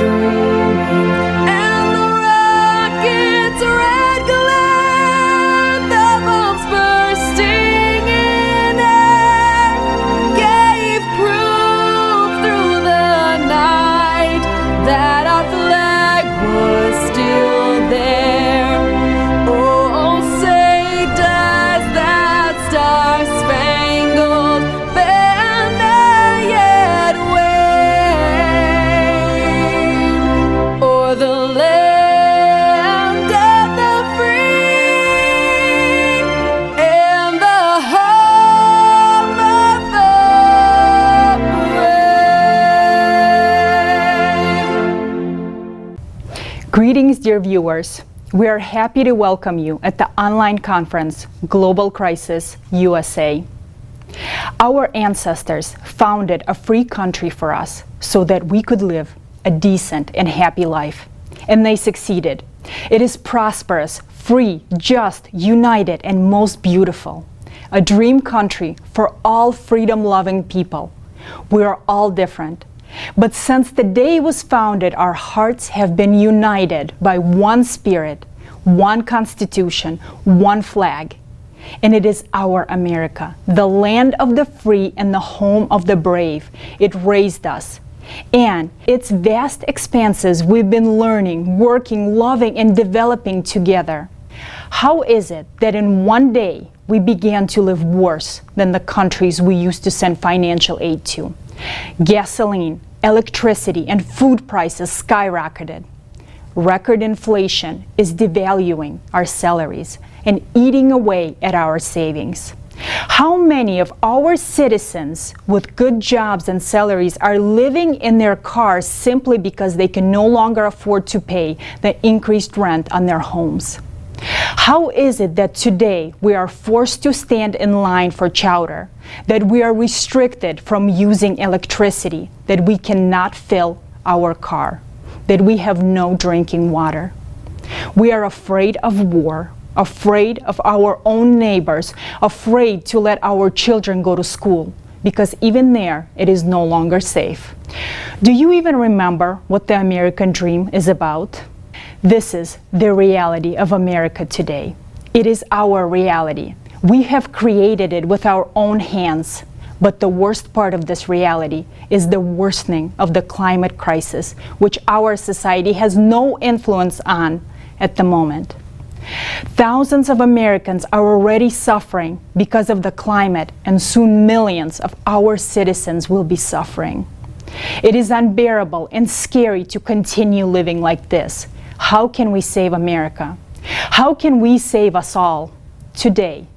streaming, and the rocket's red glare, the bombs bursting in air, gave proof through the night that our flag was still there. Oh, say does that star-spangled banner yet wave o'er the land of the free and the home of the brave? Greetings, dear viewers. We are happy to welcome you at the online conference, Global Crisis, U.S.A. Our ancestors founded a free country for us so that we could live a decent and happy life. And they succeeded. It is prosperous, free, just, united, and most beautiful. A dream country for all freedom-loving people. We are all different. But since the day it was founded, our hearts have been united by one spirit, one constitution, one flag. And it is our America, the land of the free and the home of the brave. It raised us. And its vast expanses we've been learning, working, loving, and developing together. How is it that in one day we began to live worse than the countries we used to send financial aid to? Gasoline, electricity, and food prices skyrocketed. Record inflation is devaluing our salaries and eating away at our savings. How many of our citizens with good jobs and salaries are living in their cars simply because they can no longer afford to pay the increased rent on their homes? How is it that today we are forced to stand in line for chowder, that we are restricted from using electricity, that we cannot fill our car, that we have no drinking water? We are afraid of war, afraid of our own neighbors, afraid to let our children go to school, because even there it is no longer safe. Do you even remember what the American dream is about? This is the reality of America today. It is our reality. We have created it with our own hands. But the worst part of this reality is the worsening of the climate crisis, which our society has no influence on at the moment. Thousands of Americans are already suffering because of the climate, and soon millions of our citizens will be suffering. It is unbearable and scary to continue living like this. How can we save America? How can we save us all? Today,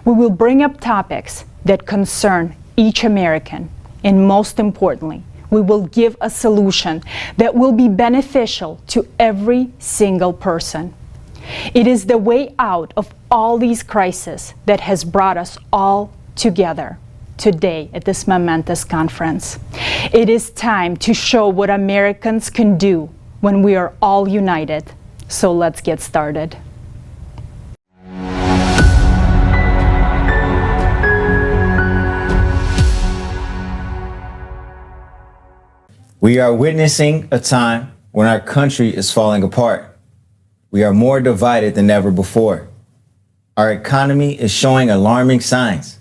we will bring up topics that concern each American, and most importantly, we will give a solution that will be beneficial to every single person. It is the way out of all these crises that has brought us all together today at this momentous conference. It is time to show what Americans can do when we are all united. So let's get started. We are witnessing a time when our country is falling apart. We are more divided than ever before. Our economy is showing alarming signs.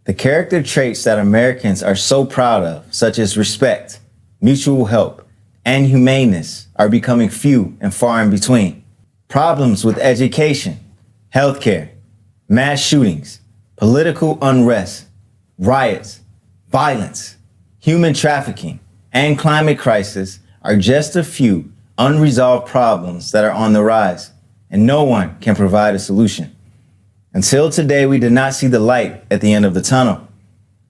The character traits that Americans are so proud of, such as respect, mutual help, and humaneness, are becoming few and far in between. Problems with education, healthcare, mass shootings, political unrest, riots, violence, human trafficking, and climate crisis are just a few unresolved problems that are on the rise, and no one can provide a solution. Until today, we did not see the light at the end of the tunnel.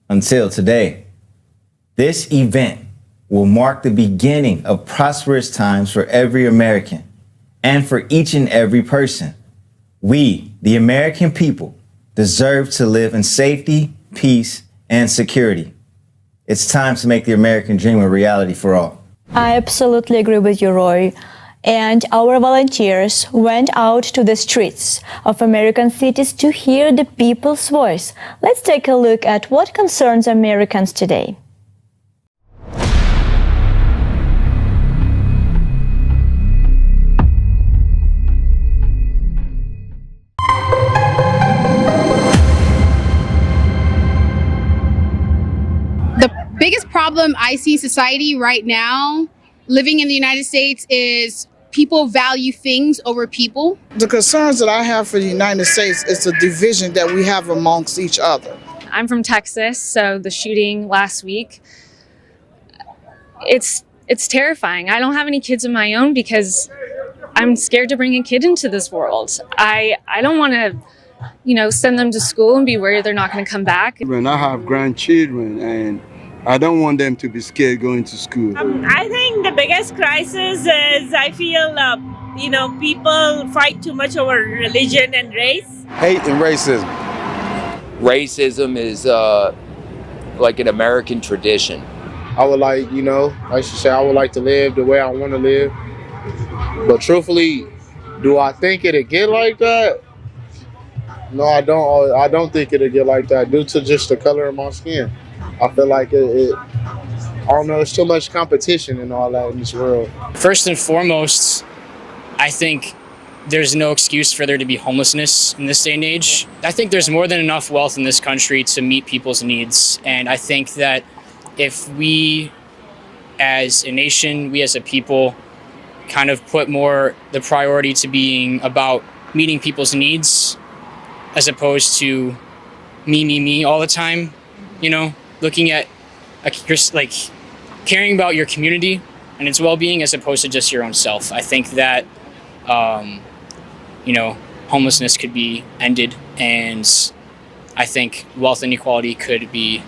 Until today. This event will mark the beginning of prosperous times for every American and for each and every person. We, the American people, deserve to live in safety, peace, and security. It's time to make the American dream a reality for all. I absolutely agree with you, Roy. And our volunteers went out to the streets of American cities to hear the people's voice. Let's take a look at what concerns Americans today. problem I see in society right now, living in the United States, is people value things over people. The concerns that I have for the United States is the division that we have amongst each other. I'm from Texas, so the shooting last week, it's terrifying. I don't have any kids of my own because I'm scared to bring a kid into this world. I don't want to, send them to school and be worried they're not going to come back. When I have grandchildren, and I don't want them to be scared going to school. I think the biggest crisis is I feel, people fight too much over religion and race. Hate and racism. Racism is like an American tradition. I would like, I should say I would like to live the way I want to live. But truthfully, do I think it'll get like that? No, I don't. I don't think it'll get like that due to just the color of my skin. I feel like I don't know, it's too much competition and all that in this world. First and foremost, I think there's no excuse for there to be homelessness in this day and age. I think there's more than enough wealth in this country to meet people's needs. And I think that if we as a nation, we as a people, kind of put more the priority to being about meeting people's needs as opposed to me all the time, looking at like caring about your community and its well-being as opposed to just your own self. I think that, homelessness could be ended, and I think wealth inequality could be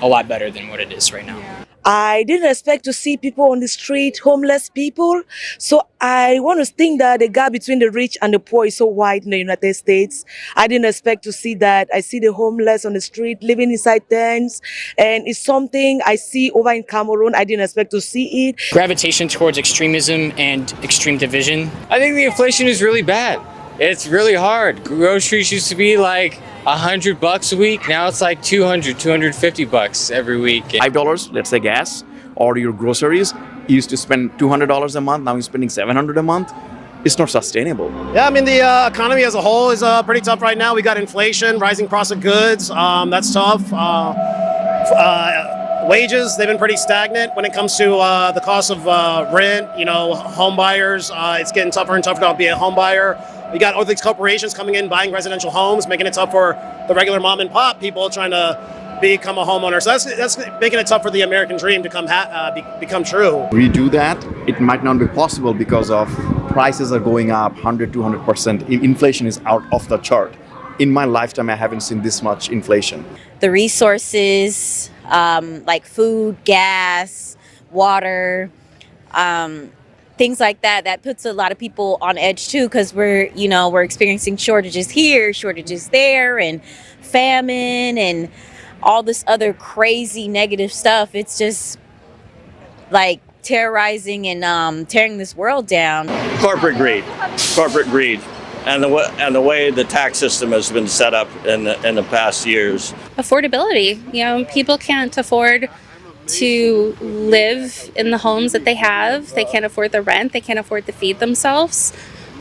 a lot better than what it is right now. I didn't expect to see people on the street, homeless people. So I want to think that the gap between the rich and the poor is so wide in the United States. I didn't expect to see that. I see the homeless on the street living inside tents, and it's something I see over in Cameroon. I didn't expect to see it. Gravitation towards extremism and extreme division. I think the inflation is really bad. It's really hard. Groceries used to be like $100 a week. Now it's like $250 every week. $5, let's say gas, or your groceries. You used to spend $200 a month. Now you're spending $700 a month. It's not sustainable. Yeah, I mean, the economy as a whole is pretty tough right now. We got inflation, rising cost of goods. That's tough. Wages, they've been pretty stagnant when it comes to the cost of rent. Home buyers, it's getting tougher and tougher to be a home buyer. We got all these corporations coming in, buying residential homes, making it tough for the regular mom and pop people trying to become a homeowner. So that's making it tough for the American dream to become true. We do that, it might not be possible because of prices are going up 100-200%. Inflation is out of the chart. In my lifetime, I haven't seen this much inflation. The resources, like food, gas, water, things like that puts a lot of people on edge too, because we're experiencing shortages here, shortages there, and famine and all this other crazy negative stuff. It's just like terrorizing and tearing this world down. Corporate greed, and the way the tax system has been set up in the past years. Affordability, people can't afford to live in the homes that they have. They can't afford the rent. They can't afford to feed themselves.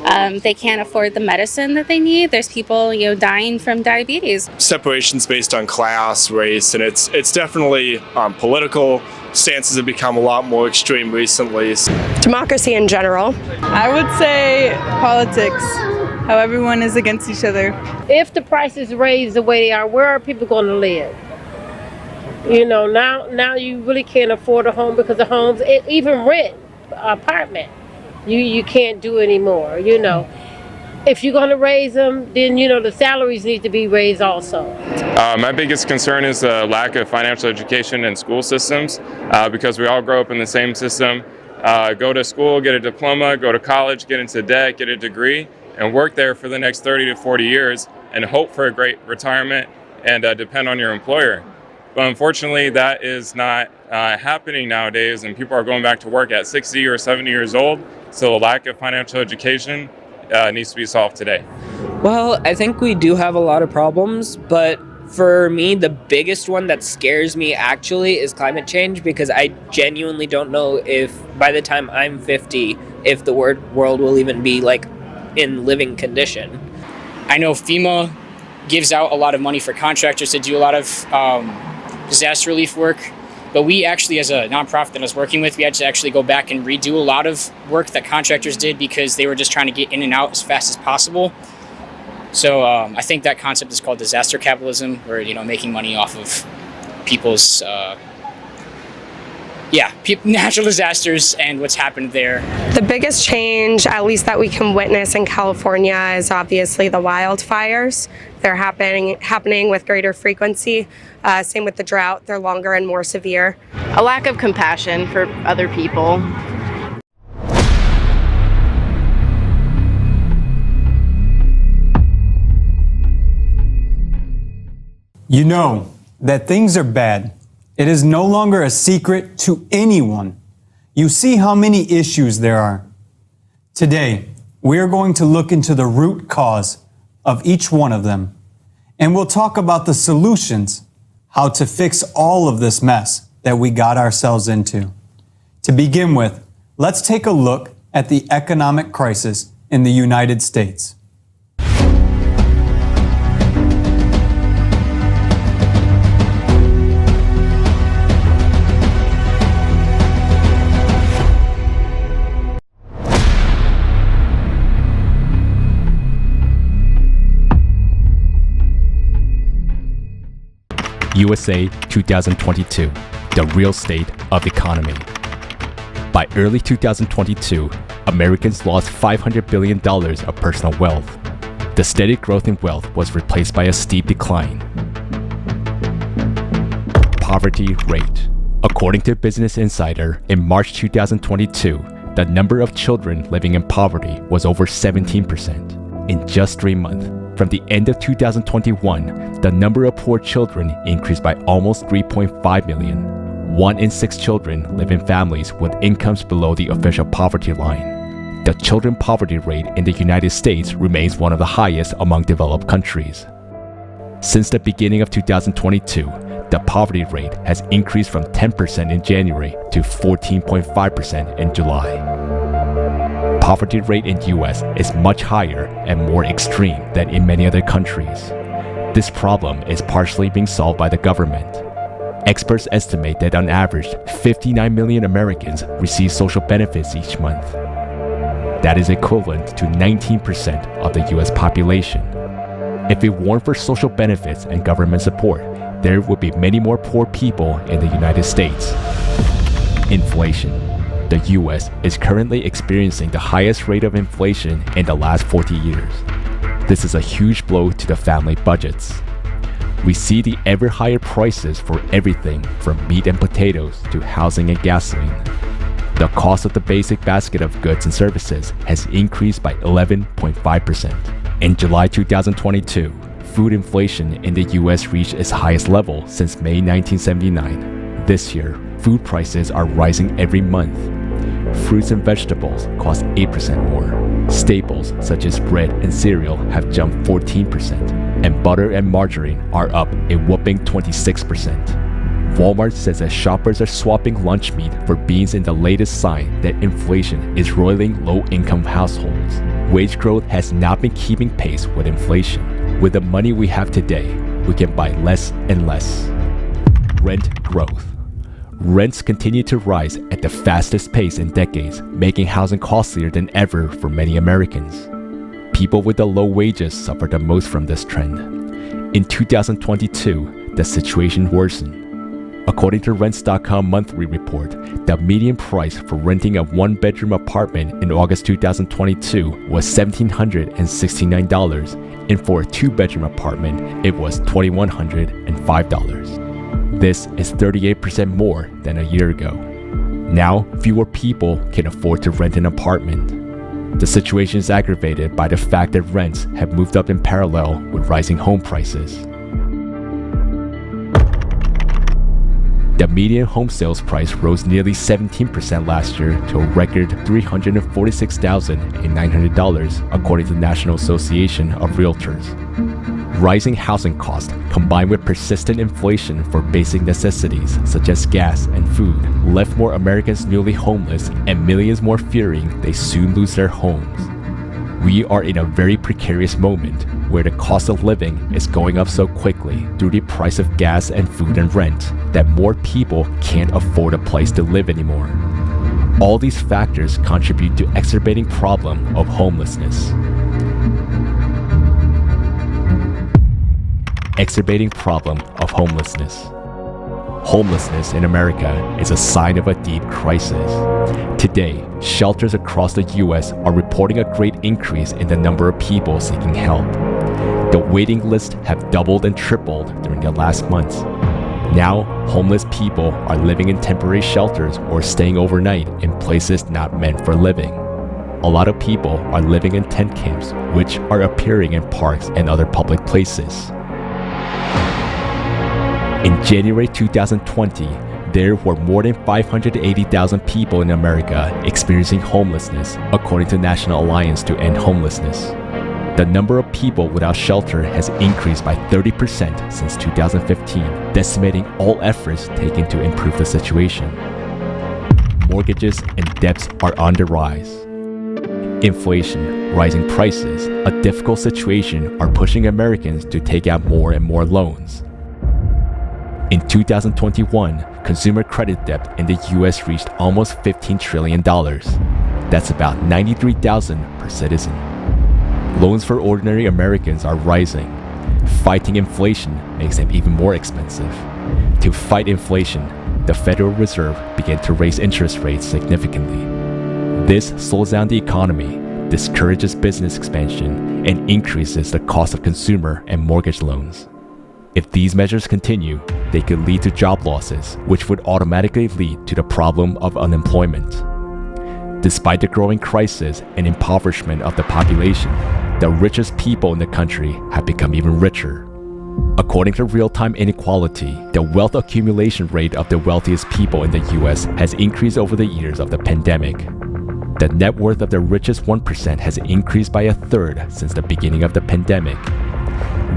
They can't afford the medicine that they need. There's people, dying from diabetes. Separations based on class, race, and it's definitely political. Stances have become a lot more extreme recently. Democracy in general. I would say politics, how everyone is against each other. If the prices raise the way they are, where are people going to live? Now you really can't afford a home because the homes, even rent, apartment, you can't do anymore. If you're going to raise them, then the salaries need to be raised also. My biggest concern is the lack of financial education in school systems, because we all grow up in the same system. Go to school, get a diploma, go to college, get into debt, get a degree, and work there for the next 30 to 40 years and hope for a great retirement and depend on your employer. But unfortunately, that is not happening nowadays, and people are going back to work at 60 or 70 years old. So the lack of financial education needs to be solved today. Well, I think we do have a lot of problems, but for me, the biggest one that scares me actually is climate change, because I genuinely don't know if by the time I'm 50, if the world will even be like in living condition. I know FEMA gives out a lot of money for contractors to do a lot of disaster relief work, But we actually, as a nonprofit that I was working with, we had to actually go back and redo a lot of work that contractors did because they were just trying to get in and out as fast as possible. So I think that concept is called disaster capitalism, where, making money off of people's natural disasters and what's happened there. The biggest change, at least that we can witness in California, is obviously the wildfires. They're happening with greater frequency. Same with the drought. They're longer and more severe. A lack of compassion for other people. You know that things are bad. It is no longer a secret to anyone. You see how many issues there are. Today, we are going to look into the root cause of each one of them. And we'll talk about the solutions, how to fix all of this mess that we got ourselves into. To begin with, let's take a look at the economic crisis in the United States. U.S.A. 2022, the real state of the economy. By early 2022, Americans lost $500 billion of personal wealth. The steady growth in wealth was replaced by a steep decline. Poverty rate. According to Business Insider, in March 2022, the number of children living in poverty was over 17%. In just 3 months, from the end of 2021, the number of poor children increased by almost 3.5 million. 1 in 6 children live in families with incomes below the official poverty line. The children poverty rate in the United States remains one of the highest among developed countries. Since the beginning of 2022, the poverty rate has increased from 10% in January to 14.5% in July. Poverty rate in U.S. is much higher and more extreme than in many other countries. This problem is partially being solved by the government. Experts estimate that on average, 59 million Americans receive social benefits each month. That is equivalent to 19% of the U.S. population. If it weren't for social benefits and government support, there would be many more poor people in the United States. Inflation. The U.S. is currently experiencing the highest rate of inflation in the last 40 years. This is a huge blow to the family budgets. We see the ever higher prices for everything from meat and potatoes to housing and gasoline. The cost of the basic basket of goods and services has increased by 11.5%. In July 2022, food inflation in the U.S. reached its highest level since May 1979. This year, food prices are rising every month. Fruits and vegetables cost 8% more. Staples such as bread and cereal have jumped 14%, and butter and margarine are up a whopping 26%. Walmart says that shoppers are swapping lunch meat for beans in the latest sign that inflation is roiling low-income households. Wage growth has not been keeping pace with inflation. With the money we have today, we can buy less and less. Rent growth. Rents continue to rise at the fastest pace in decades, making housing costlier than ever for many Americans. People with the low wages suffer the most from this trend. In 2022, the situation worsened. According to Rents.com monthly report, the median price for renting a one-bedroom apartment in August 2022 was $1,769, and for a two-bedroom apartment, it was $2,105. This is 38% more than a year ago. Now, fewer people can afford to rent an apartment. The situation is aggravated by the fact that rents have moved up in parallel with rising home prices. The median home sales price rose nearly 17% last year to a record $346,900, according to the National Association of Realtors. Rising housing costs, combined with persistent inflation for basic necessities such as gas and food, left more Americans newly homeless and millions more fearing they soon lose their homes. We are in a very precarious moment where the cost of living is going up so quickly through the price of gas and food and rent that more people can't afford a place to live anymore. All these factors contribute to exacerbating problem of homelessness. Exacerbating problem of homelessness. Homelessness in America is a sign of a deep crisis. Today, shelters across the U.S. are reporting a great increase in the number of people seeking help. The waiting lists have doubled and tripled during the last months. Now, homeless people are living in temporary shelters or staying overnight in places not meant for living. A lot of people are living in tent camps, which are appearing in parks and other public places. In January 2020, there were more than 580,000 people in America experiencing homelessness, according to National Alliance to End Homelessness. The number of people without shelter has increased by 30% since 2015, decimating all efforts taken to improve the situation. Mortgages and debts are on the rise. Inflation, rising prices, a difficult situation are pushing Americans to take out more and more loans. In 2021, consumer credit debt in the US reached almost $15 trillion. That's about $93,000 per citizen. Loans for ordinary Americans are rising. Fighting inflation makes them even more expensive. To fight inflation, the Federal Reserve began to raise interest rates significantly. This slows down the economy, discourages business expansion, and increases the cost of consumer and mortgage loans. If these measures continue, they could lead to job losses, which would automatically lead to the problem of unemployment. Despite the growing crisis and impoverishment of the population, the richest people in the country have become even richer. According to real-time inequality, the wealth accumulation rate of the wealthiest people in the US has increased over the years of the pandemic. The net worth of the richest 1% has increased by a third since the beginning of the pandemic.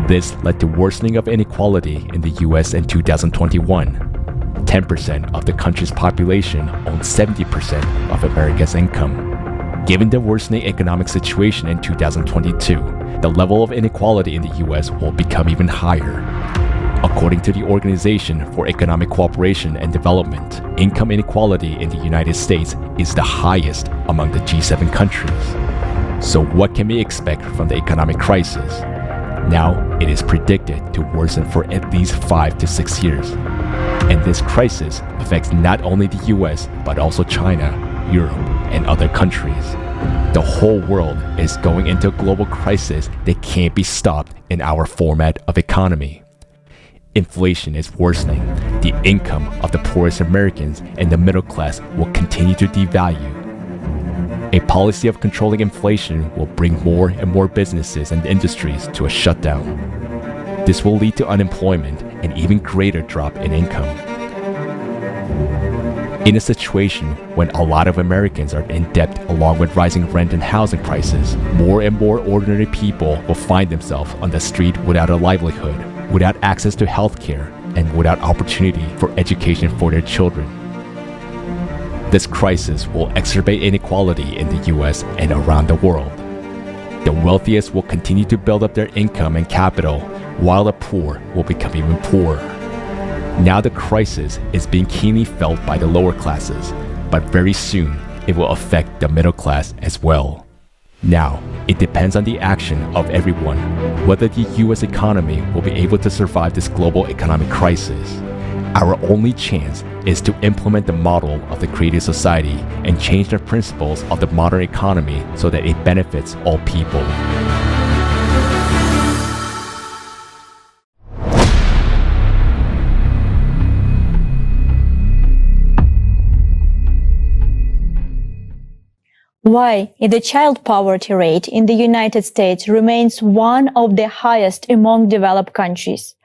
This led to worsening of inequality in the US in 2021. 10% of the country's population owns 70% of America's income. Given the worsening economic situation in 2022, the level of inequality in the US will become even higher. According to the Organization for Economic Cooperation and Development, income inequality in the United States is the highest among the G7 countries. So what can we expect from the economic crisis? Now, it is predicted to worsen for at least 5 to 6 years. And this crisis affects not only the US, but also China, Europe, and other countries. The whole world is going into a global crisis that can't be stopped in our format of economy. Inflation is worsening. The income of the poorest Americans and the middle class will continue to devalue. A policy of controlling inflation will bring more and more businesses and industries to a shutdown. This will lead to unemployment and even greater drop in income. In a situation when a lot of Americans are in debt along with rising rent and housing prices, more and more ordinary people will find themselves on the street without a livelihood, without access to health care, and without opportunity for education for their children. This crisis will exacerbate inequality in the US and around the world. The wealthiest will continue to build up their income and capital, while the poor will become even poorer. Now the crisis is being keenly felt by the lower classes, but very soon it will affect the middle class as well. Now, it depends on the action of everyone whether the US economy will be able to survive this global economic crisis. Our only chance is to implement the model of the creative society and change the principles of the modern economy so that it benefits all people. Why the child poverty rate in the United States remains one of the highest among developed countries.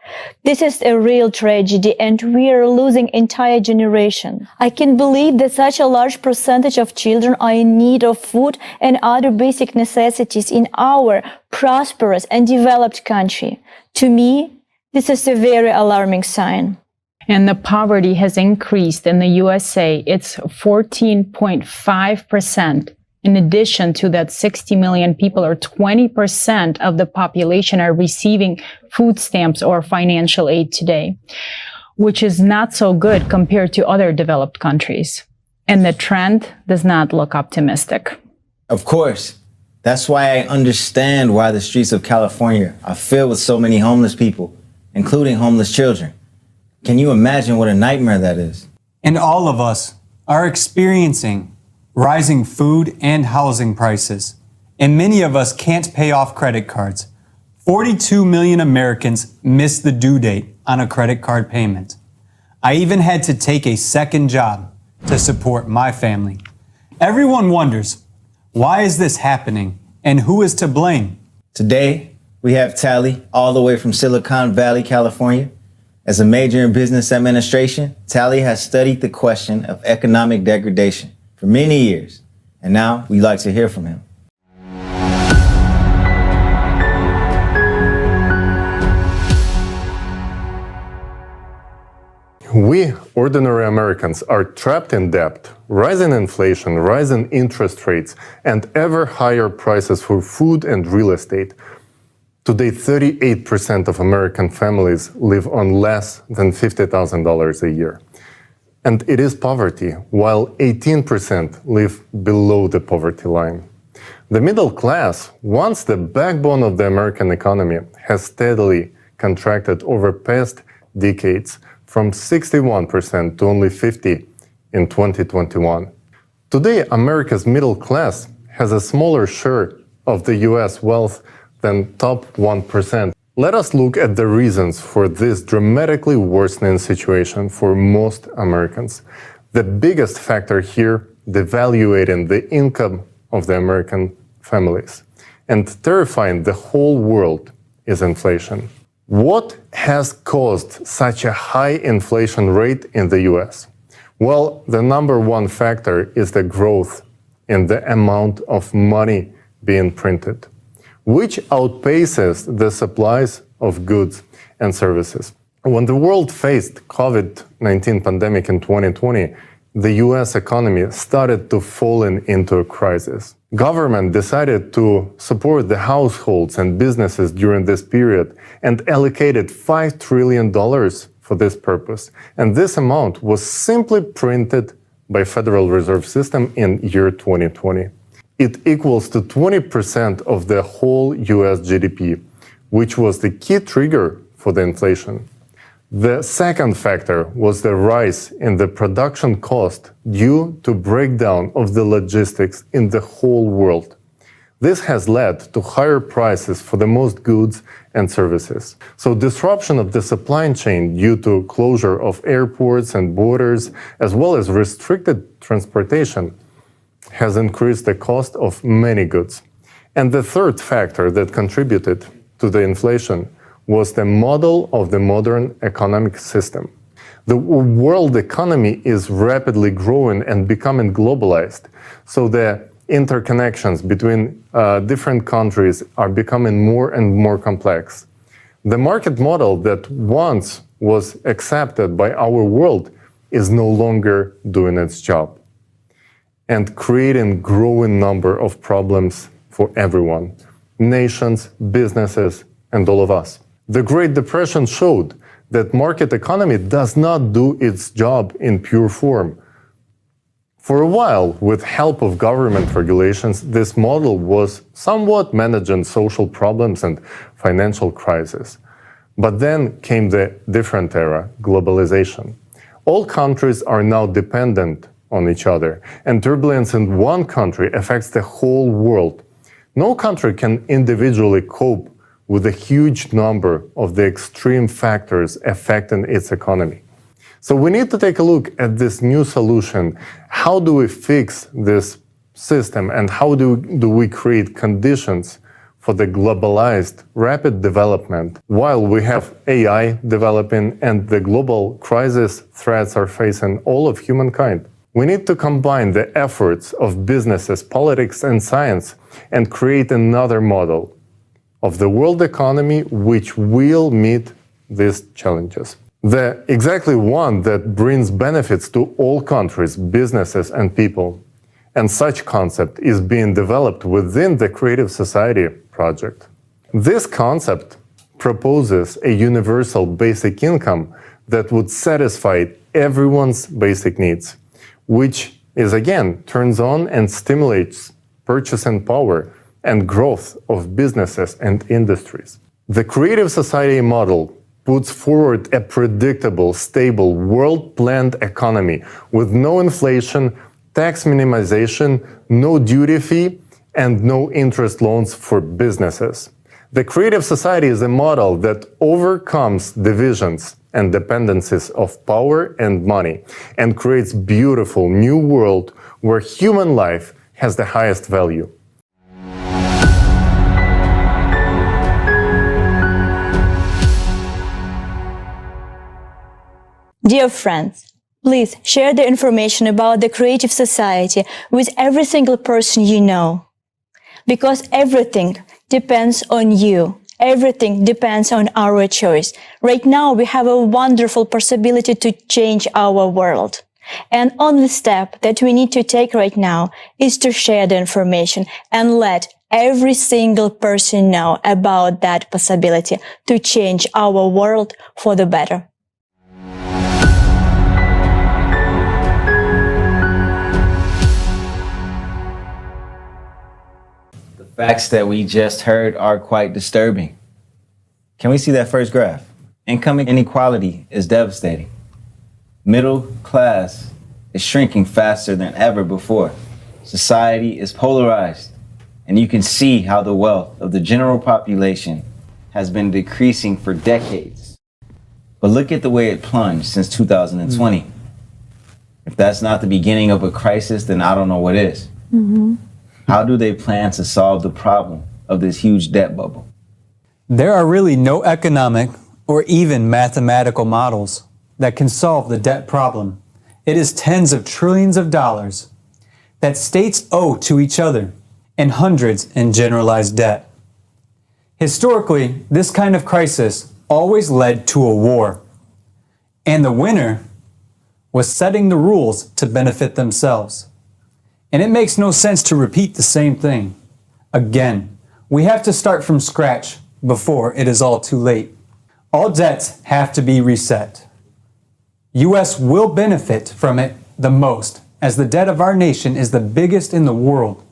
This is a real tragedy and we are losing entire generation. I can't believe that such a large percentage of children are in need of food and other basic necessities in our prosperous and developed country. To me, this is a very alarming sign. And the poverty has increased in the U.S.A. It's 14.5%. In addition to that, 60 million people, or 20% of the population, are receiving food stamps or financial aid today, which is not so good compared to other developed countries. And the trend does not look optimistic. Of course. That's why I understand why the streets of California are filled with so many homeless people, including homeless children. Can you imagine what a nightmare that is? And all of us are experiencing rising food and housing prices. And many of us can't pay off credit cards. 42 million Americans missed the due date on a credit card payment. I even had to take a second job to support my family. Everyone wonders, why is this happening and who is to blame? Today, we have Tally all the way from Silicon Valley, California. As a major in business administration, Tally has studied the question of economic degradation for many years, and now we'd like to hear from him. We, ordinary Americans, are trapped in debt, rising inflation, rising interest rates, and ever higher prices for food and real estate. Today, 38% of American families live on less than $50,000 a year. And it is poverty, while 18% live below the poverty line. The middle class, once the backbone of the American economy, has steadily contracted over past decades, from 61% to only 50% in 2021. Today, America's middle class has a smaller share of the U.S. wealth than top 1%. Let us look at the reasons for this dramatically worsening situation for most Americans. The biggest factor here, devaluating the income of the American families and terrifying the whole world, is inflation. What has caused such a high inflation rate in the US? Well, the number one factor is the growth in the amount of money being printed, which outpaces the supplies of goods and services. When the world faced COVID-19 pandemic in 2020, the US economy started to fall into a crisis. Government decided to support the households and businesses during this period and allocated $5 trillion for this purpose. And this amount was simply printed by Federal Reserve System in year 2020. It equals to 20% of the whole US GDP, which was the key trigger for the inflation. The second factor was the rise in the production cost due to breakdown of the logistics in the whole world. This has led to higher prices for the most goods and services. So disruption of the supply chain due to closure of airports and borders, as well as restricted transportation, has increased the cost of many goods. And the third factor that contributed to the inflation was the model of the modern economic system. The world economy is rapidly growing and becoming globalized, so the interconnections between different countries are becoming more and more complex. The market model that once was accepted by our world is no longer doing its job and creating growing number of problems for everyone, nations, businesses, and all of us. The Great Depression showed that market economy does not do its job in pure form. For a while, with help of government regulations, this model was somewhat managing social problems and financial crisis. But then came the different era, globalization. All countries are now dependent on each other, and turbulence in one country affects the whole world. No country can individually cope with a huge number of the extreme factors affecting its economy. So we need to take a look at this new solution. How do we fix this system, and how do we create conditions for the globalized, rapid development while we have AI developing and the global crisis threats are facing all of humankind? We need to combine the efforts of businesses, politics, and science and create another model of the world economy which will meet these challenges. The exactly one that brings benefits to all countries, businesses, and people. and such concept is being developed within the Creative Society project. This concept proposes a universal basic income that would satisfy everyone's basic needs, which is again turns on and stimulates purchasing power and growth of businesses and industries. The Creative Society model puts forward a predictable, stable, world-planned economy with no inflation, tax minimization, no duty fee, and no interest loans for businesses. The Creative Society is a model that overcomes divisions and dependencies of power and money and creates beautiful new world where human life has the highest value. Dear friends, please share the information about the Creative Society with every single person you know. Because everything depends on you. Everything depends on our choice. Right now, we have a wonderful possibility to change our world. And only step that we need to take right now is to share the information and let every single person know about that possibility to change our world for the better. Facts that we just heard are quite disturbing. Can we see that first graph? Income inequality is devastating. Middle class is shrinking faster than ever before. Society is polarized, and you can see how the wealth of the general population has been decreasing for decades. But look at the way it plunged since 2020. If that's not the beginning of a crisis, then I don't know what is. How do they plan to solve the problem of this huge debt bubble? There are really no economic or even mathematical models that can solve the debt problem. It is tens of trillions of dollars that states owe to each other and hundreds in generalized debt. Historically, this kind of crisis always led to a war, and the winner was setting the rules to benefit themselves. And it makes no sense to repeat the same thing. Again, we have to start from scratch before it is all too late. All debts have to be reset. U.S. will benefit from it the most, as the debt of our nation is the biggest in the world.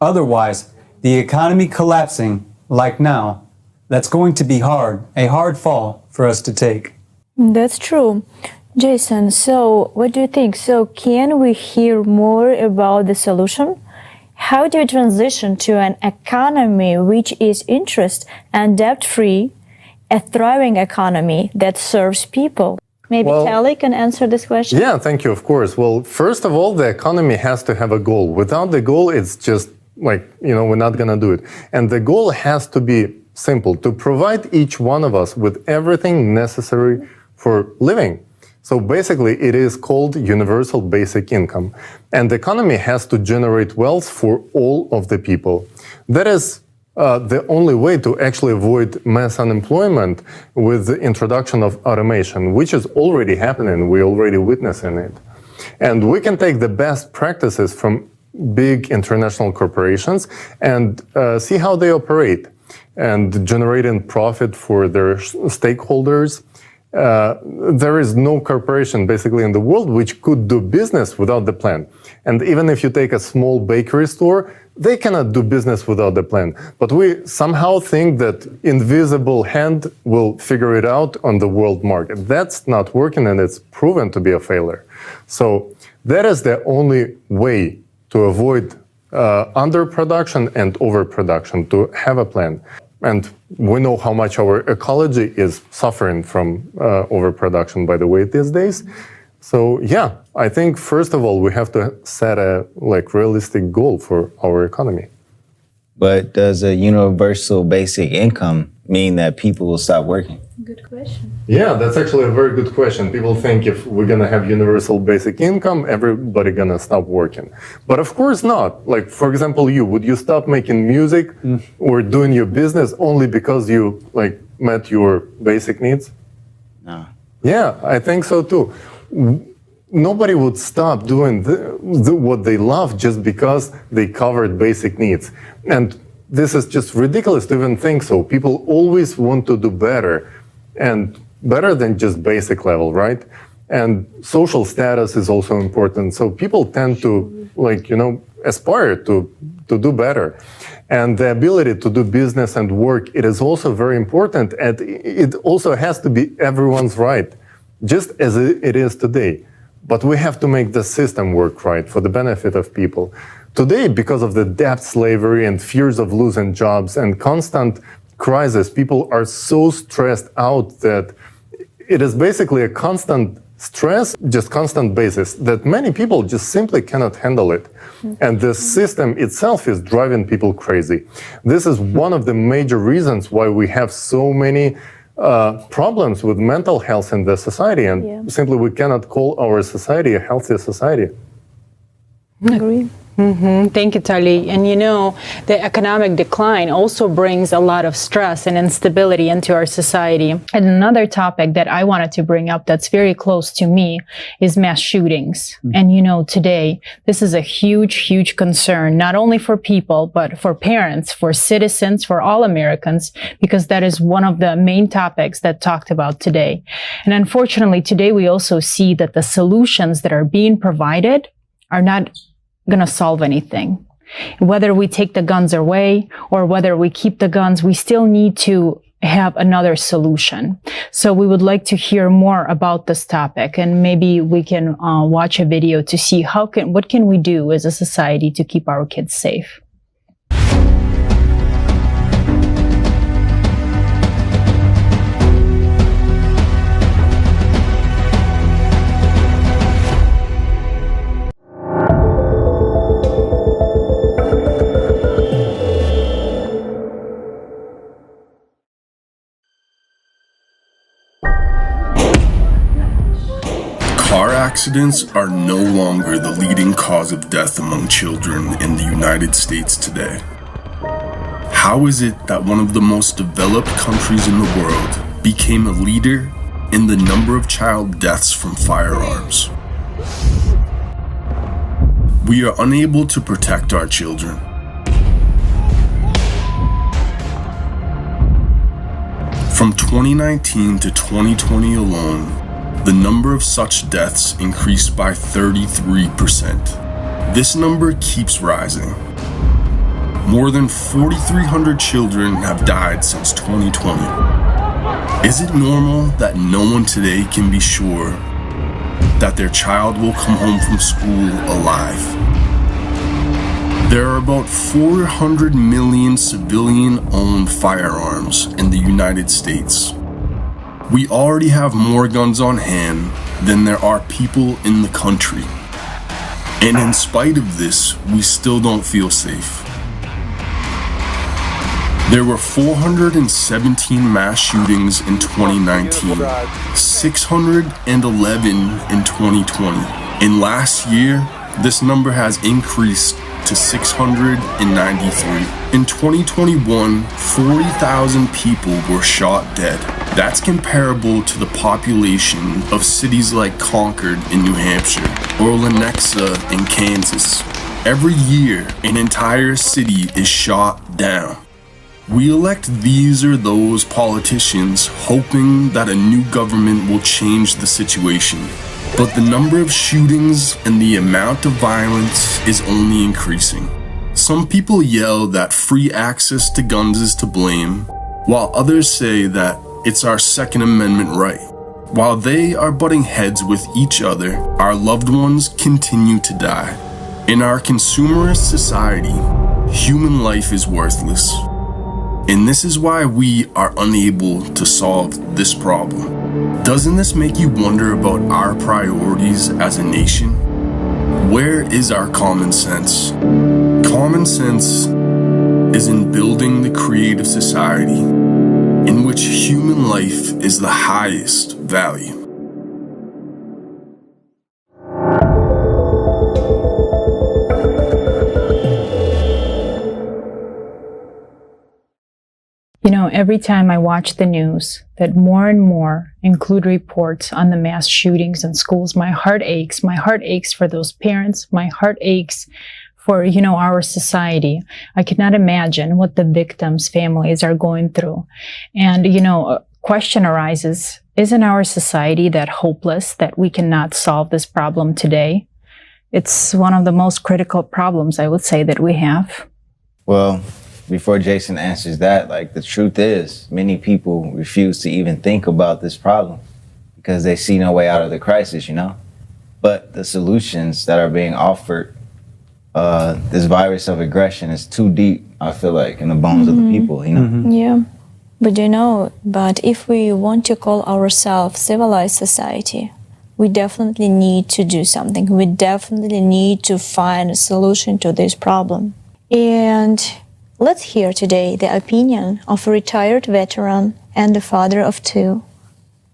Otherwise, the economy collapsing, like now, that's going to be a hard fall for us to take. That's true. Jason, so what do you think? So can we hear more about the solution? How do we transition to an economy which is interest and debt-free, a thriving economy that serves people? Maybe Kelly can answer this question? Yeah, thank you, of course. Well, first of all, the economy has to have a goal. Without the goal, it's just like, we're not going to do it. And the goal has to be simple, to provide each one of us with everything necessary for living. So basically, it is called universal basic income. And the economy has to generate wealth for all of the people. That is the only way to actually avoid mass unemployment with the introduction of automation, which is already happening. We're already witnessing it. And we can take the best practices from big international corporations and see how they operate and generating profit for their stakeholders. There is no corporation basically in the world which could do business without the plan. And even if you take a small bakery store, they cannot do business without the plan. But we somehow think that invisible hand will figure it out on the world market. That's not working, and it's proven to be a failure. So that is the only way to avoid underproduction and overproduction, to have a plan. And we know how much our ecology is suffering from overproduction, by the way, these days. So yeah, I think first of all we have to set a realistic goal for our economy. But does a universal basic income mean that people will stop working? Good question. Yeah, that's actually a very good question. People think if we're gonna have universal basic income, everybody gonna stop working. But of course not. Like, for example, would you stop making music or doing your business only because you met your basic needs? No. Yeah, I think so too. nobody would stop doing what they love just because they covered basic needs. And this is just ridiculous to even think so. People always want to do better, and better than just basic level, right? And social status is also important. So people tend to, aspire to do better. And the ability to do business and work, it is also very important. And it also has to be everyone's right, just as it is today. But we have to make the system work right for the benefit of people. Today, because of the debt slavery and fears of losing jobs and constant crisis, people are so stressed out that it is basically a constant stress, just constant basis, that many people just simply cannot handle it. And the system itself is driving people crazy. This is one of the major reasons why we have so many problems with mental health in the society, and simply we cannot call our society a healthy society. Agree. Thank you, Tali. And the economic decline also brings a lot of stress and instability into our society. And another topic that I wanted to bring up that's very close to me is mass shootings. And today, this is a huge, huge concern, not only for people, but for parents, for citizens, for all Americans, because that is one of the main topics that talked about today. And unfortunately, today we also see that the solutions that are being provided are not going to solve anything. Whether we take the guns away or whether we keep the guns, we still need to have another solution. So we would like to hear more about this topic, and maybe we can watch a video to see what can we do as a society to keep our kids safe. Car accidents are no longer the leading cause of death among children in the United States today. How is it that one of the most developed countries in the world became a leader in the number of child deaths from firearms? We are unable to protect our children. From 2019 to 2020 alone, the number of such deaths increased by 33%. This number keeps rising. More than 4,300 children have died since 2020. Is it normal that no one today can be sure that their child will come home from school alive? There are about 400 million civilian-owned firearms in the United States. We already have more guns on hand than there are people in the country. And in spite of this, we still don't feel safe. There were 417 mass shootings in 2019, 611 in 2020. And last year, this number has increased to 693. In 2021, 40,000 people were shot dead. That's comparable to the population of cities like Concord in New Hampshire or Lenexa in Kansas. Every year, an entire city is shot down. We elect these or those politicians hoping that a new government will change the situation. But the number of shootings and the amount of violence is only increasing. Some people yell that free access to guns is to blame, while others say that it's our Second Amendment right. While they are butting heads with each other, our loved ones continue to die. In our consumerist society, human life is worthless. And this is why we are unable to solve this problem. Doesn't this make you wonder about our priorities as a nation? Where is our common sense? Common sense is in building the creative society in which human life is the highest value. every time I watch the news that more and more include reports on the mass shootings in schools, my heart aches. My heart aches for those parents. My heart aches for, our society. I cannot imagine what the victims' families are going through. And, a question arises, isn't our society that hopeless that we cannot solve this problem today? It's one of the most critical problems, I would say, that we have. Well, before Jason answers that, the truth is, many people refuse to even think about this problem because they see no way out of the crisis, But the solutions that are being offered, this virus of aggression is too deep, I feel like, in the bones of the people, Yeah. But if we want to call ourselves civilized society, we definitely need to do something. We definitely need to find a solution to this problem. And let's hear today the opinion of a retired veteran and the father of two,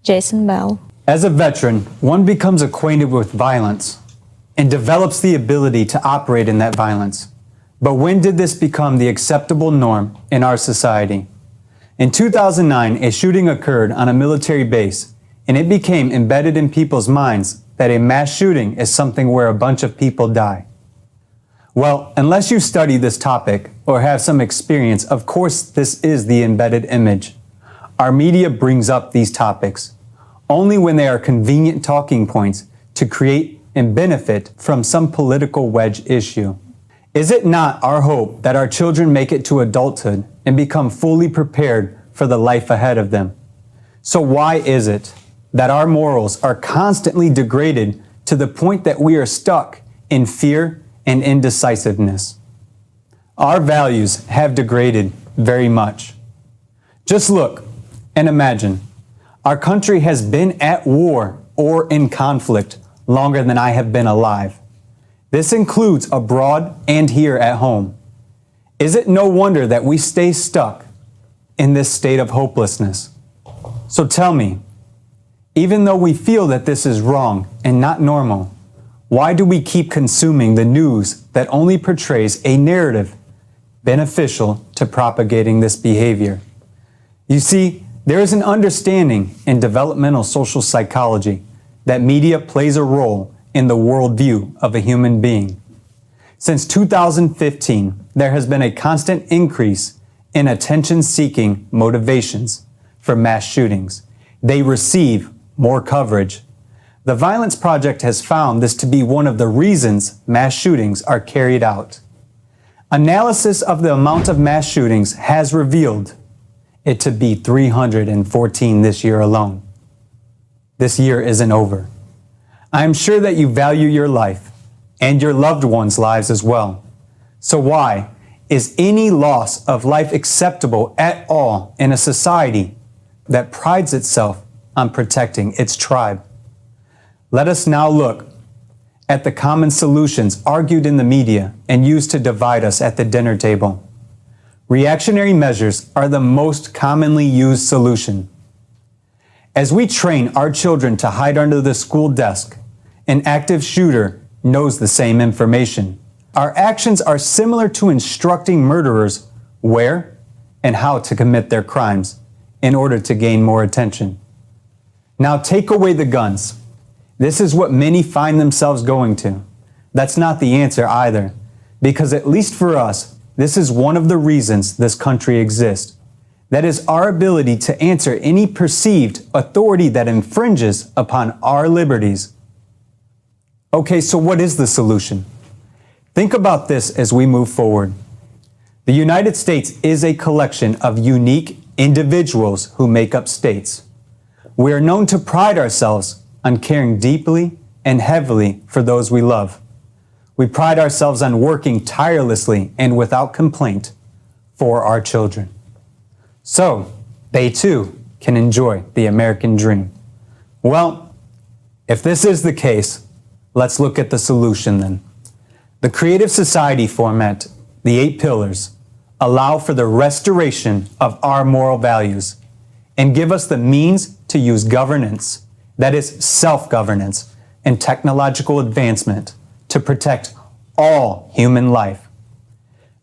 Jason Bell. As a veteran, one becomes acquainted with violence and develops the ability to operate in that violence. But when did this become the acceptable norm in our society? In 2009, a shooting occurred on a military base, and it became embedded in people's minds that a mass shooting is something where a bunch of people die. Well, unless you study this topic or have some experience, of course this is the embedded image. Our media brings up these topics only when they are convenient talking points to create and benefit from some political wedge issue. Is it not our hope that our children make it to adulthood and become fully prepared for the life ahead of them? So why is it that our morals are constantly degraded to the point that we are stuck in fear and indecisiveness? Our values have degraded very much. Just look and imagine. Our country has been at war or in conflict longer than I have been alive. This includes abroad and here at home. Is it no wonder that we stay stuck in this state of hopelessness? So tell me, even though we feel that this is wrong and not normal, why do we keep consuming the news that only portrays a narrative beneficial to propagating this behavior? You see, there is an understanding in developmental social psychology that media plays a role in the worldview of a human being. Since 2015, there has been a constant increase in attention-seeking motivations for mass shootings. They receive more coverage. The Violence Project has found this to be one of the reasons mass shootings are carried out. Analysis of the amount of mass shootings has revealed it to be 314 this year alone. This year isn't over. I am sure that you value your life and your loved ones' lives as well. So why is any loss of life acceptable at all in a society that prides itself on protecting its tribe? Let us now look at the common solutions argued in the media and used to divide us at the dinner table. Reactionary measures are the most commonly used solution. As we train our children to hide under the school desk, an active shooter knows the same information. Our actions are similar to instructing murderers where and how to commit their crimes in order to gain more attention. Now take away the guns. This is what many find themselves going to. That's not the answer either, because at least for us, this is one of the reasons this country exists. That is our ability to answer any perceived authority that infringes upon our liberties. Okay, so what is the solution? Think about this as we move forward. The United States is a collection of unique individuals who make up states. We are known to pride ourselves on caring deeply and heavily for those we love. We pride ourselves on working tirelessly and without complaint for our children. So, they too can enjoy the American dream. Well, if this is the case, let's look at the solution then. The Creative Society format, the 8 pillars, allow for the restoration of our moral values and give us the means to use governance, that is self-governance, and technological advancement to protect all human life.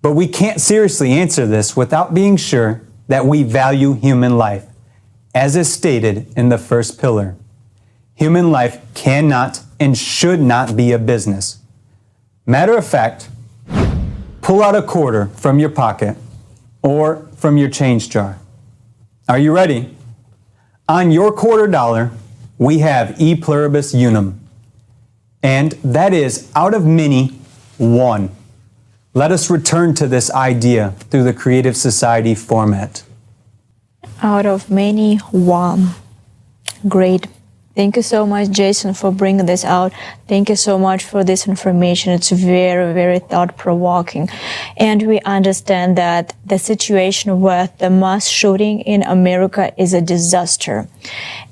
But we can't seriously answer this without being sure that we value human life, as is stated in the first pillar. Human life cannot and should not be a business. Matter of fact, pull out a quarter from your pocket or from your change jar. Are you ready? On your quarter dollar, we have e pluribus unum, and that is out of many, one. Let us return to this idea through the Creative Society format. Out of many, one. Great. Thank you so much, Jason, for bringing this out. Thank you so much for this information. It's very, very thought-provoking. And we understand that the situation with the mass shooting in America is a disaster.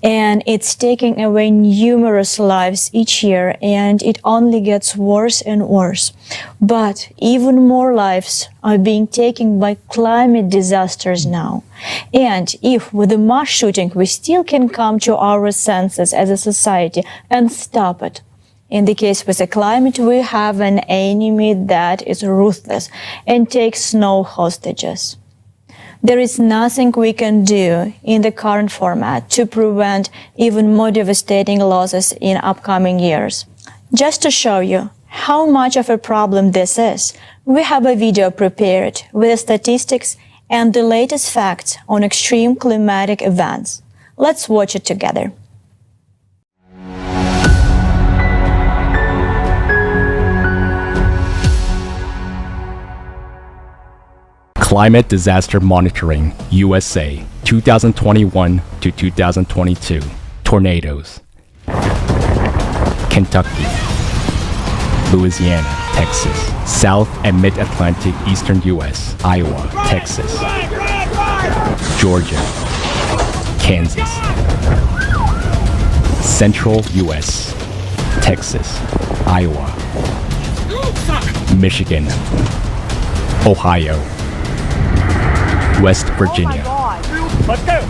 And it's taking away numerous lives each year, and it only gets worse and worse. But even more lives are being taken by climate disasters now. And if with the mass shooting we still can come to our senses as a society and stop it, in the case with the climate, we have an enemy that is ruthless and takes no hostages. There is nothing we can do in the current format to prevent even more devastating losses in upcoming years. Just to show you how much of a problem this is, we have a video prepared with statistics and the latest facts on extreme climatic events. Let's watch it together. Climate Disaster Monitoring, U.S.A., 2021 to 2022. Tornadoes. Kentucky, Louisiana, Texas, South and Mid-Atlantic Eastern U.S., Iowa, Texas, Georgia, Kansas, Central U.S., Texas, Iowa, Michigan, Ohio, West Virginia. Let's go.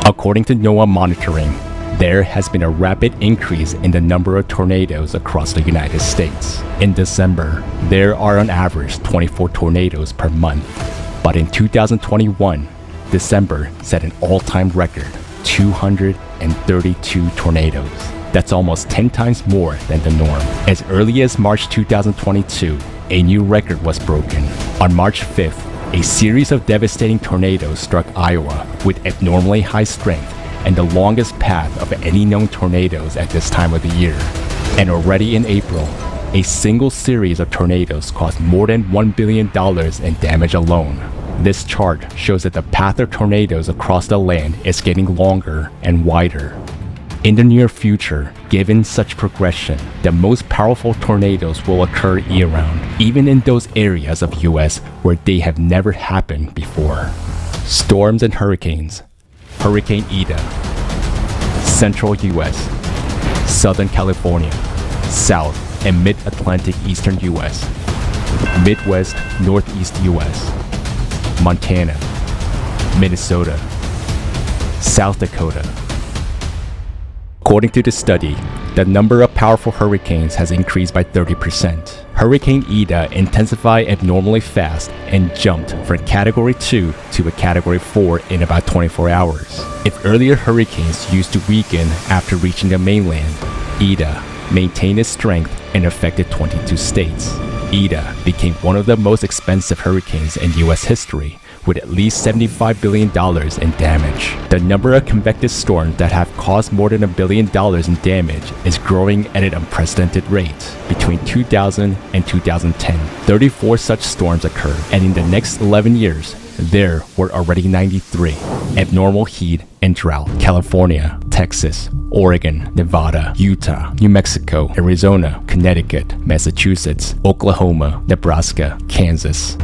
According to NOAA monitoring, there has been a rapid increase in the number of tornadoes across the United States. In December, there are on average 24 tornadoes per month. But in 2021, December set an all-time record, 232 tornadoes. That's almost 10 times more than the norm. As early as March 2022, a new record was broken. On March 5th, a series of devastating tornadoes struck Iowa with abnormally high strength and the longest path of any known tornadoes at this time of the year. And already in April, a single series of tornadoes caused more than $1 billion in damage alone. This chart shows that the path of tornadoes across the land is getting longer and wider. In the near future, given such progression, the most powerful tornadoes will occur year-round, even in those areas of US where they have never happened before. Storms and hurricanes. Hurricane Ida. Central US, Southern California, South and Mid-Atlantic Eastern US, Midwest, Northeast US, Montana, Minnesota, South Dakota. According to the study, the number of powerful hurricanes has increased by 30%. Hurricane Ida intensified abnormally fast and jumped from Category 2 to a Category 4 in about 24 hours. If earlier hurricanes used to weaken after reaching the mainland, Ida maintained its strength and affected 22 states. Ida became one of the most expensive hurricanes in US history, with at least $75 billion in damage. The number of convective storms that have caused more than $1 billion in damage is growing at an unprecedented rate. Between 2000 and 2010, 34 such storms occurred, and in the next 11 years, there were already 93. Abnormal heat and drought. California, Texas, Oregon, Nevada, Utah, New Mexico, Arizona, Connecticut, Massachusetts, Oklahoma, Nebraska, Kansas.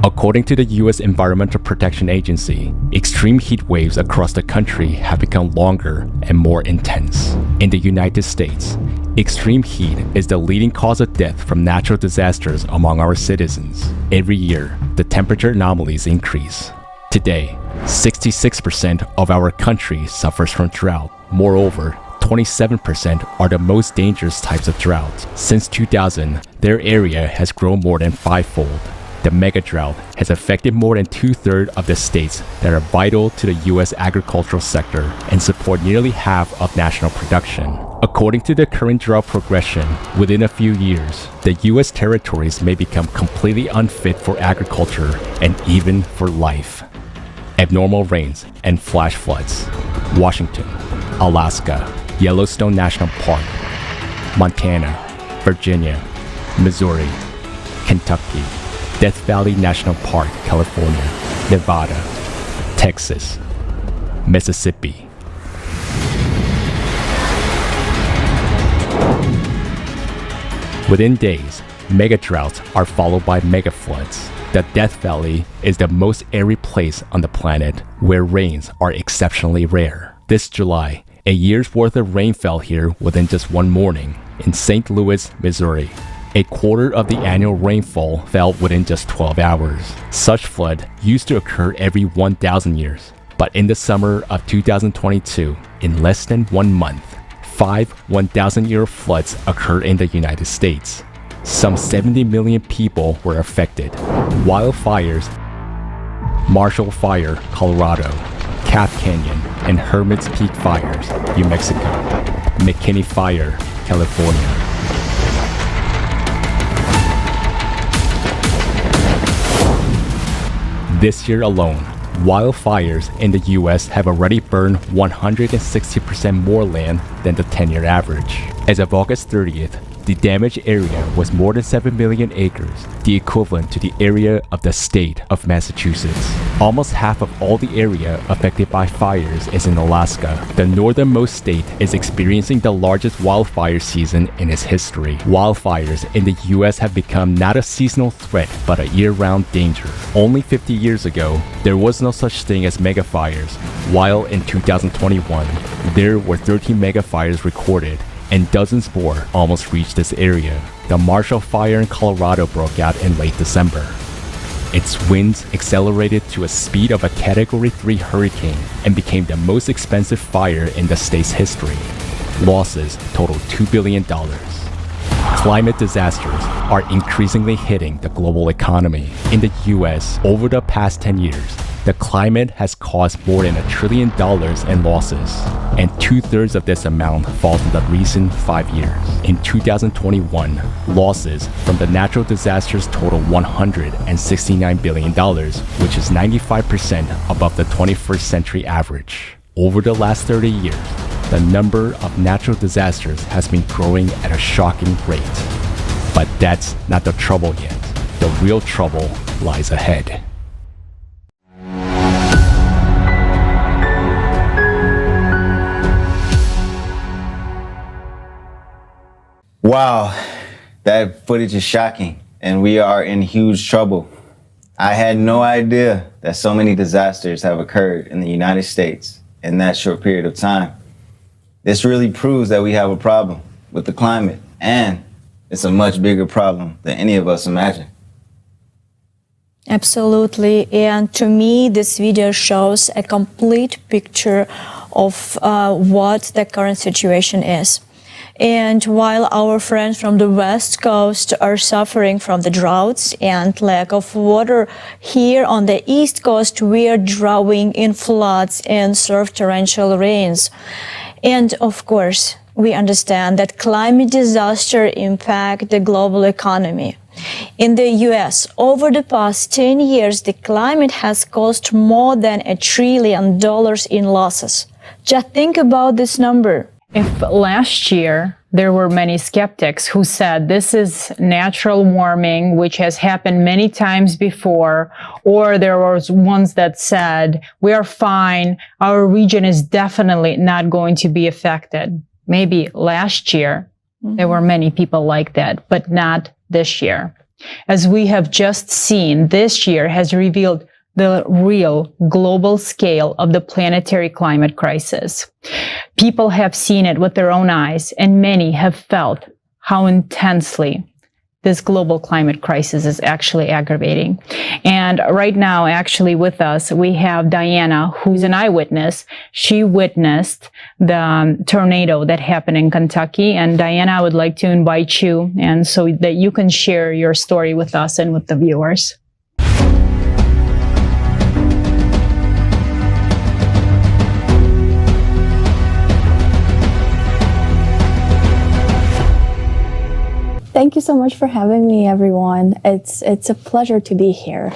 According to the U.S. Environmental Protection Agency, extreme heat waves across the country have become longer and more intense. In the United States, extreme heat is the leading cause of death from natural disasters among our citizens. Every year, the temperature anomalies increase. Today, 66% of our country suffers from drought. Moreover, 27% are the most dangerous types of drought. Since 2000, their area has grown more than fivefold. The mega drought has affected more than 2/3 of the states that are vital to the U.S. agricultural sector and support nearly half of national production. According to the current drought progression, within a few years, the U.S. territories may become completely unfit for agriculture and even for life. Abnormal rains and flash floods. Washington, Alaska, Yellowstone National Park, Montana, Virginia, Missouri, Kentucky, Death Valley National Park, California, Nevada, Texas, Mississippi. Within days, mega droughts are followed by mega floods. The Death Valley is the most arid place on the planet where rains are exceptionally rare. This July, a year's worth of rain fell here within just one morning in St. Louis, Missouri. A quarter of the annual rainfall fell within just 12 hours. Such flood used to occur every 1,000 years. But in the summer of 2022, in less than 1 month, 5 1,000-year floods occurred in the United States. Some 70 million people were affected. Wildfires, Marshall Fire, Colorado, Calf Canyon and Hermit's Peak Fires, New Mexico, McKinney Fire, California. This year alone, wildfires in the U.S. have already burned 160% more land than the 10-year average. As of August 30th, the damaged area was more than 7 million acres, the equivalent to the area of the state of Massachusetts. Almost half of all the area affected by fires is in Alaska. The northernmost state is experiencing the largest wildfire season in its history. Wildfires in the U.S. have become not a seasonal threat, but a year-round danger. Only 50 years ago, there was no such thing as megafires, while in 2021, there were 13 megafires recorded, and dozens more almost reached this area. The Marshall Fire in Colorado broke out in late December. Its winds accelerated to a speed of a Category 3 hurricane and became the most expensive fire in the state's history. Losses totaled $2 billion. Climate disasters are increasingly hitting the global economy. In the U.S., over the past 10 years, the climate has caused more than $1 trillion in losses, and 2/3 of this amount falls in the recent 5 years. In 2021, losses from the natural disasters total $169 billion, which is 95% above the 21st century average. Over the last 30 years, the number of natural disasters has been growing at a shocking rate. But that's not the trouble yet. The real trouble lies ahead. Wow, that footage is shocking, and we are in huge trouble. I had no idea that so many disasters have occurred in the United States in that short period of time. This really proves that we have a problem with the climate, and it's a much bigger problem than any of us imagine. Absolutely. And to me, this video shows a complete picture of what the current situation is. And while our friends from the West Coast are suffering from the droughts and lack of water, here on the East Coast, we are drowning in floods and surf torrential rains. And of course, we understand that climate disaster impact the global economy. In the U.S., over the past 10 years, the climate has caused more than $1 trillion in losses. Just think about this number. If last year there were many skeptics who said this is natural warming, which has happened many times before, or there was ones that said we are fine, our region is definitely not going to be affected. Maybe last year there were many people like that, but not this year. As we have just seen, this year has revealed the real global scale of the planetary climate crisis. People have seen it with their own eyes, and many have felt how intensely this global climate crisis is actually aggravating. And right now, actually with us, we have Diana, who's an eyewitness. She witnessed the tornado that happened in Kentucky. And Diana, I would like to invite you, and so that you can share your story with us and with the viewers. Thank you so much for having me, everyone. It's a pleasure to be here.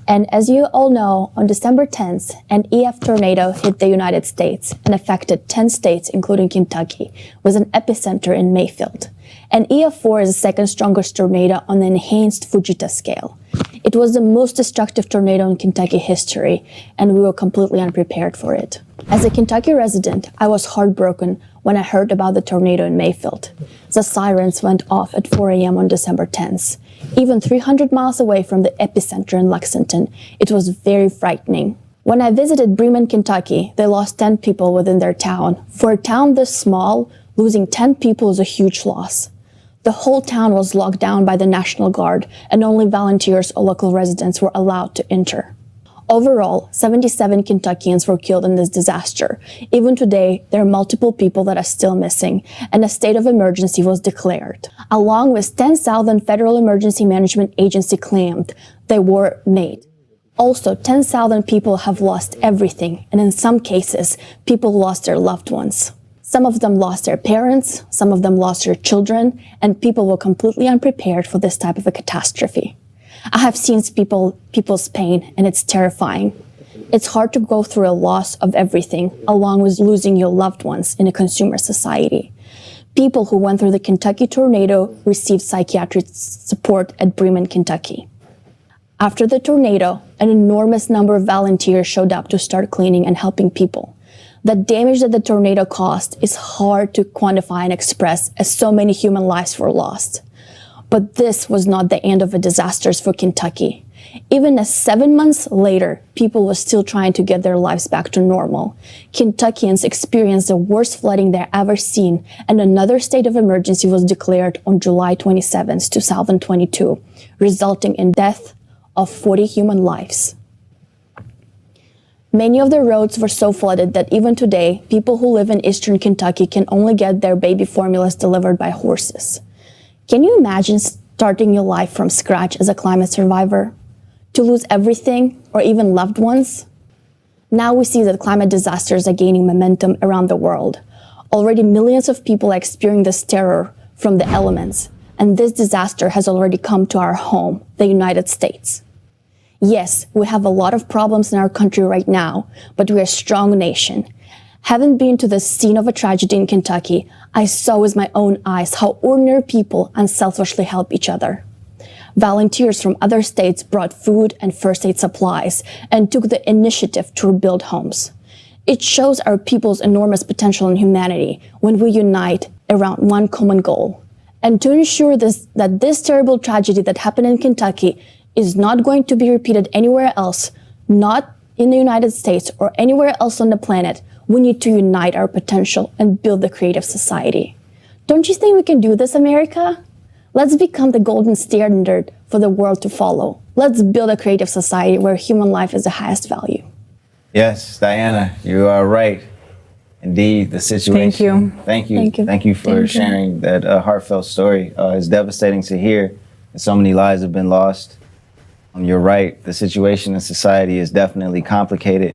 And as you all know, on December 10th, an EF tornado hit the United States and affected 10 states, including Kentucky, with an epicenter in Mayfield. And EF4 is the second strongest tornado on the enhanced Fujita scale. It was the most destructive tornado in Kentucky history, and we were completely unprepared for it. As a Kentucky resident, I was heartbroken when I heard about the tornado in Mayfield. The sirens went off at 4 a.m. on December 10th. Even 300 miles away from the epicenter in Lexington, it was very frightening. When I visited Bremen, Kentucky, they lost 10 people within their town. For a town this small, losing 10 people is a huge loss. The whole town was locked down by the National Guard, and only volunteers or local residents were allowed to enter. Overall, 77 Kentuckians were killed in this disaster. Even today, there are multiple people that are still missing, and a state of emergency was declared. Along with 10,000 Federal Emergency Management Agency claimed they were made. Also, 10,000 people have lost everything, and in some cases, people lost their loved ones. Some of them lost their parents, some of them lost their children, and people were completely unprepared for this type of a catastrophe. I have seen people's pain, and it's terrifying. It's hard to go through a loss of everything, along with losing your loved ones in a consumer society. People who went through the Kentucky tornado received psychiatric support at Bremen, Kentucky. After the tornado, an enormous number of volunteers showed up to start cleaning and helping people. The damage that the tornado caused is hard to quantify and express, as so many human lives were lost. But this was not the end of the disasters for Kentucky. Even as 7 months later, people were still trying to get their lives back to normal. Kentuckians experienced the worst flooding they've ever seen, and another state of emergency was declared on July 27, 2022, resulting in death of 40 human lives. Many of the roads were so flooded that even today, people who live in eastern Kentucky can only get their baby formulas delivered by horses. Can you imagine starting your life from scratch as a climate survivor? To lose everything, or even loved ones? Now we see that climate disasters are gaining momentum around the world. Already millions of people are experiencing this terror from the elements, and this disaster has already come to our home, the United States. Yes, we have a lot of problems in our country right now, but we're a strong nation. Having been to the scene of a tragedy in Kentucky, I saw with my own eyes how ordinary people unselfishly help each other. Volunteers from other states brought food and first aid supplies and took the initiative to rebuild homes. It shows our people's enormous potential in humanity when we unite around one common goal. And to ensure that this terrible tragedy that happened in Kentucky is not going to be repeated anywhere else, not in the United States or anywhere else on the planet, we need to unite our potential and build the creative society. Don't you think we can do this, America? Let's become the golden standard for the world to follow. Let's build a creative society where human life is the highest value. Yes, Diana, you are right. Indeed, the situation. Thank you. Thank you for sharing that heartfelt story. It's devastating to hear that so many lives have been lost. You're right. The situation in society is definitely complicated.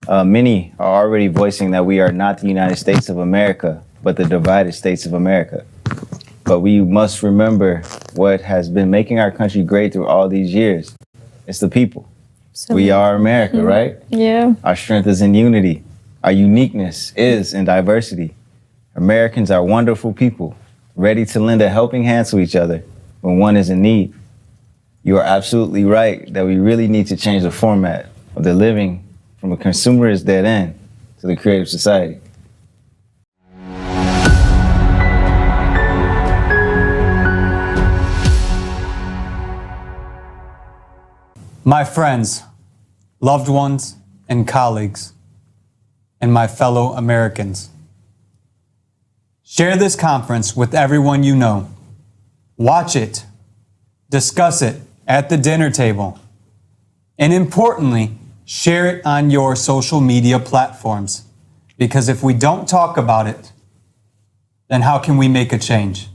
Many are already voicing that we are not the United States of America, but the divided states of America. But we must remember what has been making our country great through all these years. It's the people. We are America, right? Yeah. Our strength is in unity. Our uniqueness is in diversity. Americans are wonderful people, ready to lend a helping hand to each other when one is in need. You are absolutely right that we really need to change the format of the living from a consumerist dead end to the creative society. My friends, loved ones, and colleagues, and my fellow Americans. Share this conference with everyone you know. Watch it discuss it at the dinner table, and importantly, share it on your social media platforms. Because if we don't talk about it, then how can we make a change?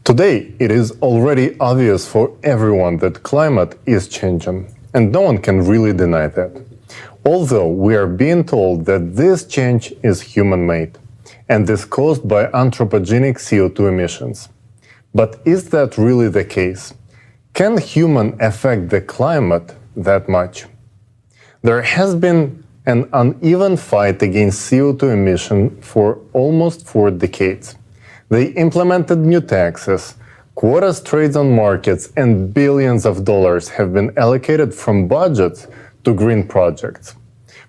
Today, it is already obvious for everyone that climate is changing, and no one can really deny that. Although we are being told that this change is human-made and is caused by anthropogenic CO2 emissions. But is that really the case? Can humans affect the climate that much? There has been an uneven fight against CO2 emission for almost 4 decades. They implemented new taxes, quotas trades on markets, and billions of dollars have been allocated from budgets to green projects.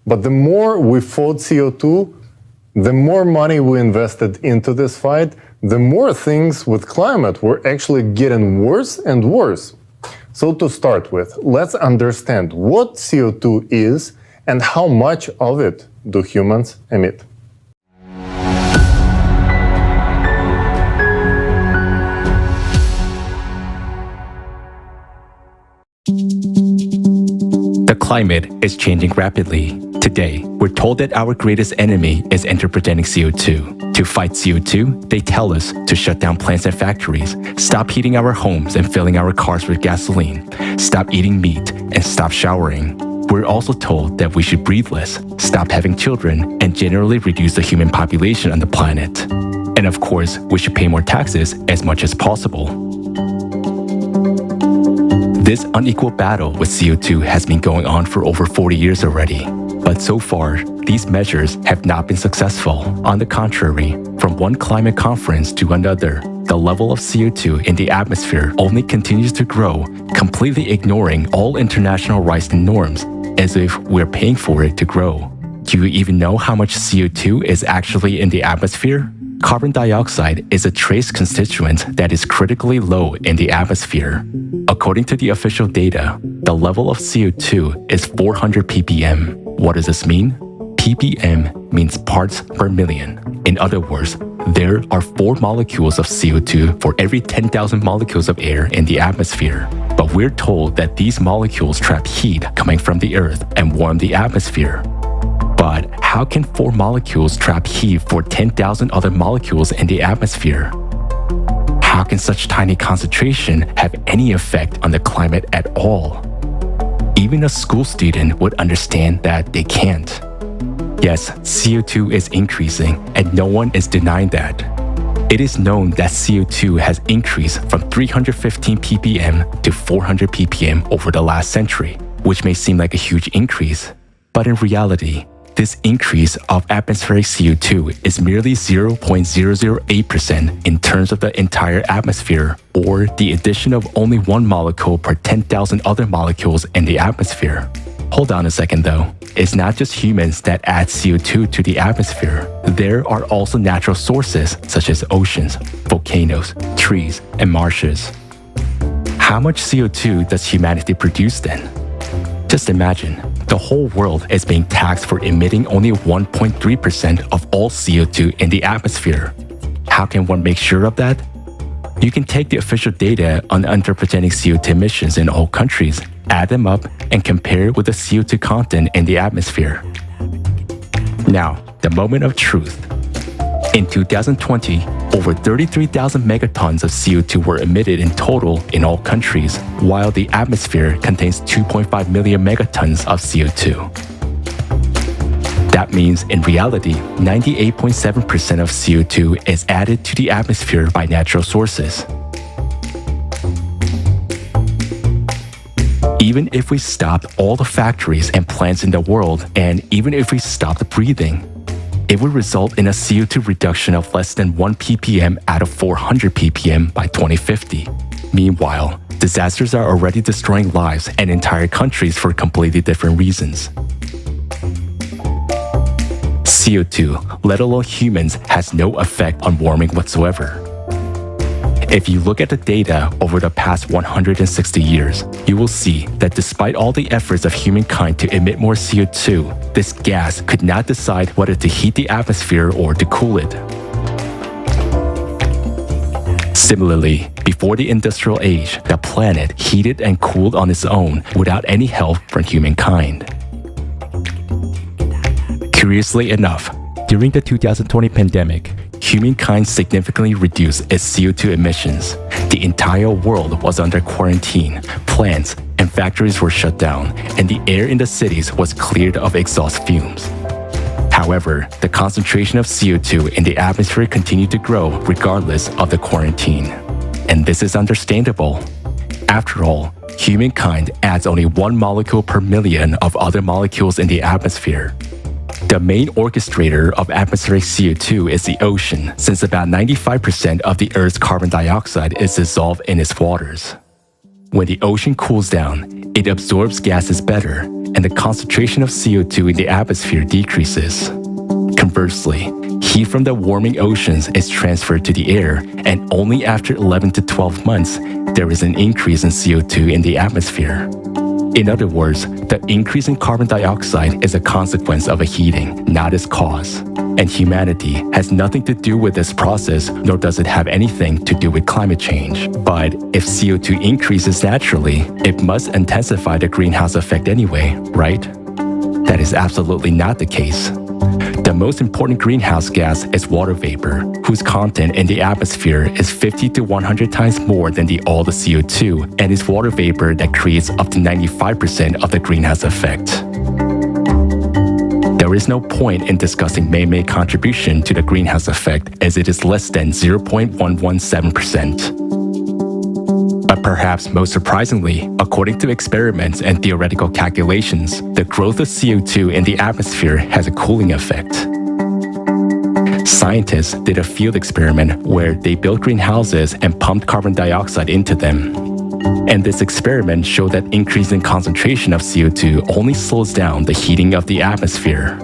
But the more we fought CO2, the more money we invested into this fight, the more things with climate were actually getting worse and worse. So to start with, let's understand what CO2 is and how much of it do humans emit. The climate is changing rapidly. Today, we're told that our greatest enemy is anthropogenic CO2. To fight CO2, they tell us to shut down plants and factories, stop heating our homes and filling our cars with gasoline, stop eating meat, and stop showering. We're also told that we should breathe less, stop having children, and generally reduce the human population on the planet. And of course, we should pay more taxes as much as possible. This unequal battle with CO2 has been going on for over 40 years already. But so far, these measures have not been successful. On the contrary, from one climate conference to another, the level of CO2 in the atmosphere only continues to grow, completely ignoring all international rights and norms, as if we're paying for it to grow. Do you even know how much CO2 is actually in the atmosphere? Carbon dioxide is a trace constituent that is critically low in the atmosphere. According to the official data, the level of CO2 is 400 ppm. What does this mean? ppm means parts per million. In other words, there are 4 molecules of CO2 for every 10,000 molecules of air in the atmosphere. But we're told that these molecules trap heat coming from the Earth and warm the atmosphere. But how can 4 molecules trap heat for 10,000 other molecules in the atmosphere? How can such tiny concentration have any effect on the climate at all? Even a school student would understand that they can't. Yes, CO2 is increasing, and no one is denying that. It is known that CO2 has increased from 315 ppm to 400 ppm over the last century, which may seem like a huge increase. But in reality, this increase of atmospheric CO2 is merely 0.008% in terms of the entire atmosphere, or the addition of only 1 molecule per 10,000 other molecules in the atmosphere. Hold on a second though. It's not just humans that add CO2 to the atmosphere. There are also natural sources such as oceans, volcanoes, trees, and marshes. How much CO2 does humanity produce then? Just imagine, the whole world is being taxed for emitting only 1.3% of all CO2 in the atmosphere. How can one make sure of that? You can take the official data on anthropogenic CO2 emissions in all countries, add them up, and compare it with the CO2 content in the atmosphere. Now, the moment of truth. In 2020, over 33,000 megatons of CO2 were emitted in total in all countries, while the atmosphere contains 2.5 million megatons of CO2. That means, in reality, 98.7% of CO2 is added to the atmosphere by natural sources. Even if we stopped all the factories and plants in the world, and even if we stopped breathing, it would result in a CO2 reduction of less than 1 ppm out of 400 ppm by 2050. Meanwhile, disasters are already destroying lives and entire countries for completely different reasons. CO2, let alone humans, has no effect on warming whatsoever. If you look at the data over the past 160 years, you will see that despite all the efforts of humankind to emit more CO2, this gas could not decide whether to heat the atmosphere or to cool it. Similarly, before the industrial age, the planet heated and cooled on its own without any help from humankind. Curiously enough, during the 2020 pandemic, humankind significantly reduced its CO2 emissions. The entire world was under quarantine, plants and factories were shut down, and the air in the cities was cleared of exhaust fumes. However, the concentration of CO2 in the atmosphere continued to grow regardless of the quarantine. And this is understandable. After all, humankind adds only 1 molecule per million of other molecules in the atmosphere. The main orchestrator of atmospheric CO2 is the ocean, since about 95% of the Earth's carbon dioxide is dissolved in its waters. When the ocean cools down, it absorbs gases better, and the concentration of CO2 in the atmosphere decreases. Conversely, heat from the warming oceans is transferred to the air, and only after 11 to 12 months, there is an increase in CO2 in the atmosphere. In other words, the increase in carbon dioxide is a consequence of a heating, not its cause. And humanity has nothing to do with this process, nor does it have anything to do with climate change. But if CO2 increases naturally, it must intensify the greenhouse effect anyway, right? That is absolutely not the case. The most important greenhouse gas is water vapor, whose content in the atmosphere is 50 to 100 times more than all the CO2, and is water vapor that creates up to 95% of the greenhouse effect. There is no point in discussing man-made contribution to the greenhouse effect, as it is less than 0.117%. But perhaps most surprisingly, according to experiments and theoretical calculations, the growth of CO2 in the atmosphere has a cooling effect. Scientists did a field experiment where they built greenhouses and pumped carbon dioxide into them. And this experiment showed that increasing concentration of CO2 only slows down the heating of the atmosphere.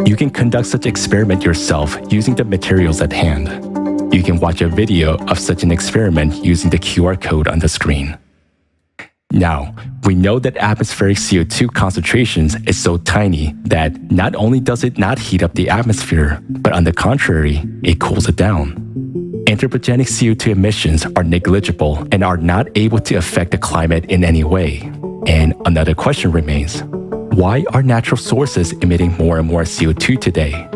You can conduct such experiment yourself using the materials at hand. You can watch a video of such an experiment using the QR code on the screen. Now, we know that atmospheric CO2 concentrations is so tiny that not only does it not heat up the atmosphere, but on the contrary, it cools it down. Anthropogenic CO2 emissions are negligible and are not able to affect the climate in any way. And another question remains: why are natural sources emitting more and more CO2 today?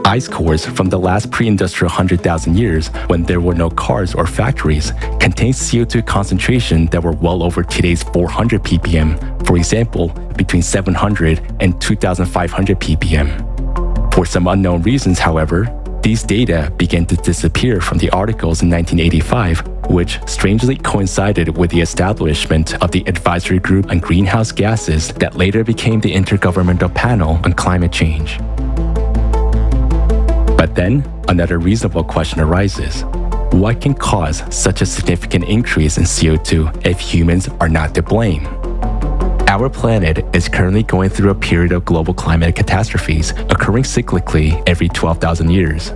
Ice cores from the last pre-industrial 100,000 years, when there were no cars or factories, contained CO2 concentration that were well over today's 400 ppm, for example, between 700 and 2,500 ppm. For some unknown reasons, however, these data began to disappear from the articles in 1985, which strangely coincided with the establishment of the Advisory Group on Greenhouse Gases that later became the Intergovernmental Panel on Climate Change. But then, another reasonable question arises. What can cause such a significant increase in CO2 if humans are not to blame? Our planet is currently going through a period of global climate catastrophes occurring cyclically every 12,000 years.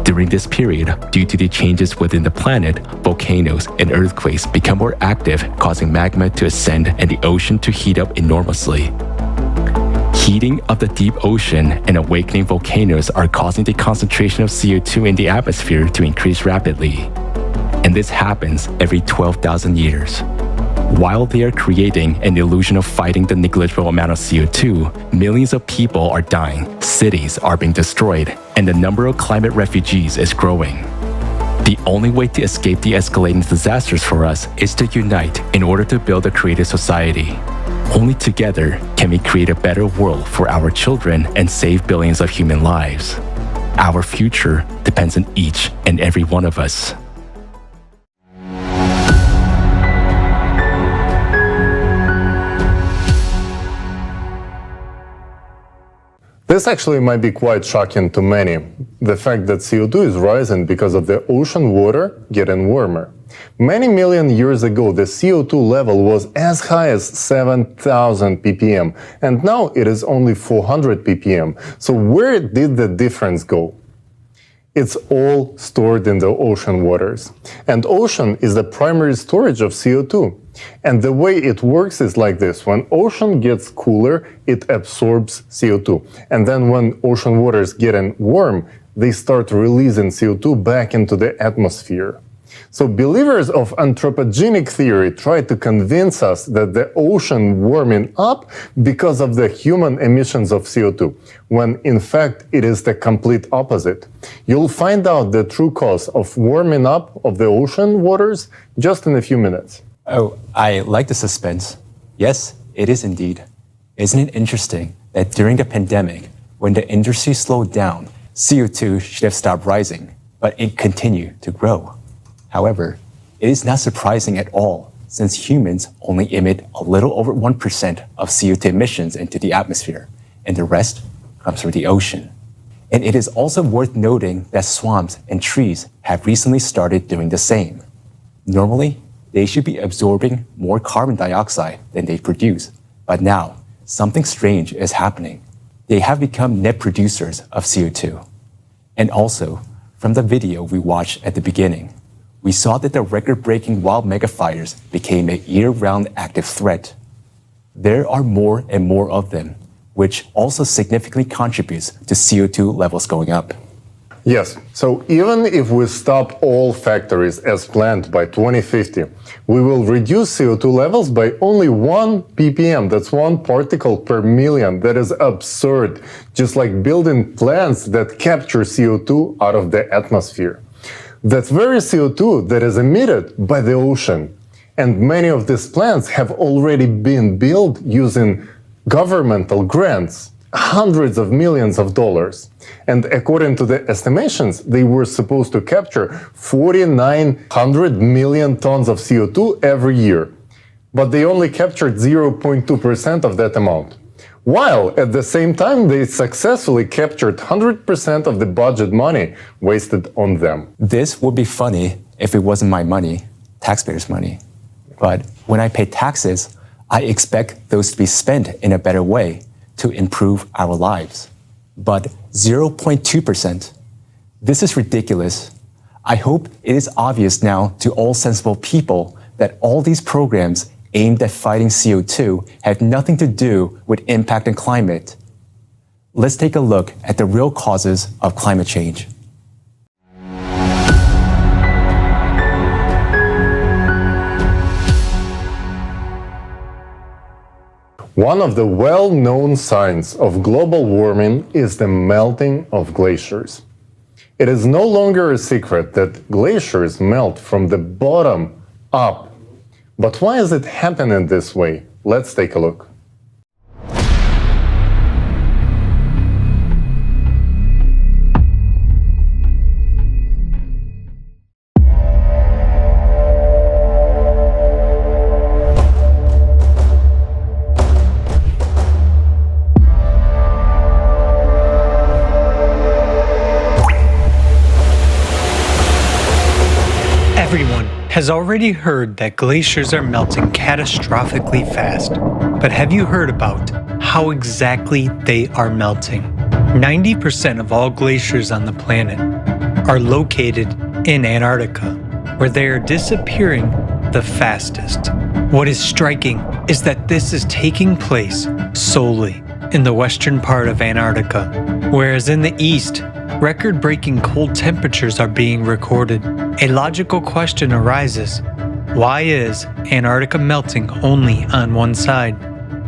During this period, due to the changes within the planet, volcanoes and earthquakes become more active, causing magma to ascend and the ocean to heat up enormously. Heating of the deep ocean and awakening volcanoes are causing the concentration of CO2 in the atmosphere to increase rapidly. And this happens every 12,000 years. While they are creating an illusion of fighting the negligible amount of CO2, millions of people are dying, cities are being destroyed, and the number of climate refugees is growing. The only way to escape the escalating disasters for us is to unite in order to build a creative society. Only together can we create a better world for our children and save billions of human lives. Our future depends on each and every one of us. This actually might be quite shocking to many, the fact that CO2 is rising because of the ocean water getting warmer. Many million years ago, the CO2 level was as high as 7,000 ppm, and now it is only 400 ppm. So where did the difference go? It's all stored in the ocean waters. And ocean is the primary storage of CO2. And the way it works is like this. When ocean gets cooler, it absorbs CO2. And then when ocean waters get warm, they start releasing CO2 back into the atmosphere. So believers of anthropogenic theory try to convince us that the ocean warming up because of the human emissions of CO2, when in fact it is the complete opposite. You'll find out the true cause of warming up of the ocean waters just in a few minutes. Oh, I like the suspense. Yes, it is indeed. Isn't it interesting that during the pandemic, when the industry slowed down, CO2 should have stopped rising, but it continued to grow? However, it is not surprising at all, since humans only emit a little over 1% of CO2 emissions into the atmosphere, and the rest comes from the ocean. And it is also worth noting that swamps and trees have recently started doing the same. Normally, they should be absorbing more carbon dioxide than they produce, but now, something strange is happening. They have become net producers of CO2. And also, from the video we watched at the beginning, we saw that the record-breaking wild megafires became a year-round active threat. There are more and more of them, which also significantly contributes to CO2 levels going up. Yes, so even if we stop all factories as planned by 2050, we will reduce CO2 levels by only 1 ppm, that's 1 particle per million. That is absurd, just like building plants that capture CO2 out of the atmosphere. That's very CO2 that is emitted by the ocean. And many of these plants have already been built using governmental grants, hundreds of millions of dollars. And according to the estimations, they were supposed to capture 4,900 million tons of CO2 every year. But they only captured 0.2% of that amount. While at the same time, they successfully captured 100% of the budget money wasted on them. This would be funny if it wasn't my money, taxpayers' money. But when I pay taxes, I expect those to be spent in a better way to improve our lives. But 0.2%? This is ridiculous. I hope it is obvious now to all sensible people that all these programs aimed at fighting CO2 have nothing to do with impact on climate. Let's take a look at the real causes of climate change. One of the well-known signs of global warming is the melting of glaciers. It is no longer a secret that glaciers melt from the bottom up. But why is it happening this way? Let's take a look. Everyone has already heard that glaciers are melting catastrophically fast. But have you heard about how exactly they are melting? 90% of all glaciers on the planet are located in Antarctica, where they are disappearing the fastest. What is striking is that this is taking place solely in the western part of Antarctica, whereas in the east, record-breaking cold temperatures are being recorded. A logical question arises: why is Antarctica melting only on one side?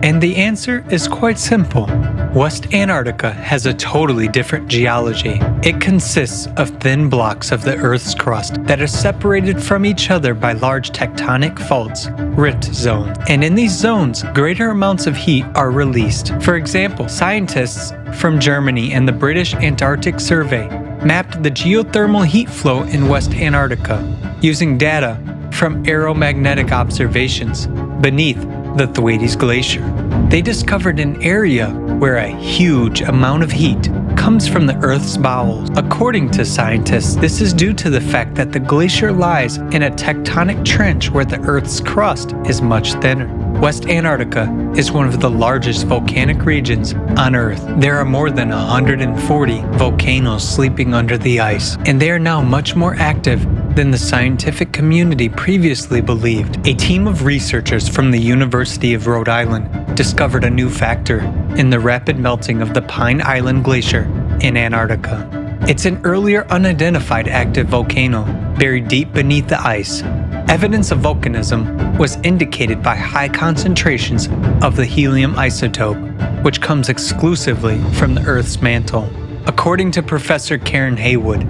And the answer is quite simple. West Antarctica has a totally different geology. It consists of thin blocks of the Earth's crust that are separated from each other by large tectonic faults, rift zones. And in these zones, greater amounts of heat are released. For example, scientists from Germany and the British Antarctic Survey mapped the geothermal heat flow in West Antarctica using data from aeromagnetic observations beneath the Thwaites Glacier. They discovered an area where a huge amount of heat comes from the Earth's bowels. According to scientists, this is due to the fact that the glacier lies in a tectonic trench where the Earth's crust is much thinner. West Antarctica is one of the largest volcanic regions on Earth. There are more than 140 volcanoes sleeping under the ice, and they are now much more active than the scientific community previously believed. A team of researchers from the University of Rhode Island discovered a new factor in the rapid melting of the Pine Island Glacier in Antarctica. It's an earlier unidentified active volcano buried deep beneath the ice. Evidence of volcanism was indicated by high concentrations of the helium isotope, which comes exclusively from the Earth's mantle. According to Professor Karen Haywood,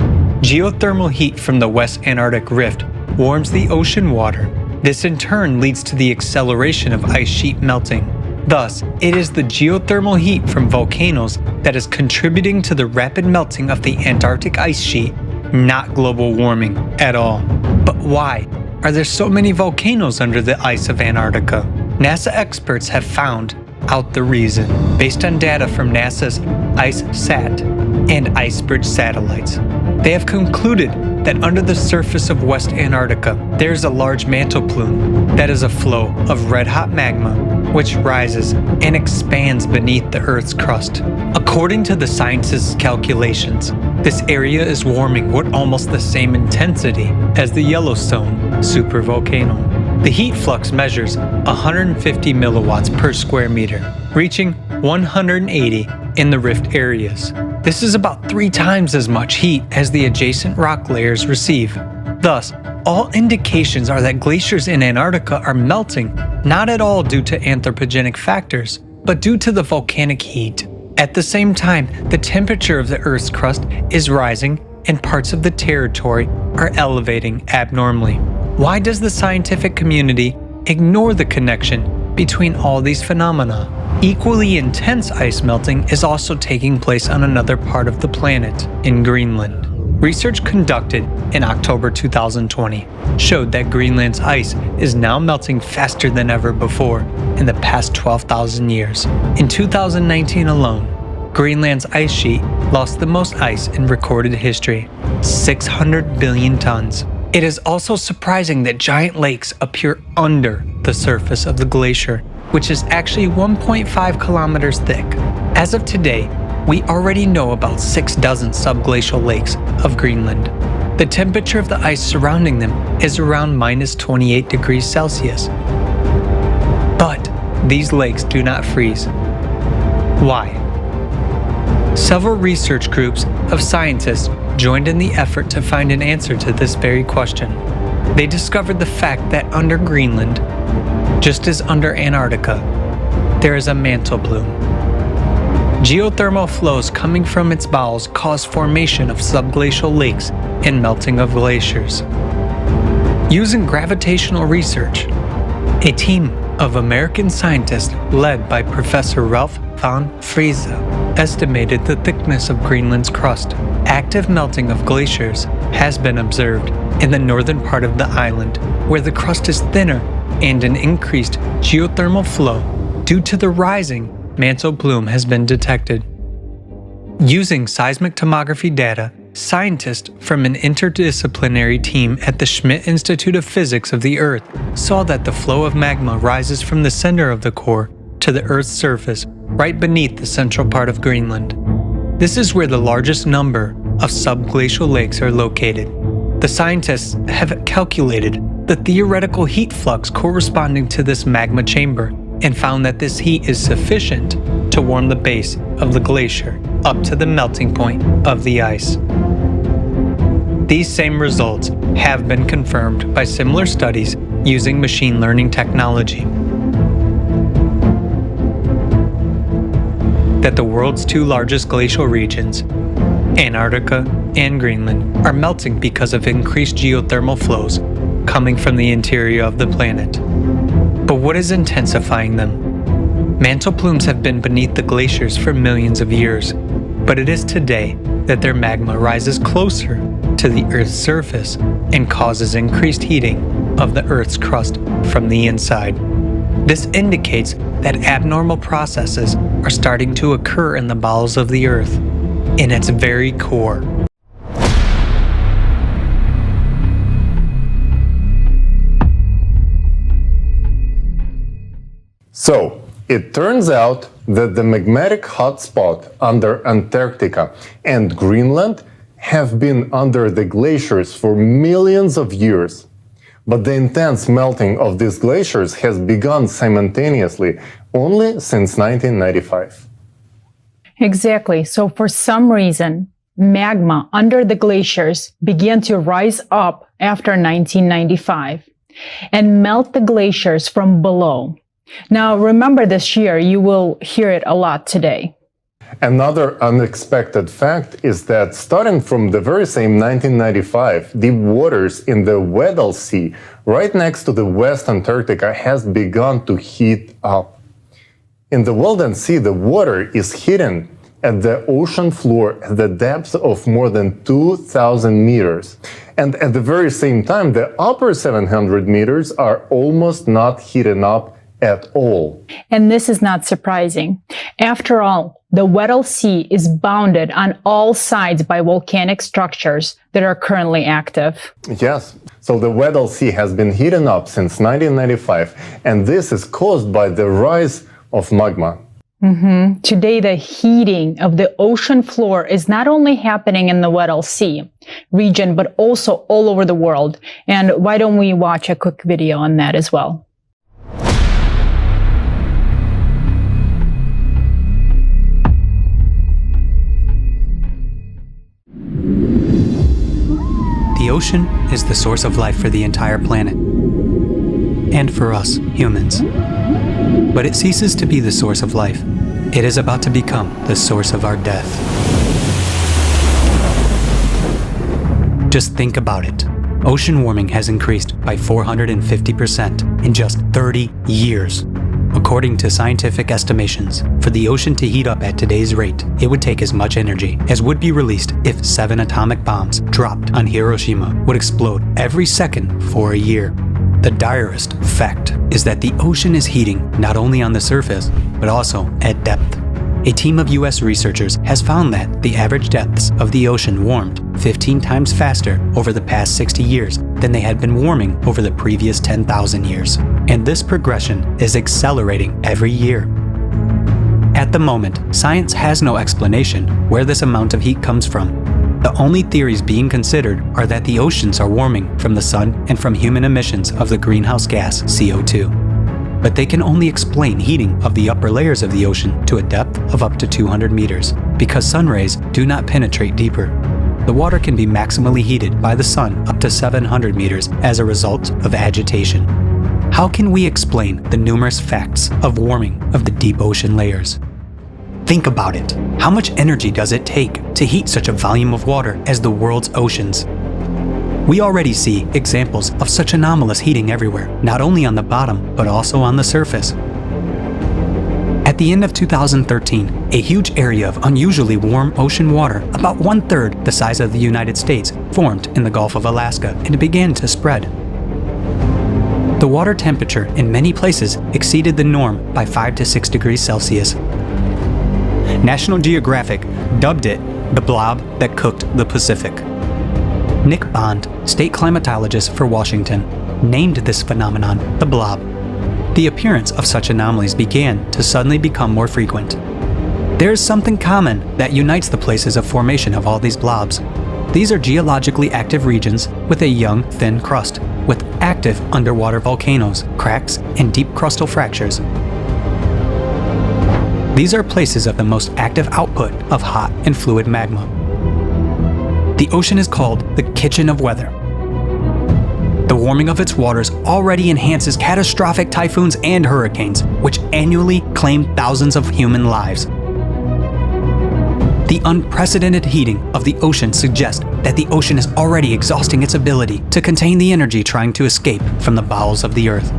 geothermal heat from the West Antarctic Rift warms the ocean water. This in turn leads to the acceleration of ice sheet melting. Thus, it is the geothermal heat from volcanoes that is contributing to the rapid melting of the Antarctic ice sheet, not global warming at all. But why are there so many volcanoes under the ice of Antarctica? NASA experts have found out the reason based on data from NASA's ICESat and IceBridge satellites. They have concluded that under the surface of West Antarctica, there is a large mantle plume that is a flow of red-hot magma which rises and expands beneath the Earth's crust. According to the scientists' calculations, this area is warming with almost the same intensity as the Yellowstone supervolcano. The heat flux measures 150 milliwatts per square meter, reaching 180 in the rift areas. This is about 3 times as much heat as the adjacent rock layers receive. Thus, all indications are that glaciers in Antarctica are melting, not at all due to anthropogenic factors, but due to the volcanic heat. At the same time, the temperature of the Earth's crust is rising and parts of the territory are elevating abnormally. Why does the scientific community ignore the connection between all these phenomena? Equally intense ice melting is also taking place on another part of the planet, in Greenland. Research conducted in October 2020 showed that Greenland's ice is now melting faster than ever before in the past 12,000 years. In 2019 alone, Greenland's ice sheet lost the most ice in recorded history, 600 billion tons. It is also surprising that giant lakes appear under the surface of the glacier, which is actually 1.5 kilometers thick. As of today, we already know about 6 dozen subglacial lakes of Greenland. The temperature of the ice surrounding them is around minus 28 degrees Celsius. But these lakes do not freeze. Why? Several research groups of scientists joined in the effort to find an answer to this very question. They discovered the fact that under Greenland, just as under Antarctica, there is a mantle plume. Geothermal flows coming from its bowels cause formation of subglacial lakes and melting of glaciers. Using gravitational research, a team of American scientists led by Professor Ralph von Friese estimated the thickness of Greenland's crust. Active melting of glaciers has been observed in the northern part of the island, where the crust is thinner and an increased geothermal flow due to the rising mantle plume has been detected. Using seismic tomography data, scientists from an interdisciplinary team at the Schmidt Institute of Physics of the Earth saw that the flow of magma rises from the center of the core to the Earth's surface right beneath the central part of Greenland. This is where the largest number of subglacial lakes are located. The scientists have calculated the theoretical heat flux corresponding to this magma chamber and found that this heat is sufficient to warm the base of the glacier up to the melting point of the ice. These same results have been confirmed by similar studies using machine learning technology. That the world's 2 largest glacial regions, Antarctica and Greenland, are melting because of increased geothermal flows coming from the interior of the planet. But what is intensifying them? Mantle plumes have been beneath the glaciers for millions of years, but it is today that their magma rises closer to the Earth's surface and causes increased heating of the Earth's crust from the inside. This indicates that abnormal processes are starting to occur in the bowels of the Earth, in its very core. So, it turns out that the magmatic hotspot under Antarctica and Greenland have been under the glaciers for millions of years. But the intense melting of these glaciers has begun simultaneously only since 1995. Exactly. So for some reason, magma under the glaciers began to rise up after 1995 and melt the glaciers from below. Now, remember this year, you will hear it a lot today. Another unexpected fact is that starting from the very same 1995, the waters in the Weddell Sea, right next to the West Antarctica, has begun to heat up. In the Weddell Sea, the water is hidden at the ocean floor at the depth of more than 2,000 meters. And at the very same time, the upper 700 meters are almost not heating up at all. And this is not surprising. After all, the Weddell Sea is bounded on all sides by volcanic structures that are currently active. Yes, so the Weddell Sea has been heating up since 1995, and this is caused by the rise of magma. Today, the heating of the ocean floor is not only happening in the Weddell Sea region, but also all over the world. And why don't we watch a quick video on that as well? The ocean is the source of life for the entire planet, and for us, humans. But it ceases to be the source of life. It is about to become the source of our death. Just think about it. Ocean warming has increased by 450% in just 30 years. According to scientific estimations, for the ocean to heat up at today's rate, it would take as much energy as would be released if 7 atomic bombs dropped on Hiroshima would explode every second for a year. The direst fact is that the ocean is heating not only on the surface, but also at depth. A team of U.S. researchers has found that the average depths of the ocean warmed 15 times faster over the past 60 years than they had been warming over the previous 10,000 years. And this progression is accelerating every year. At the moment, science has no explanation where this amount of heat comes from. The only theories being considered are that the oceans are warming from the sun and from human emissions of the greenhouse gas CO2. But they can only explain heating of the upper layers of the ocean to a depth of up to 200 meters, because sun rays do not penetrate deeper. The water can be maximally heated by the sun up to 700 meters as a result of agitation. How can we explain the numerous facts of warming of the deep ocean layers? Think about it. How much energy does it take to heat such a volume of water as the world's oceans? We already see examples of such anomalous heating everywhere, not only on the bottom, but also on the surface. At the end of 2013, a huge area of unusually warm ocean water, about 1/3 the size of the United States, formed in the Gulf of Alaska, and it began to spread. The water temperature in many places exceeded the norm by 5 to 6 degrees Celsius. National Geographic dubbed it the blob that cooked the Pacific. Nick Bond, state climatologist for Washington, named this phenomenon the blob. The appearance of such anomalies began to suddenly become more frequent. There is something common that unites the places of formation of all these blobs. These are geologically active regions with a young, thin crust, with active underwater volcanoes, cracks, and deep crustal fractures. These are places of the most active output of hot and fluid magma. The ocean is called the kitchen of weather. The warming of its waters already enhances catastrophic typhoons and hurricanes, which annually claim thousands of human lives. The unprecedented heating of the ocean suggests that the ocean is already exhausting its ability to contain the energy trying to escape from the bowels of the earth.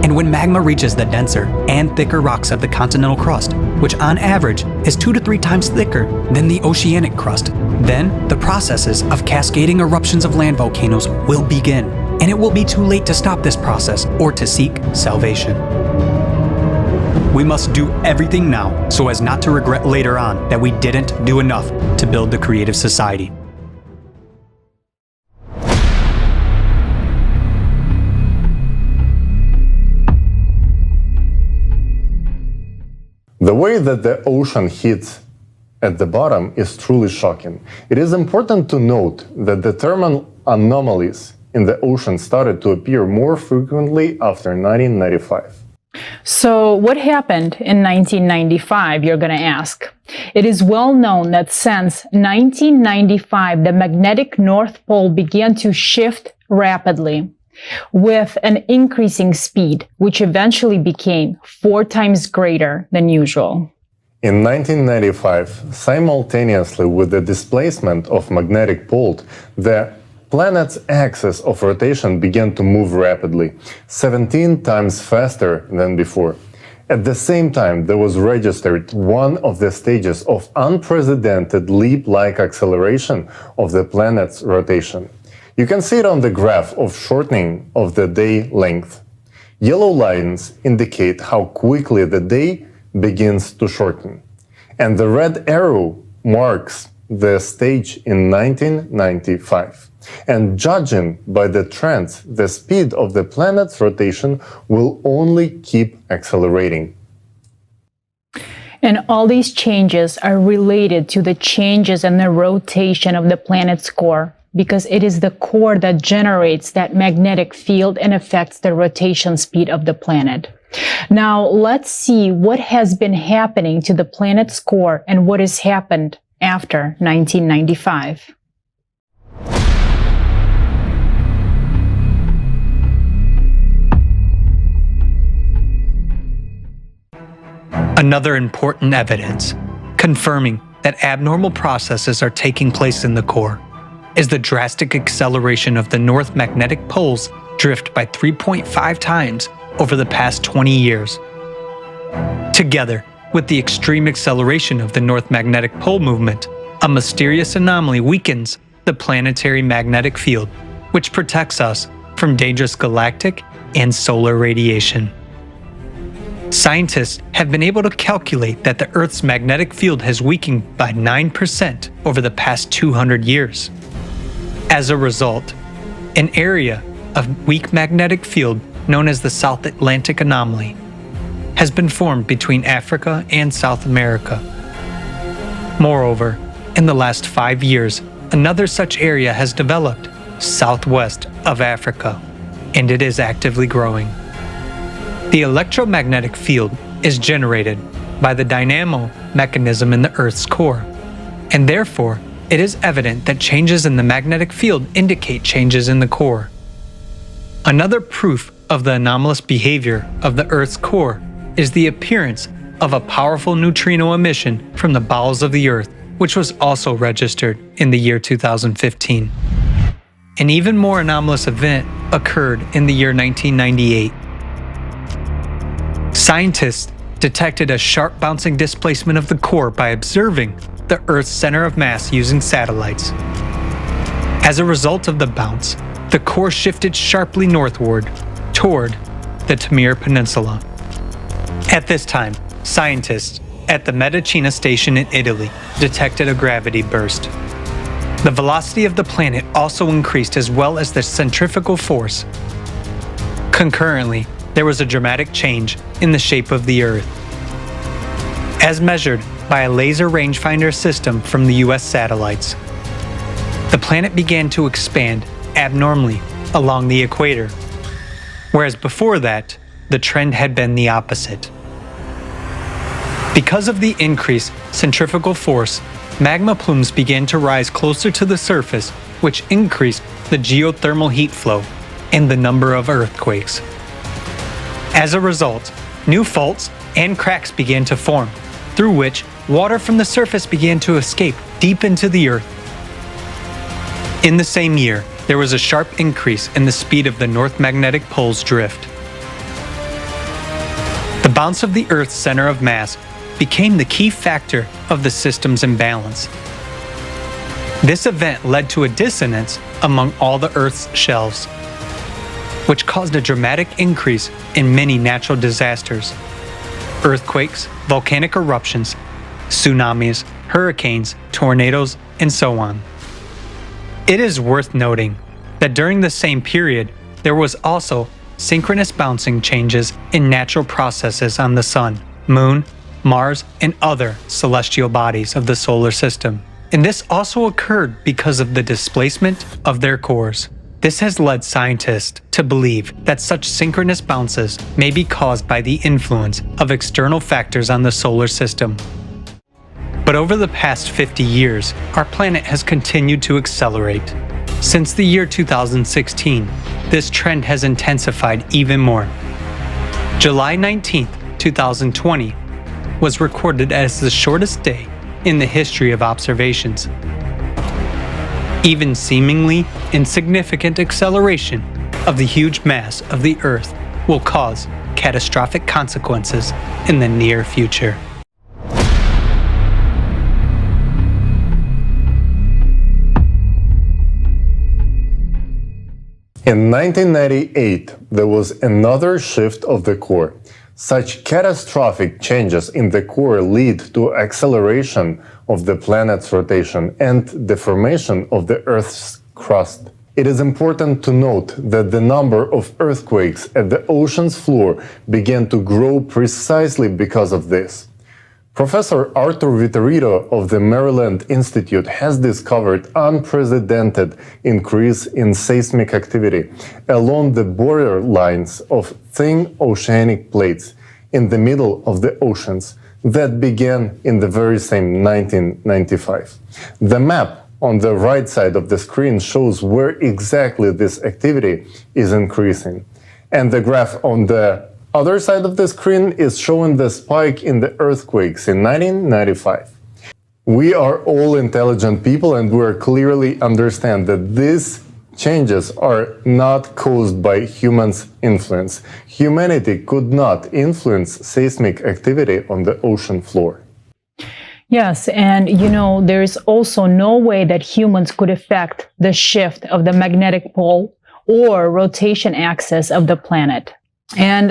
And when magma reaches the denser and thicker rocks of the continental crust, which on average is 2 to 3 times thicker than the oceanic crust, then the processes of cascading eruptions of land volcanoes will begin, and it will be too late to stop this process or to seek salvation. We must do everything now so as not to regret later on that we didn't do enough to build the creative society. The way that the ocean hits at the bottom is truly shocking. It is important to note that the thermal anomalies in the ocean started to appear more frequently after 1995. So what happened in 1995, you're going to ask? It is well known that since 1995, the magnetic North Pole began to shift rapidly with an increasing speed, which eventually became 4 times greater than usual. In 1995, simultaneously with the displacement of magnetic pole, the planet's axis of rotation began to move rapidly, 17 times faster than before. At the same time, there was registered one of the stages of unprecedented leap-like acceleration of the planet's rotation. You can see it on the graph of shortening of the day length. Yellow lines indicate how quickly the day begins to shorten, and the red arrow marks the stage in 1995. And judging by the trends, the speed of the planet's rotation will only keep accelerating. And all these changes are related to the changes in the rotation of the planet's core, because it is the core that generates that magnetic field and affects the rotation speed of the planet. Now, let's see what has been happening to the planet's core and what has happened after 1995. Another important evidence confirming that abnormal processes are taking place in the core is the drastic acceleration of the North Magnetic Pole's drift by 3.5 times over the past 20 years. Together with the extreme acceleration of the North Magnetic Pole movement, a mysterious anomaly weakens the planetary magnetic field, which protects us from dangerous galactic and solar radiation. Scientists have been able to calculate that the Earth's magnetic field has weakened by 9% over the past 200 years. As a result, an area of weak magnetic field known as the South Atlantic Anomaly has been formed between Africa and South America. Moreover, in the last 5 years, another such area has developed southwest of Africa, and it is actively growing. The electromagnetic field is generated by the dynamo mechanism in the Earth's core, and therefore it is evident that changes in the magnetic field indicate changes in the core. Another proof of the anomalous behavior of the Earth's core is the appearance of a powerful neutrino emission from the bowels of the Earth, which was also registered in the year 2015. An even more anomalous event occurred in the year 1998. Scientists detected a sharp bouncing displacement of the core by observing the Earth's center of mass using satellites. As a result of the bounce, the core shifted sharply northward toward the Tamir Peninsula. At this time, scientists at the Medicina station in Italy detected a gravity burst. The velocity of the planet also increased, as well as the centrifugal force. Concurrently, there was a dramatic change in the shape of the Earth. As measured by a laser rangefinder system from the U.S. satellites, the planet began to expand abnormally along the equator, whereas before that, the trend had been the opposite. Because of the increased centrifugal force, magma plumes began to rise closer to the surface, which increased the geothermal heat flow and the number of earthquakes. As a result, new faults and cracks began to form, through which water from the surface began to escape deep into the Earth. In the same year, there was a sharp increase in the speed of the North Magnetic Pole's drift. The bounce of the Earth's center of mass became the key factor of the system's imbalance. This event led to a dissonance among all the Earth's shelves, which caused a dramatic increase in many natural disasters: earthquakes, volcanic eruptions, tsunamis, hurricanes, tornadoes, and so on. It is worth noting that during the same period, there was also synchronous bouncing changes in natural processes on the Sun, Moon, Mars, and other celestial bodies of the solar system. And this also occurred because of the displacement of their cores. This has led scientists to believe that such synchronous bounces may be caused by the influence of external factors on the solar system. But over the past 50 years, our planet has continued to accelerate. Since the year 2016, this trend has intensified even more. July 19, 2020, was recorded as the shortest day in the history of observations. Even seemingly insignificant acceleration of the huge mass of the Earth will cause catastrophic consequences in the near future. In 1998, there was another shift of the core. Such catastrophic changes in the core lead to acceleration of the planet's rotation and deformation of the Earth's crust. It is important to note that the number of earthquakes at the ocean's floor began to grow precisely because of this. Professor Arthur Vitorino of the Maryland Institute has discovered unprecedented increase in seismic activity along the border lines of thin oceanic plates in the middle of the oceans that began in the very same 1995. The map on the right side of the screen shows where exactly this activity is increasing, and the graph on the other side of the screen is showing the spike in the earthquakes in 1995. We are all intelligent people and we clearly understand that these changes are not caused by humans' influence. Humanity could not influence seismic activity on the ocean floor. Yes, and there is also no way that humans could affect the shift of the magnetic pole or rotation axis of the planet, and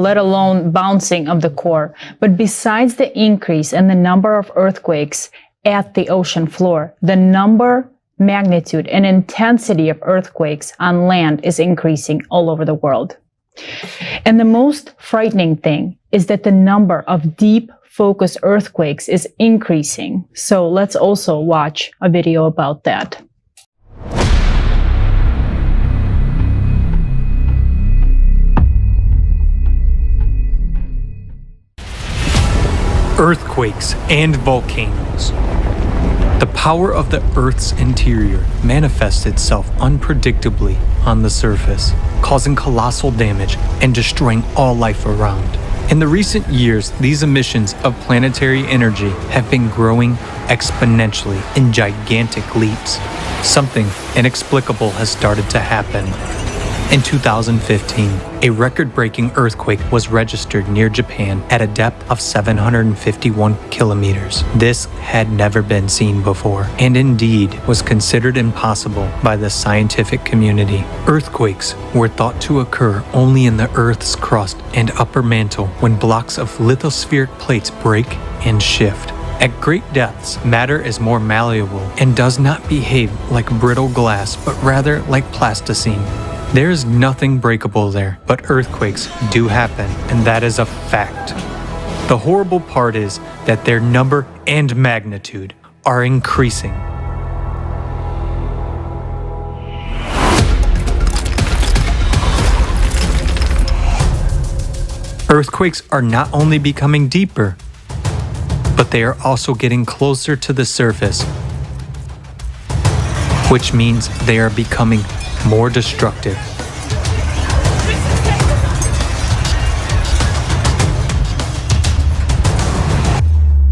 let alone bouncing of the core. But besides the increase in the number of earthquakes at the ocean floor, the number, magnitude, and intensity of earthquakes on land is increasing all over the world. And the most frightening thing is that the number of deep focused earthquakes is increasing. So let's also watch a video about that. Earthquakes and volcanoes. The power of the Earth's interior manifests itself unpredictably on the surface, causing colossal damage and destroying all life around. In the recent years, these emissions of planetary energy have been growing exponentially in gigantic leaps. Something inexplicable has started to happen. In 2015, a record-breaking earthquake was registered near Japan at a depth of 751 kilometers. This had never been seen before, and indeed was considered impossible by the scientific community. Earthquakes were thought to occur only in the Earth's crust and upper mantle when blocks of lithospheric plates break and shift. At great depths, matter is more malleable and does not behave like brittle glass, but rather like plasticine. There is nothing breakable there, but earthquakes do happen, and that is a fact. The horrible part is that their number and magnitude are increasing. Earthquakes are not only becoming deeper, but they are also getting closer to the surface, which means they are becoming more destructive.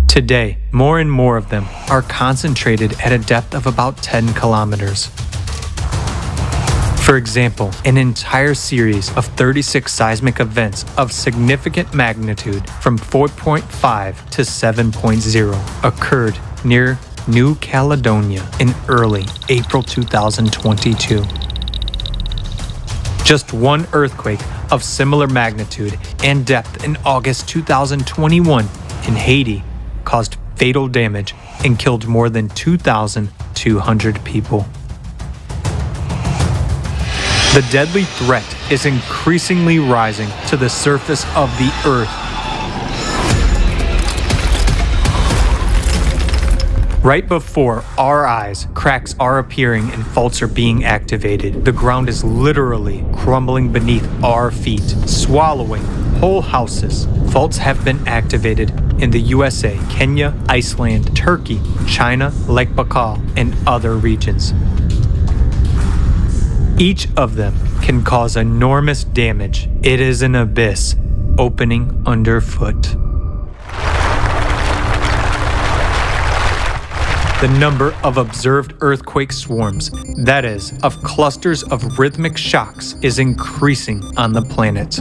Today, more and more of them are concentrated at a depth of about 10 kilometers. For example, an entire series of 36 seismic events of significant magnitude from 4.5 to 7.0 occurred near New Caledonia in early April 2022. Just one earthquake of similar magnitude and depth in August 2021 in Haiti caused fatal damage and killed more than 2,200 people. The deadly threat is increasingly rising to the surface of the Earth. Right before our eyes, cracks are appearing and faults are being activated. The ground is literally crumbling beneath our feet, swallowing whole houses. Faults have been activated in the U.S.A., Kenya, Iceland, Turkey, China, Lake Baikal, and other regions. Each of them can cause enormous damage. It is an abyss opening underfoot. The number of observed earthquake swarms, that is, of clusters of rhythmic shocks, is increasing on the planet.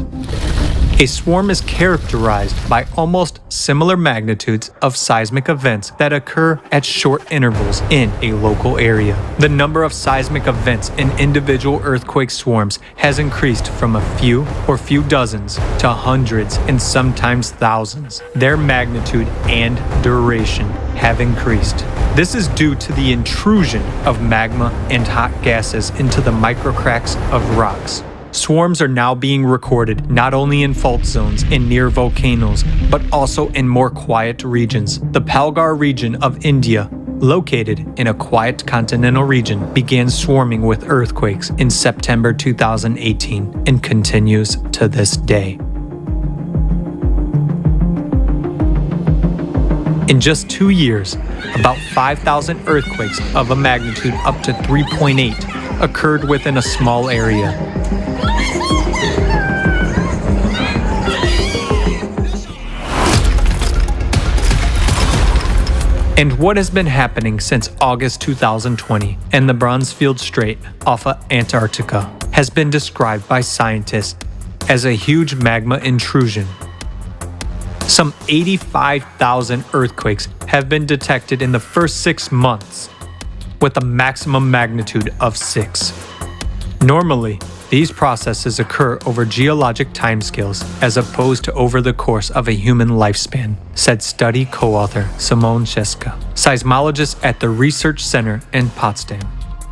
A swarm is characterized by almost similar magnitudes of seismic events that occur at short intervals in a local area. The number of seismic events in individual earthquake swarms has increased from a few or few dozens to hundreds and sometimes thousands. Their magnitude and duration have increased. This is due to the intrusion of magma and hot gases into the microcracks of rocks. Swarms are now being recorded not only in fault zones and near volcanoes, but also in more quiet regions. The Palghar region of India, located in a quiet continental region, began swarming with earthquakes in September 2018 and continues to this day. In just 2 years, about 5,000 earthquakes of a magnitude up to 3.8 occurred within a small area. And what has been happening since August 2020 in the Bronzefield Strait off of Antarctica has been described by scientists as a huge magma intrusion. Some 85,000 earthquakes have been detected in the first 6 months, with a maximum magnitude of 6. Normally, these processes occur over geologic timescales as opposed to over the course of a human lifespan, said study co-author Simone Sheska, seismologist at the Research Center in Potsdam.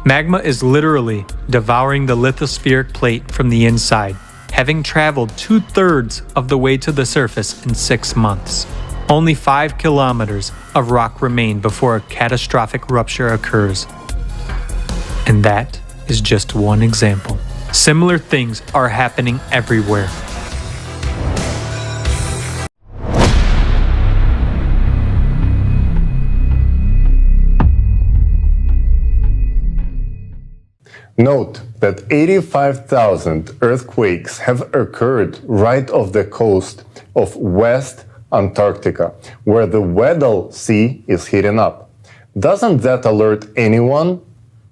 Magma is literally devouring the lithospheric plate from the inside, having traveled 2/3 of the way to the surface in 6 months. Only 5 kilometers of rock remain before a catastrophic rupture occurs. And that is just one example. Similar things are happening everywhere. Note that 85,000 earthquakes have occurred right off the coast of West Antarctica, where the Weddell Sea is heating up. Doesn't that alert anyone?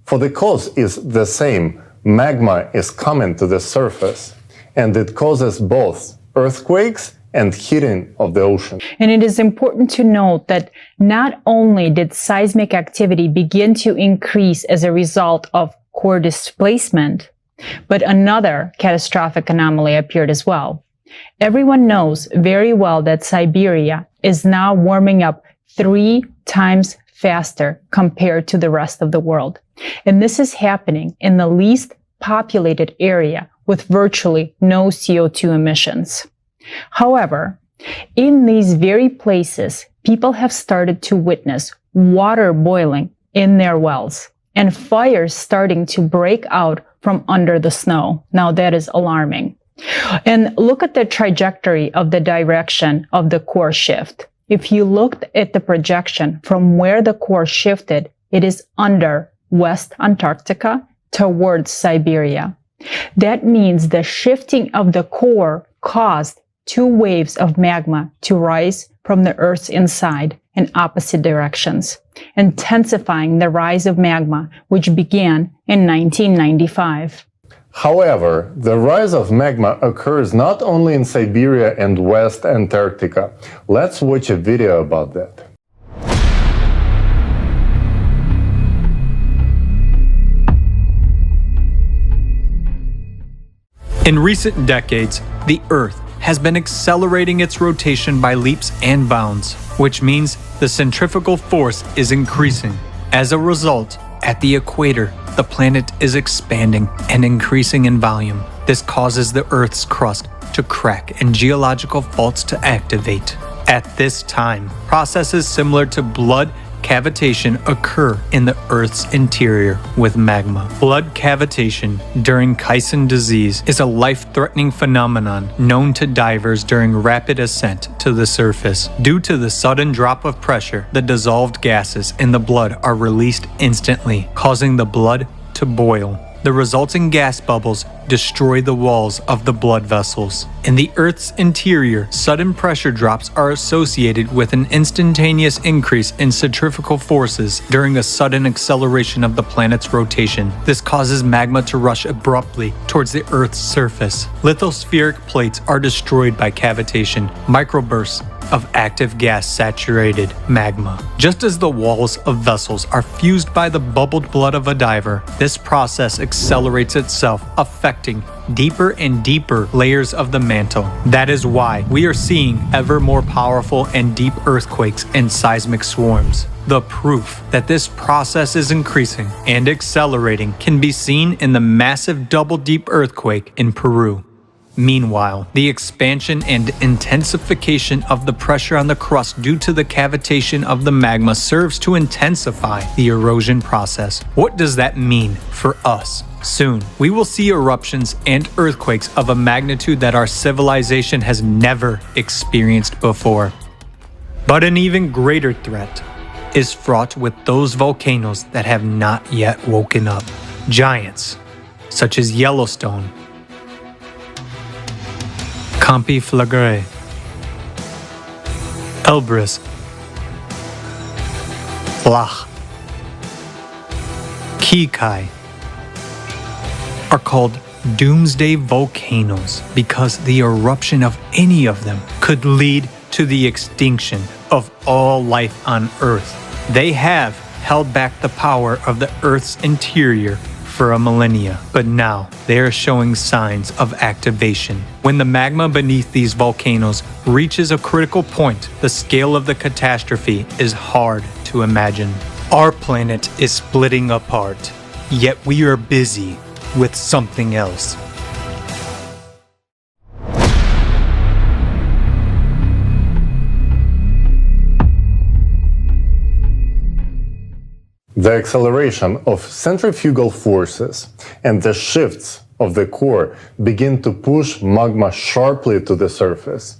For the cause is the same. Magma is coming to the surface, and it causes both earthquakes and heating of the ocean. And it is important to note that not only did seismic activity begin to increase as a result of core displacement, but another catastrophic anomaly appeared as well. Everyone knows very well that Siberia is now warming up 3 times faster compared to the rest of the world. And this is happening in the least populated area with virtually no CO2 emissions. However, in these very places, people have started to witness water boiling in their wells and fires starting to break out from under the snow. Now that is alarming. And look at the trajectory of the direction of the core shift. If you looked at the projection from where the core shifted, it is under West Antarctica towards Siberia. That means the shifting of the core caused 2 waves of magma to rise from the Earth's inside in opposite directions, intensifying the rise of magma, which began in 1995. However, the rise of magma occurs not only in Siberia and West Antarctica. Let's watch a video about that. In recent decades, the Earth has been accelerating its rotation by leaps and bounds, which means the centrifugal force is increasing. As a result, at the equator, the planet is expanding and increasing in volume. This causes the Earth's crust to crack and geological faults to activate. At this time, processes similar to blood cavitation occur in the Earth's interior with magma. Blood cavitation during caisson disease is a life-threatening phenomenon known to divers during rapid ascent to the surface. Due to the sudden drop of pressure, the dissolved gases in the blood are released instantly, causing the blood to boil. The resulting gas bubbles destroy the walls of the blood vessels. In the Earth's interior, sudden pressure drops are associated with an instantaneous increase in centrifugal forces during a sudden acceleration of the planet's rotation. This causes magma to rush abruptly towards the Earth's surface. Lithospheric plates are destroyed by cavitation, microbursts of active gas-saturated magma. Just as the walls of vessels are fused by the bubbled blood of a diver, this process accelerates itself, affecting deeper and deeper layers of the mantle. That is why we are seeing ever more powerful and deep earthquakes and seismic swarms. The proof that this process is increasing and accelerating can be seen in the massive double-deep earthquake in Peru. Meanwhile, the expansion and intensification of the pressure on the crust due to the cavitation of the magma serves to intensify the erosion process. What does that mean for us? Soon, we will see eruptions and earthquakes of a magnitude that our civilization has never experienced before. But an even greater threat is fraught with those volcanoes that have not yet woken up. Giants, such as Yellowstone, Campi Flagre, Elbrus, Flach, Kikai are called doomsday volcanoes because the eruption of any of them could lead to the extinction of all life on Earth. They have held back the power of the Earth's interior for a millennia, but now they are showing signs of activation. When the magma beneath these volcanoes reaches a critical point, the scale of the catastrophe is hard to imagine. Our planet is splitting apart, yet we are busy with something else. The acceleration of centrifugal forces and the shifts of the core begin to push magma sharply to the surface.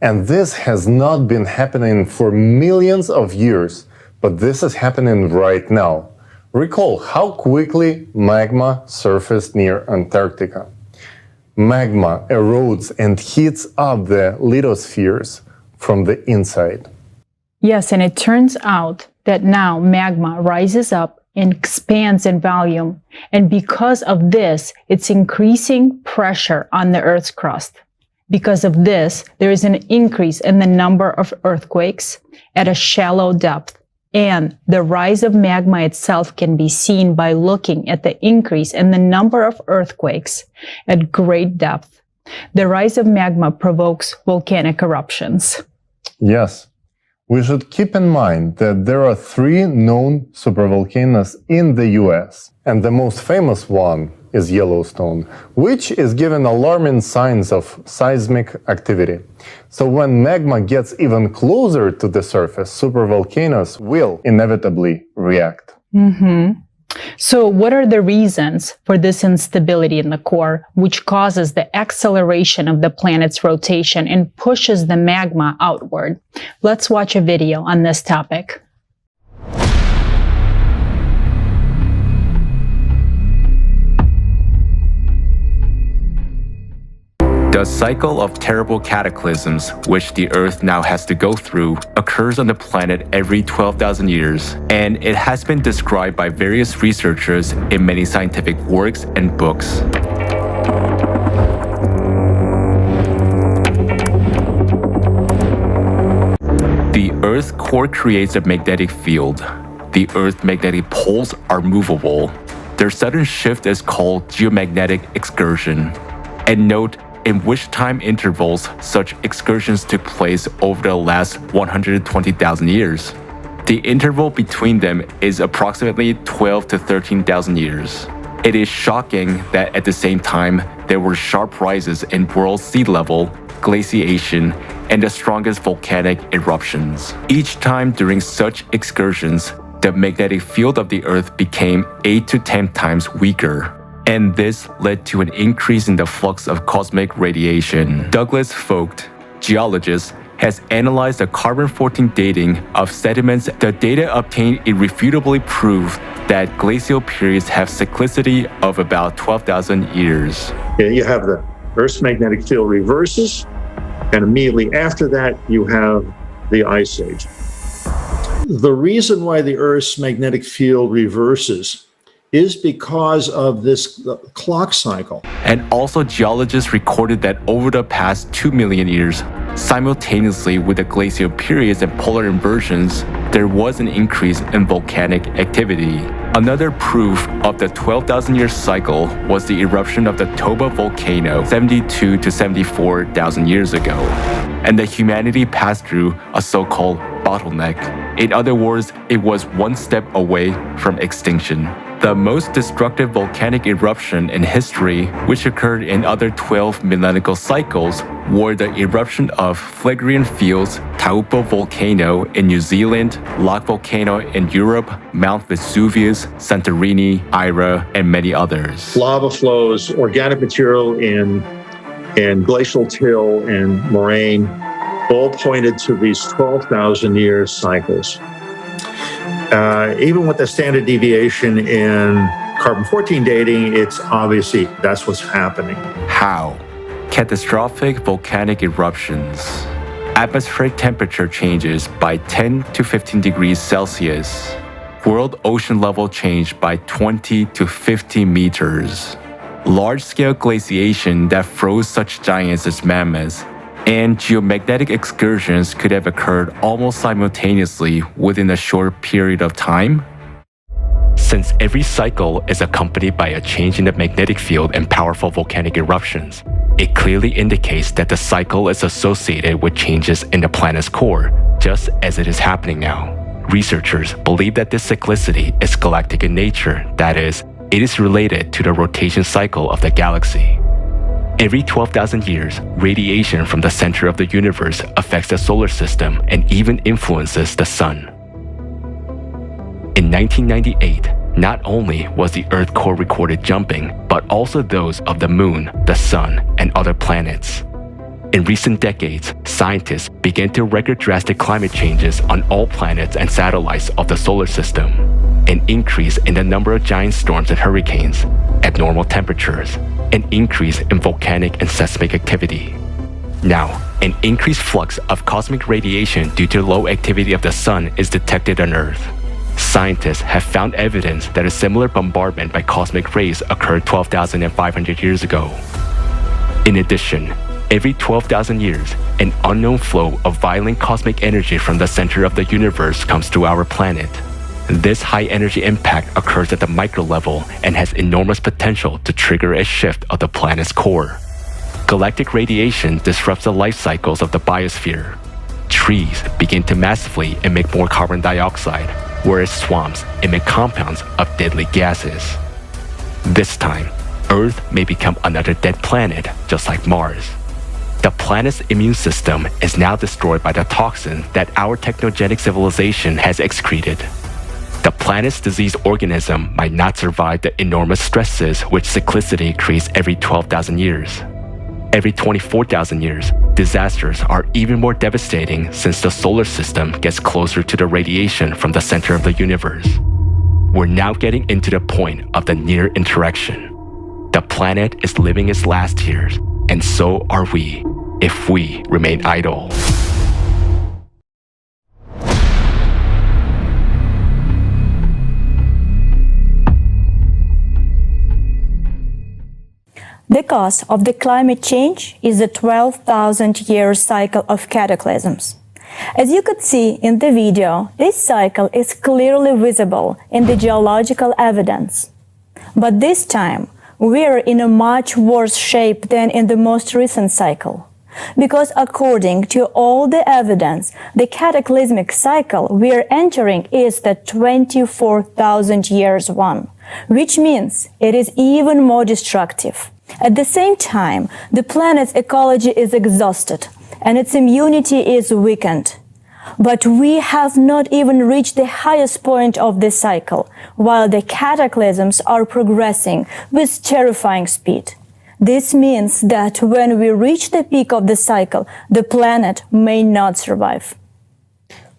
And this has not been happening for millions of years, but this is happening right now. Recall how quickly magma surfaced near Antarctica. Magma erodes and heats up the lithospheres from the inside. Yes, and it turns out that now magma rises up and expands in volume. And because of this, it's increasing pressure on the Earth's crust. Because of this, there is an increase in the number of earthquakes at a shallow depth. And the rise of magma itself can be seen by looking at the increase in the number of earthquakes at great depth. The rise of magma provokes volcanic eruptions. Yes. We should keep in mind that there are 3 known supervolcanoes in the U.S., and the most famous one is Yellowstone, which is giving alarming signs of seismic activity. So when magma gets even closer to the surface, supervolcanoes will inevitably react. So what are the reasons for this instability in the core, which causes the acceleration of the planet's rotation and pushes the magma outward? Let's watch a video on this topic. The cycle of terrible cataclysms, which the Earth now has to go through, occurs on the planet every 12,000 years, and it has been described by various researchers in many scientific works and books. The Earth's core creates a magnetic field. The Earth's magnetic poles are movable. Their sudden shift is called geomagnetic excursion. And note in which time intervals such excursions took place over the last 120,000 years. The interval between them is approximately 12 to 13,000 years. It is shocking that at the same time, there were sharp rises in world sea level glaciation and the strongest volcanic eruptions. Each time during such excursions, the magnetic field of the Earth became 8 to 10 times weaker, and this led to an increase in the flux of cosmic radiation. Douglas Vogt, geologist, has analyzed the carbon-14 dating of sediments. The data obtained irrefutably prove that glacial periods have cyclicity of about 12,000 years. You have the Earth's magnetic field reverses, and immediately after that, you have the Ice Age. The reason why the Earth's magnetic field reverses is because of this clock cycle. And also geologists recorded that over the past 2 million years, simultaneously with the glacial periods and polar inversions, there was an increase in volcanic activity. Another proof of the 12,000-year cycle was the eruption of the Toba volcano 72 to 74,000 years ago, and that humanity passed through a so-called bottleneck. In other words, it was one step away from extinction. The most destructive volcanic eruption in history, which occurred in other 12 millennial cycles, were the eruption of Phlegraean Fields, Taupo volcano in New Zealand, Lake volcano in Europe, Mount Vesuvius, Santorini, Ira, and many others. Lava flows, organic material in glacial till and moraine, all pointed to these 12,000-year cycles. Even with the standard deviation in carbon-14 dating, it's obviously that's what's happening. How? Catastrophic volcanic eruptions. Atmospheric temperature changes by 10 to 15 degrees Celsius. World ocean level change by 20 to 50 meters. Large-scale glaciation that froze such giants as mammoths, and geomagnetic excursions could have occurred almost simultaneously within a short period of time. Since every cycle is accompanied by a change in the magnetic field and powerful volcanic eruptions, it clearly indicates that the cycle is associated with changes in the planet's core, just as it is happening now. Researchers believe that this cyclicity is galactic in nature, that is, it is related to the rotation cycle of the galaxy. Every 12,000 years, radiation from the center of the universe affects the solar system and even influences the sun. In 1998, not only was the Earth core recorded jumping, but also those of the Moon, the Sun, and other planets. In recent decades, scientists began to record drastic climate changes on all planets and satellites of the solar system, an increase in the number of giant storms and hurricanes, abnormal temperatures, an increase in volcanic and seismic activity. Now, an increased flux of cosmic radiation due to low activity of the sun is detected on Earth. Scientists have found evidence that a similar bombardment by cosmic rays occurred 12,500 years ago. In addition, every 12,000 years, an unknown flow of violent cosmic energy from the center of the universe comes to our planet. This high-energy impact occurs at the micro level and has enormous potential to trigger a shift of the planet's core. Galactic radiation disrupts the life cycles of the biosphere. Trees begin to massively emit more carbon dioxide, whereas swamps emit compounds of deadly gases. This time, Earth may become another dead planet, just like Mars. The planet's immune system is now destroyed by the toxin that our technogenic civilization has excreted. The planet's diseased organism might not survive the enormous stresses which cyclicity creates every 12,000 years. Every 24,000 years, disasters are even more devastating since the solar system gets closer to the radiation from the center of the universe. We're now getting into the point of the near interaction. The planet is living its last years, and so are we, if we remain idle. The cause of the climate change is the 12,000-year cycle of cataclysms. As you could see in the video, this cycle is clearly visible in the geological evidence. But this time, we're in a much worse shape than in the most recent cycle. Because according to all the evidence, the cataclysmic cycle we're entering is the 24,000 years one, which means it is even more destructive. At the same time, the planet's ecology is exhausted and its immunity is weakened. But we have not even reached the highest point of this cycle, while the cataclysms are progressing with terrifying speed. This means that when we reach the peak of the cycle, the planet may not survive.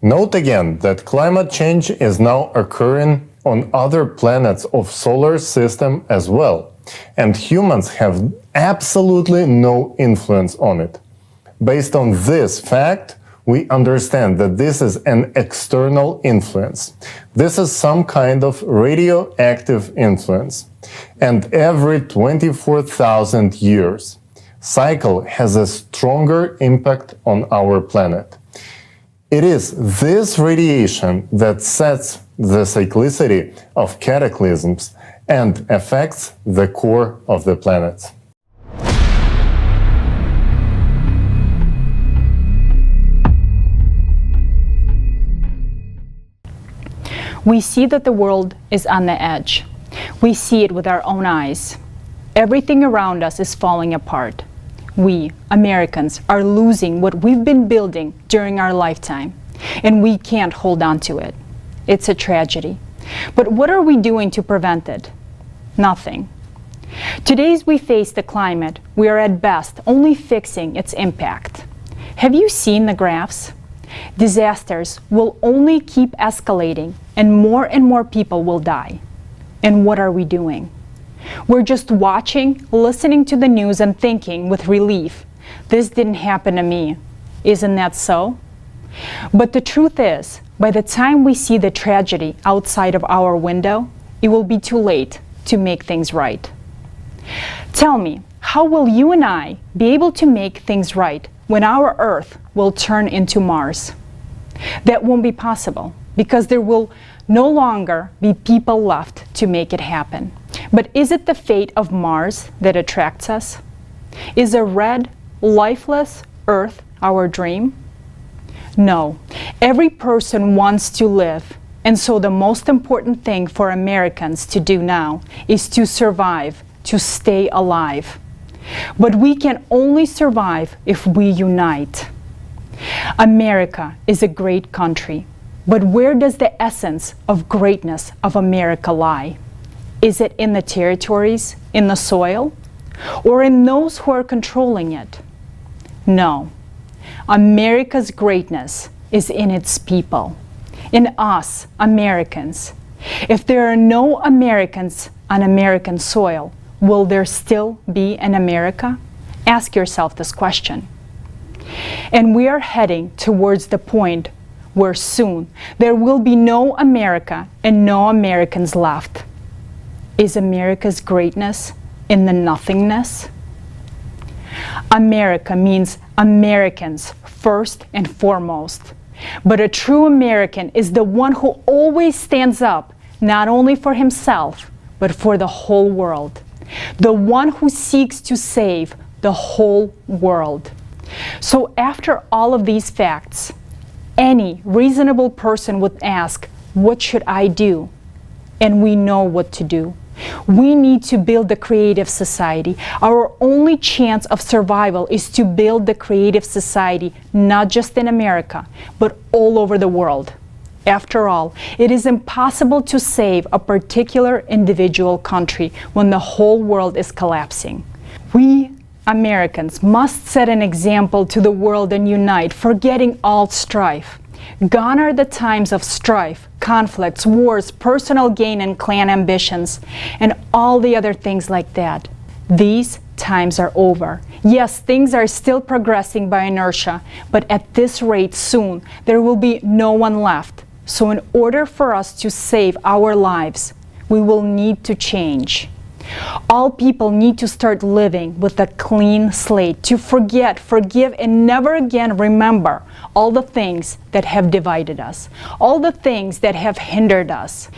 Note again that climate change is now occurring on other planets of solar system as well, and humans have absolutely no influence on it. Based on this fact, we understand that this is an external influence. This is some kind of radioactive influence. And every 24,000 years, cycle has a stronger impact on our planet. It is this radiation that sets the cyclicity of cataclysms and affects the core of the planet. We see that the world is on the edge. We see it with our own eyes. Everything around us is falling apart. We, Americans, are losing what we've been building during our lifetime, and we can't hold on to it. It's a tragedy. But what are we doing to prevent it? Nothing. Today, as we face the climate, we are at best only fixing its impact. Have you seen the graphs? Disasters will only keep escalating and more people will die. And what are we doing? We're just watching, listening to the news and thinking with relief, this didn't happen to me. Isn't that so? But the truth is, by the time we see the tragedy outside of our window, it will be too late to make things right. Tell me, how will you and I be able to make things right when our Earth will turn into Mars? That won't be possible because there will no longer be people left to make it happen. But is it the fate of Mars that attracts us? Is a red, lifeless Earth our dream? No. Every person wants to live, and so the most important thing for Americans to do now is to survive, to stay alive. But we can only survive if we unite. America is a great country, but where does the essence of greatness of America lie? Is it in the territories, in the soil, or in those who are controlling it? No. America's greatness is in its people, in us, Americans. If there are no Americans on American soil, will there still be an America? Ask yourself this question. And we are heading towards the point where soon there will be no America and no Americans left. Is America's greatness in the nothingness? America means Americans first and foremost. But a true American is the one who always stands up, not only for himself, but for the whole world. The one who seeks to save the whole world. So after all of these facts, any reasonable person would ask, what should I do? And we know what to do. We need to build the creative society. Our only chance of survival is to build the creative society, not just in America, but all over the world. After all, it is impossible to save a particular individual country when the whole world is collapsing. We Americans must set an example to the world and unite, forgetting all strife. Gone are the times of strife, conflicts, wars, personal gain and clan ambitions, and all the other things like that. These times are over. Yes, things are still progressing by inertia, but at this rate soon there will be no one left. So in order for us to save our lives, we will need to change. All people need to start living with a clean slate, to forget, forgive, and never again remember all the things that have divided us, all the things that have hindered us.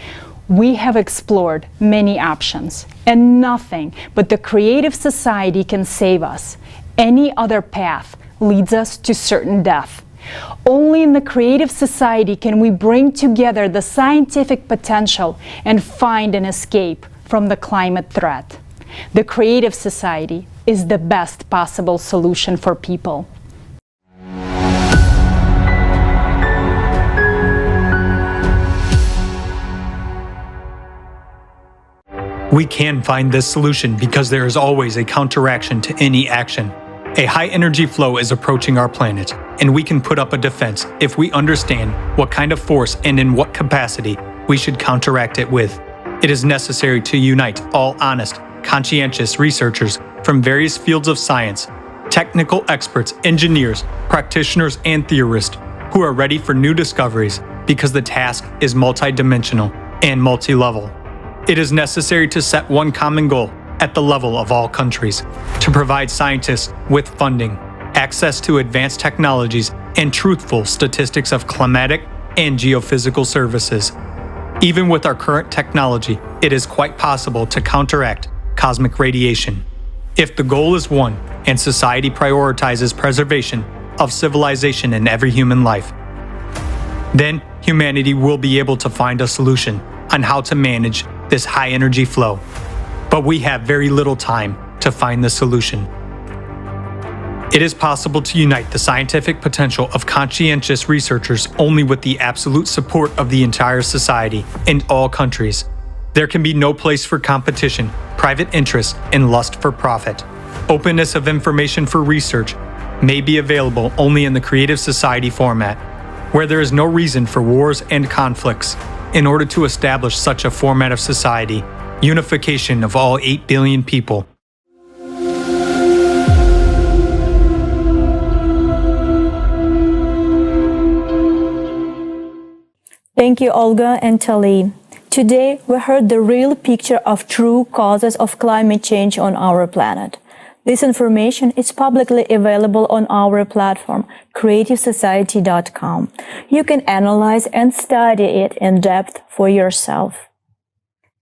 We have explored many options, and nothing but the creative society can save us. Any other path leads us to certain death. Only in the creative society can we bring together the scientific potential and find an escape from the climate threat. The creative society is the best possible solution for people. We can find this solution because there is always a counteraction to any action. A high-energy flow is approaching our planet, and we can put up a defense if we understand what kind of force and in what capacity we should counteract it with. It is necessary to unite all honest, conscientious researchers from various fields of science, technical experts, engineers, practitioners, and theorists who are ready for new discoveries because the task is multidimensional and multi-level. It is necessary to set one common goal at the level of all countries, to provide scientists with funding, access to advanced technologies, and truthful statistics of climatic and geophysical services. Even with our current technology, it is quite possible to counteract cosmic radiation. If the goal is one and society prioritizes preservation of civilization in every human life, then humanity will be able to find a solution on how to manage this high energy flow. But we have very little time to find the solution. It is possible to unite the scientific potential of conscientious researchers only with the absolute support of the entire society and all countries. There can be no place for competition, private interest, and lust for profit. Openness of information for research may be available only in the creative society format, where there is no reason for wars and conflicts. In order to establish such a format of society, unification of all 8 billion people. Thank you, Olga and Tali. Today, we heard the real picture of true causes of climate change on our planet. This information is publicly available on our platform, creativesociety.com. You can analyze and study it in depth for yourself.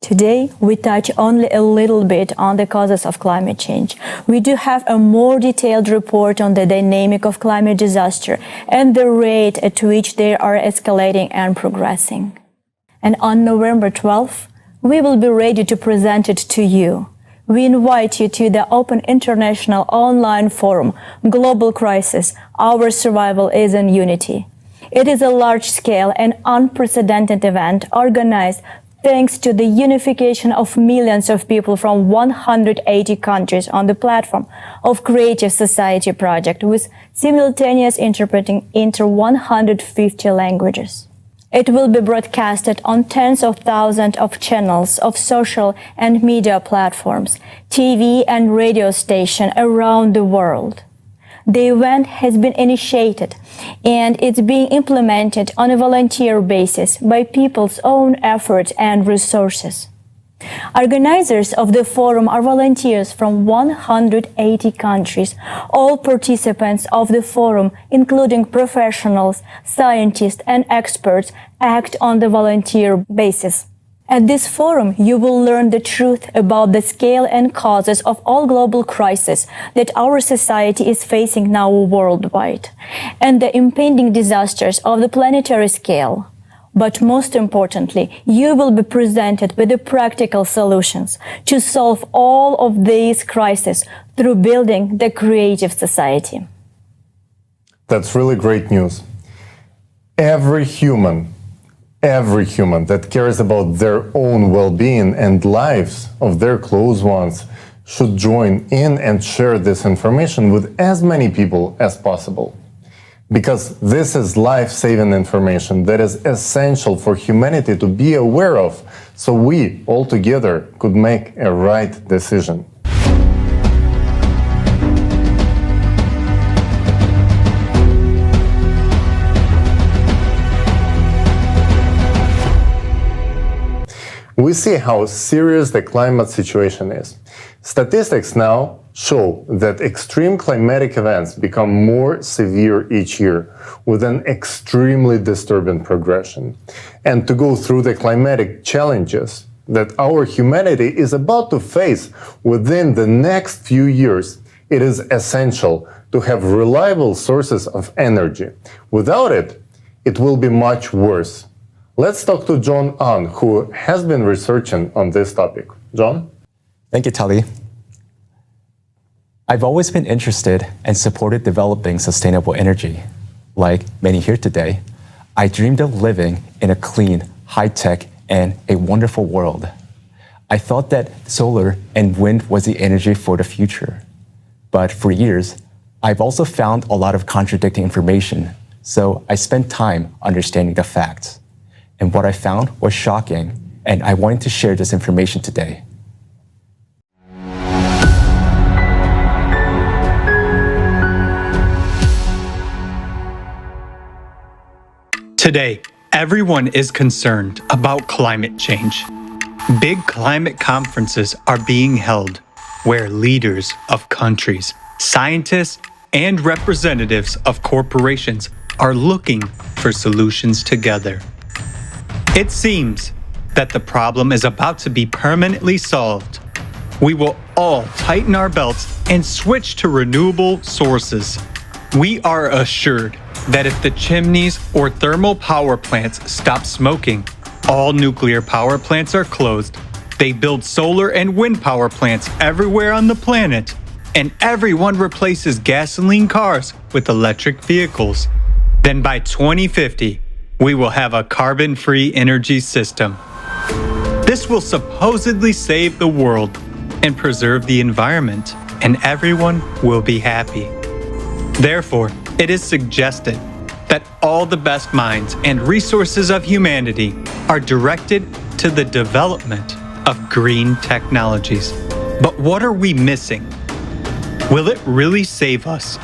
Today, we touch only a little bit on the causes of climate change. We do have a more detailed report on the dynamic of climate disaster and the rate at which they are escalating and progressing. And on November 12th, we will be ready to present it to you. We invite you to the Open International Online Forum, Global Crisis, Our Survival is in Unity. It is a large-scale and unprecedented event organized thanks to the unification of millions of people from 180 countries on the platform of Creative Society Project with simultaneous interpreting into 150 languages. It will be broadcasted on tens of thousands of channels of social and media platforms, TV and radio stations around the world. The event has been initiated and it's being implemented on a volunteer basis by people's own efforts and resources. Organizers of the forum are volunteers from 180 countries. All participants of the forum, including professionals, scientists, and experts, act on the volunteer basis. At this forum, you will learn the truth about the scale and causes of all global crises that our society is facing now worldwide, and the impending disasters of the planetary scale. But most importantly, you will be presented with the practical solutions to solve all of these crises through building the creative society. That's really great news. Every human that cares about their own well-being and lives of their close ones should join in and share this information with as many people as possible. Because this is life-saving information that is essential for humanity to be aware of, so we all together could make a right decision. We see how serious the climate situation is. Statistics now show that extreme climatic events become more severe each year with an extremely disturbing progression. And to go through the climatic challenges that our humanity is about to face within the next few years, it is essential to have reliable sources of energy. Without it, it will be much worse. Let's talk to John Ahn, who has been researching on this topic. John? Thank you, Tali. I've always been interested and supported developing sustainable energy. Like many here today, I dreamed of living in a clean, high-tech, and a wonderful world. I thought that solar and wind was the energy for the future. But for years, I've also found a lot of contradicting information, so I spent time understanding the facts. And what I found was shocking, and I wanted to share this information today. Today, everyone is concerned about climate change. Big climate conferences are being held where leaders of countries, scientists, and representatives of corporations are looking for solutions together. It seems that the problem is about to be permanently solved. We will all tighten our belts and switch to renewable sources. We are assured that if the chimneys or thermal power plants stop smoking, all nuclear power plants are closed, they build solar and wind power plants everywhere on the planet, and everyone replaces gasoline cars with electric vehicles, then by 2050, we will have a carbon-free energy system. This will supposedly save the world and preserve the environment, and everyone will be happy. Therefore, it is suggested that all the best minds and resources of humanity are directed to the development of green technologies. But what are we missing? Will it really save us?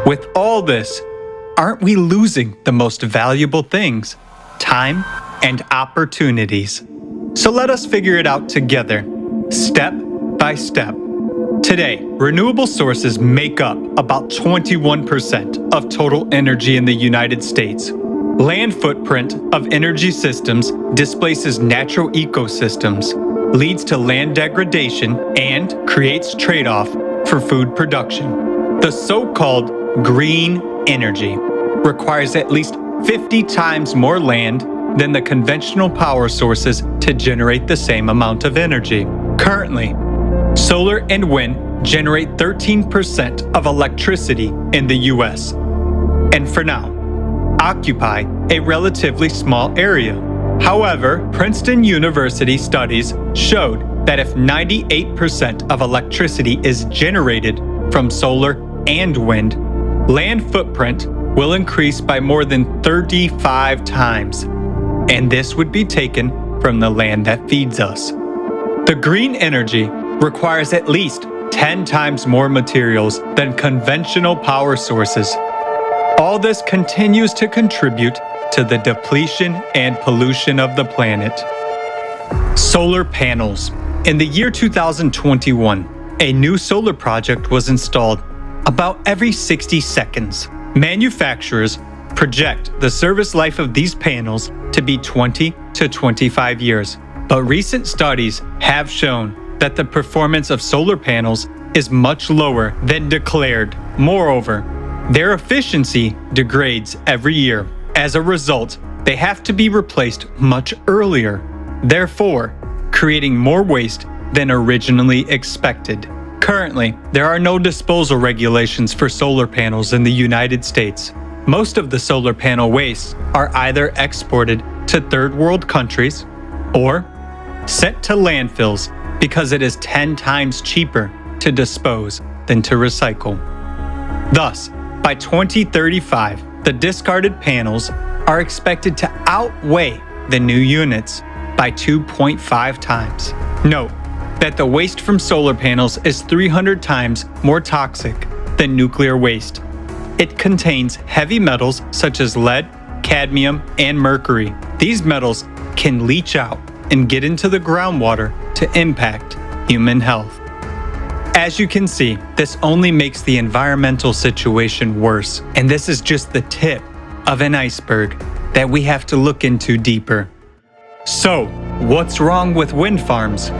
With all this, aren't we losing the most valuable things? Time and opportunities. So let us figure it out together, step by step. Today, renewable sources make up about 21% of total energy in the United States. Land footprint of energy systems displaces natural ecosystems, leads to land degradation, and creates trade-off for food production. The so-called green energy requires at least 50 times more land than the conventional power sources to generate the same amount of energy. Currently, solar and wind generate 13% of electricity in the U.S. and for now, occupy a relatively small area. However, Princeton University studies showed that if 98% of electricity is generated from solar and wind, land footprint will increase by more than 35 times, and this would be taken from the land that feeds us. The green energy requires at least 10 times more materials than conventional power sources. All this continues to contribute to the depletion and pollution of the planet. Solar panels. In the year 2021, a new solar project was installed about every 60 seconds. Manufacturers project the service life of these panels to be 20 to 25 years. But recent studies have shown that the performance of solar panels is much lower than declared. Moreover, their efficiency degrades every year. As a result, they have to be replaced much earlier, therefore creating more waste than originally expected. Currently, there are no disposal regulations for solar panels in the United States. Most of the solar panel wastes are either exported to third world countries or sent to landfills because it is 10 times cheaper to dispose than to recycle. Thus, by 2035, the discarded panels are expected to outweigh the new units by 2.5 times. Note that the waste from solar panels is 300 times more toxic than nuclear waste. It contains heavy metals such as lead, cadmium, and mercury. These metals can leach out and get into the groundwater to impact human health. As you can see, this only makes the environmental situation worse, and this is just the tip of an iceberg that we have to look into deeper. So, what's wrong with wind farms?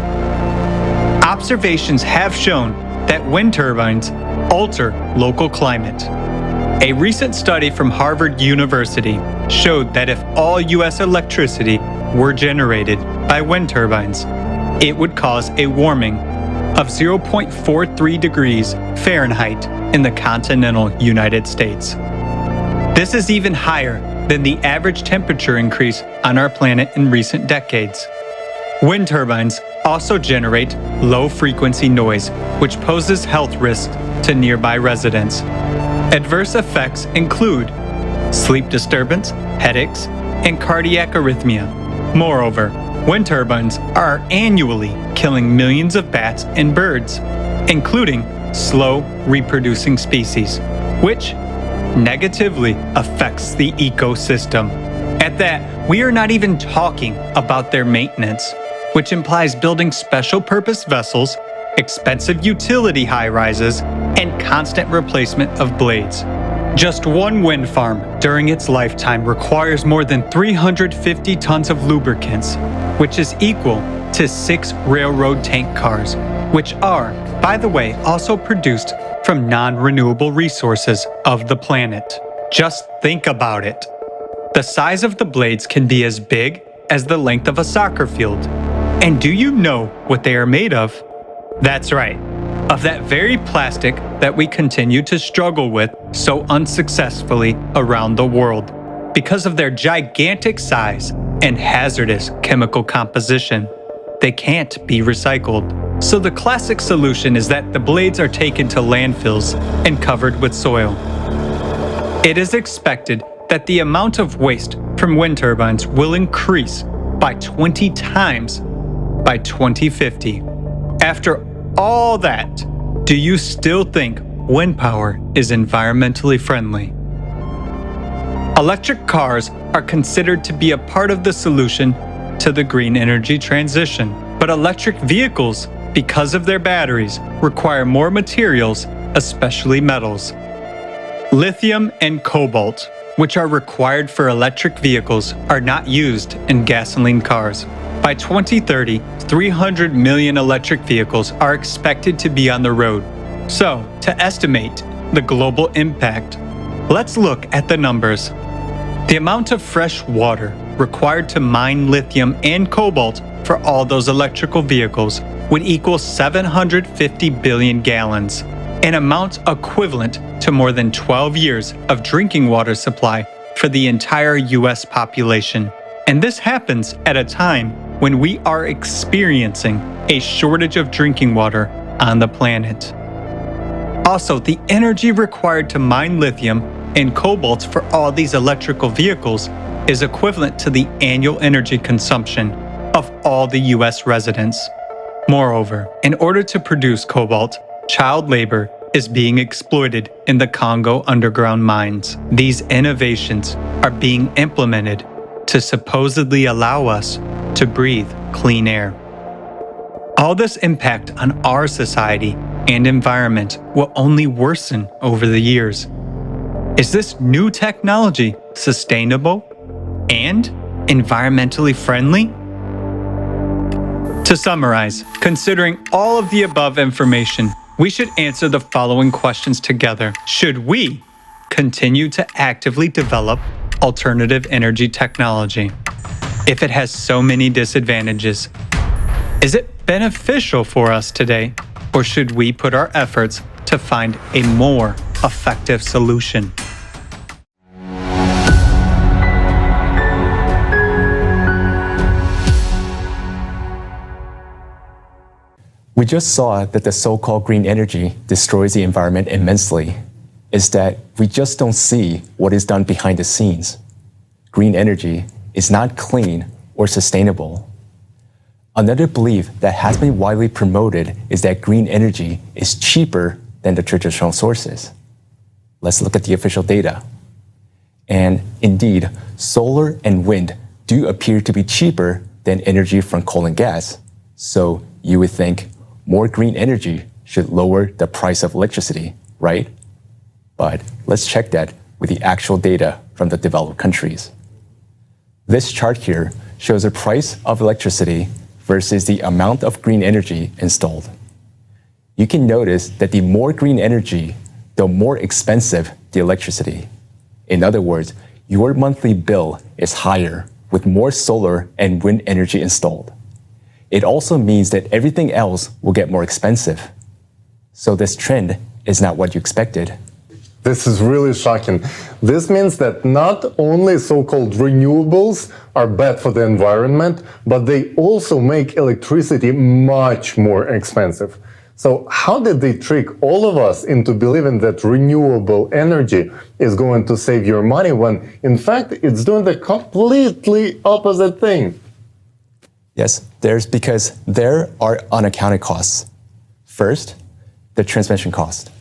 Observations have shown that wind turbines alter local climate. A recent study from Harvard University showed that if all U.S. electricity were generated by wind turbines, it would cause a warming of 0.43 degrees Fahrenheit in the continental United States. This is even higher than the average temperature increase on our planet in recent decades. Wind turbines also generate low-frequency noise, which poses health risks to nearby residents. Adverse effects include sleep disturbance, headaches, and cardiac arrhythmia. Moreover, wind turbines are annually killing millions of bats and birds, including slow reproducing species, which negatively affects the ecosystem. At that, we are not even talking about their maintenance, which implies building special purpose vessels, expensive utility high-rises, and constant replacement of blades. Just one wind farm during its lifetime requires more than 350 tons of lubricants, which is equal to 6 railroad tank cars, which are, by the way, also produced from non-renewable resources of the planet. Just think about it. The size of the blades can be as big as the length of a soccer field. And do you know what they are made of? That's right, of that very plastic that we continue to struggle with so unsuccessfully around the world because of their gigantic size and hazardous chemical composition. They can't be recycled. So the classic solution is that the blades are taken to landfills and covered with soil. It is expected that the amount of waste from wind turbines will increase by 20 times by 2050. After all that, do you still think wind power is environmentally friendly? Electric cars are considered to be a part of the solution to the green energy transition, but electric vehicles, because of their batteries, require more materials, especially metals. Lithium and cobalt, which are required for electric vehicles, are not used in gasoline cars. By 2030, 300 million electric vehicles are expected to be on the road. So, to estimate the global impact, let's look at the numbers. The amount of fresh water required to mine lithium and cobalt for all those electrical vehicles would equal 750 billion gallons, an amount equivalent to more than 12 years of drinking water supply for the entire U.S. population. And this happens at a time when we are experiencing a shortage of drinking water on the planet. Also, the energy required to mine lithium and cobalt for all these electrical vehicles is equivalent to the annual energy consumption of all the U.S. residents. Moreover, in order to produce cobalt, child labor is being exploited in the Congo underground mines. These innovations are being implemented to supposedly allow us to breathe clean air. All this impact on our society and environment will only worsen over the years. Is this new technology sustainable and environmentally friendly? To summarize, considering all of the above information, we should answer the following questions together. Should we continue to actively develop alternative energy technology if it has so many disadvantages? Is it beneficial for us today, or should we put our efforts to find a more effective solution? We just saw that the so-called green energy destroys the environment immensely. Is that we just don't see what is done behind the scenes. Green energy is not clean or sustainable. Another belief that has been widely promoted is that green energy is cheaper than the traditional sources. Let's look at the official data. And indeed, solar and wind do appear to be cheaper than energy from coal and gas. So you would think more green energy should lower the price of electricity, right? But let's check that with the actual data from the developed countries. This chart here shows the price of electricity versus the amount of green energy installed. You can notice that the more green energy, the more expensive the electricity. In other words, your monthly bill is higher with more solar and wind energy installed. it also means that everything else will get more expensive. So this trend is not what you expected. This is really shocking. This means that not only so-called renewables are bad for the environment, but they also make electricity much more expensive. So how did they trick all of us into believing that renewable energy is going to save your money when, in fact, it's doing the completely opposite thing? Yes, because there are unaccounted costs. First, the transmission cost.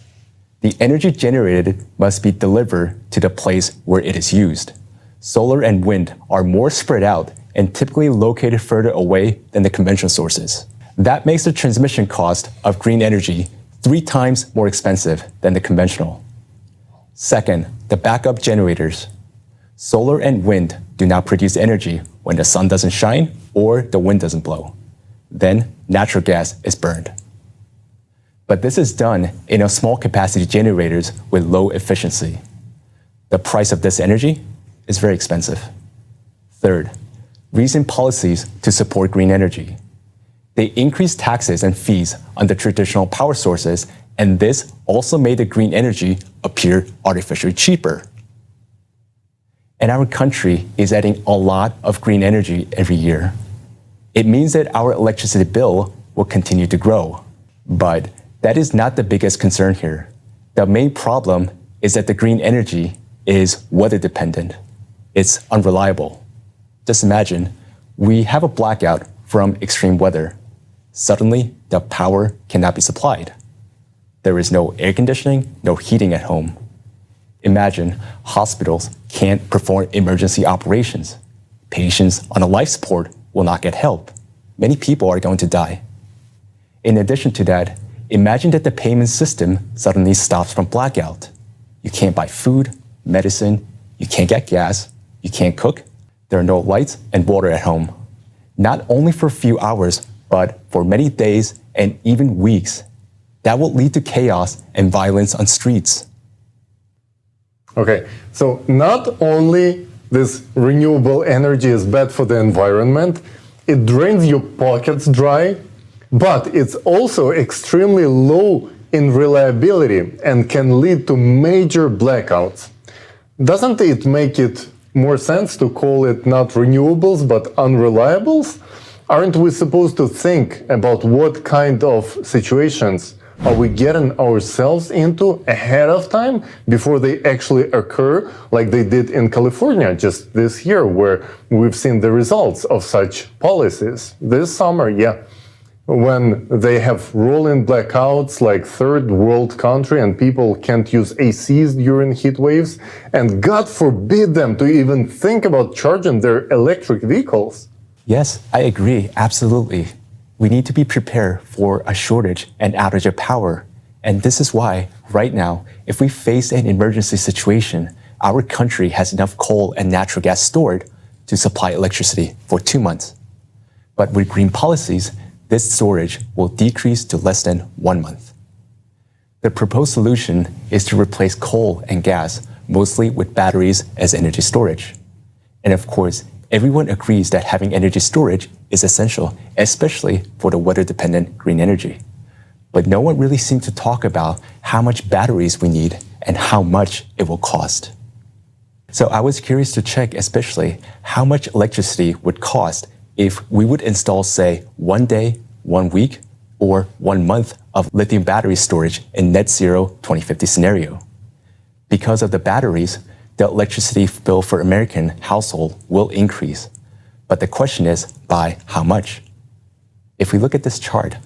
The energy generated must be delivered to the place where it is used. Solar and wind are more spread out and typically located further away than the conventional sources. That makes the transmission cost of green energy 3 times more expensive than the conventional. Second, the backup generators. Solar and wind do not produce energy when the sun doesn't shine or the wind doesn't blow. Then natural gas is burned. But this is done in a small capacity generators with low efficiency. The price of this energy is very expensive. Third, recent policies to support green energy. They increased taxes and fees on the traditional power sources, and this also made the green energy appear artificially cheaper. And our country is adding a lot of green energy every year. It means that our electricity bill will continue to grow. But that is not the biggest concern here. The main problem is that the green energy is weather dependent. It's unreliable. Just imagine, we have a blackout from extreme weather. Suddenly, the power cannot be supplied. There is no air conditioning, no heating at home. Imagine hospitals can't perform emergency operations. Patients on a life support will not get help. Many people are going to die. In addition to that, imagine that the payment system suddenly stops from blackout. You can't buy food, medicine, you can't get gas, you can't cook. There are no lights and water at home. Not only for a few hours, but for many days and even weeks. That will lead to chaos and violence on streets. Okay, so not only this renewable energy is bad for the environment, it drains your pockets dry, but it's also extremely low in reliability and can lead to major blackouts. Doesn't it make it more sense to call it not renewables but unreliables? Aren't we supposed to think about what kind of situations are we getting ourselves into ahead of time before they actually occur, like they did in California just this year, where we've seen the results of such policies this summer, when they have rolling blackouts like third world country and people can't use ACs during heat waves, and God forbid them to even think about charging their electric vehicles. Yes, I agree, absolutely. We need to be prepared for a shortage and outage of power. And this is why, right now, if we face an emergency situation, our country has enough coal and natural gas stored to supply electricity for 2 months. But with green policies, this storage will decrease to less than 1 month. The proposed solution is to replace coal and gas, mostly with batteries as energy storage. And of course, everyone agrees that having energy storage is essential, especially for the weather-dependent green energy. But no one really seems to talk about how much batteries we need and how much it will cost. So I was curious to check especially how much electricity would cost if we would install, say, 1 day, 1 week, or 1 month of lithium battery storage in net zero 2050 scenario. Because of the batteries, the electricity bill for American household will increase. But the question is, by how much? If we look at this chart,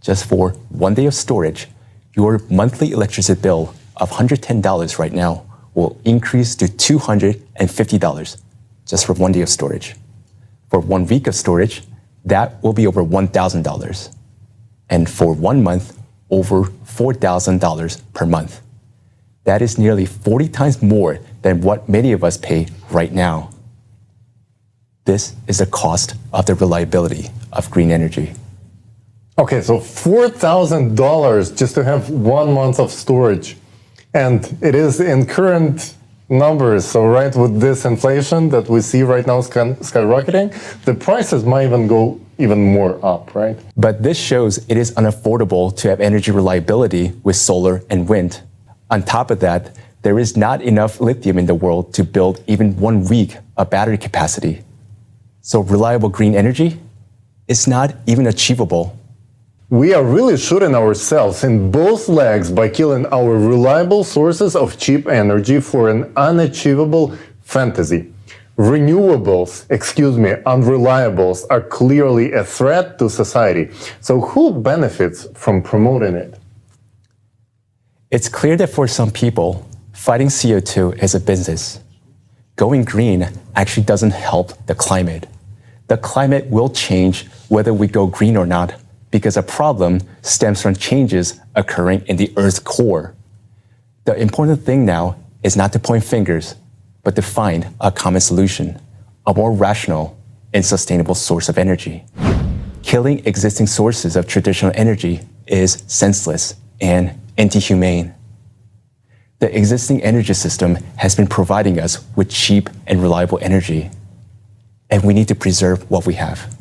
just for 1 day of storage, your monthly electricity bill of $110 right now will increase to $250 just for 1 day of storage. For 1 week of storage, that will be over $1,000. And for 1 month, over $4,000 per month. That is nearly 40 times more than what many of us pay right now. This is the cost of the reliability of green energy. Okay, so $4,000 just to have 1 month of storage. And it is in current numbers. So right, with this inflation that we see right now skyrocketing, the prices might even go even more up, right? But this shows it is unaffordable to have energy reliability with solar and wind. On top of that, there is not enough lithium in the world to build even 1 week of battery capacity. So reliable green energy is not even achievable. We are really shooting ourselves in both legs by killing our reliable sources of cheap energy for an unachievable fantasy. Renewables, unreliables are clearly a threat to society. So who benefits from promoting it? It's clear that for some people, fighting CO2 is a business. Going green actually doesn't help the climate. The climate will change whether we go green or not, because a problem stems from changes occurring in the Earth's core. The important thing now is not to point fingers, but to find a common solution, a more rational and sustainable source of energy. Killing existing sources of traditional energy is senseless and anti-humane. The existing energy system has been providing us with cheap and reliable energy, and we need to preserve what we have.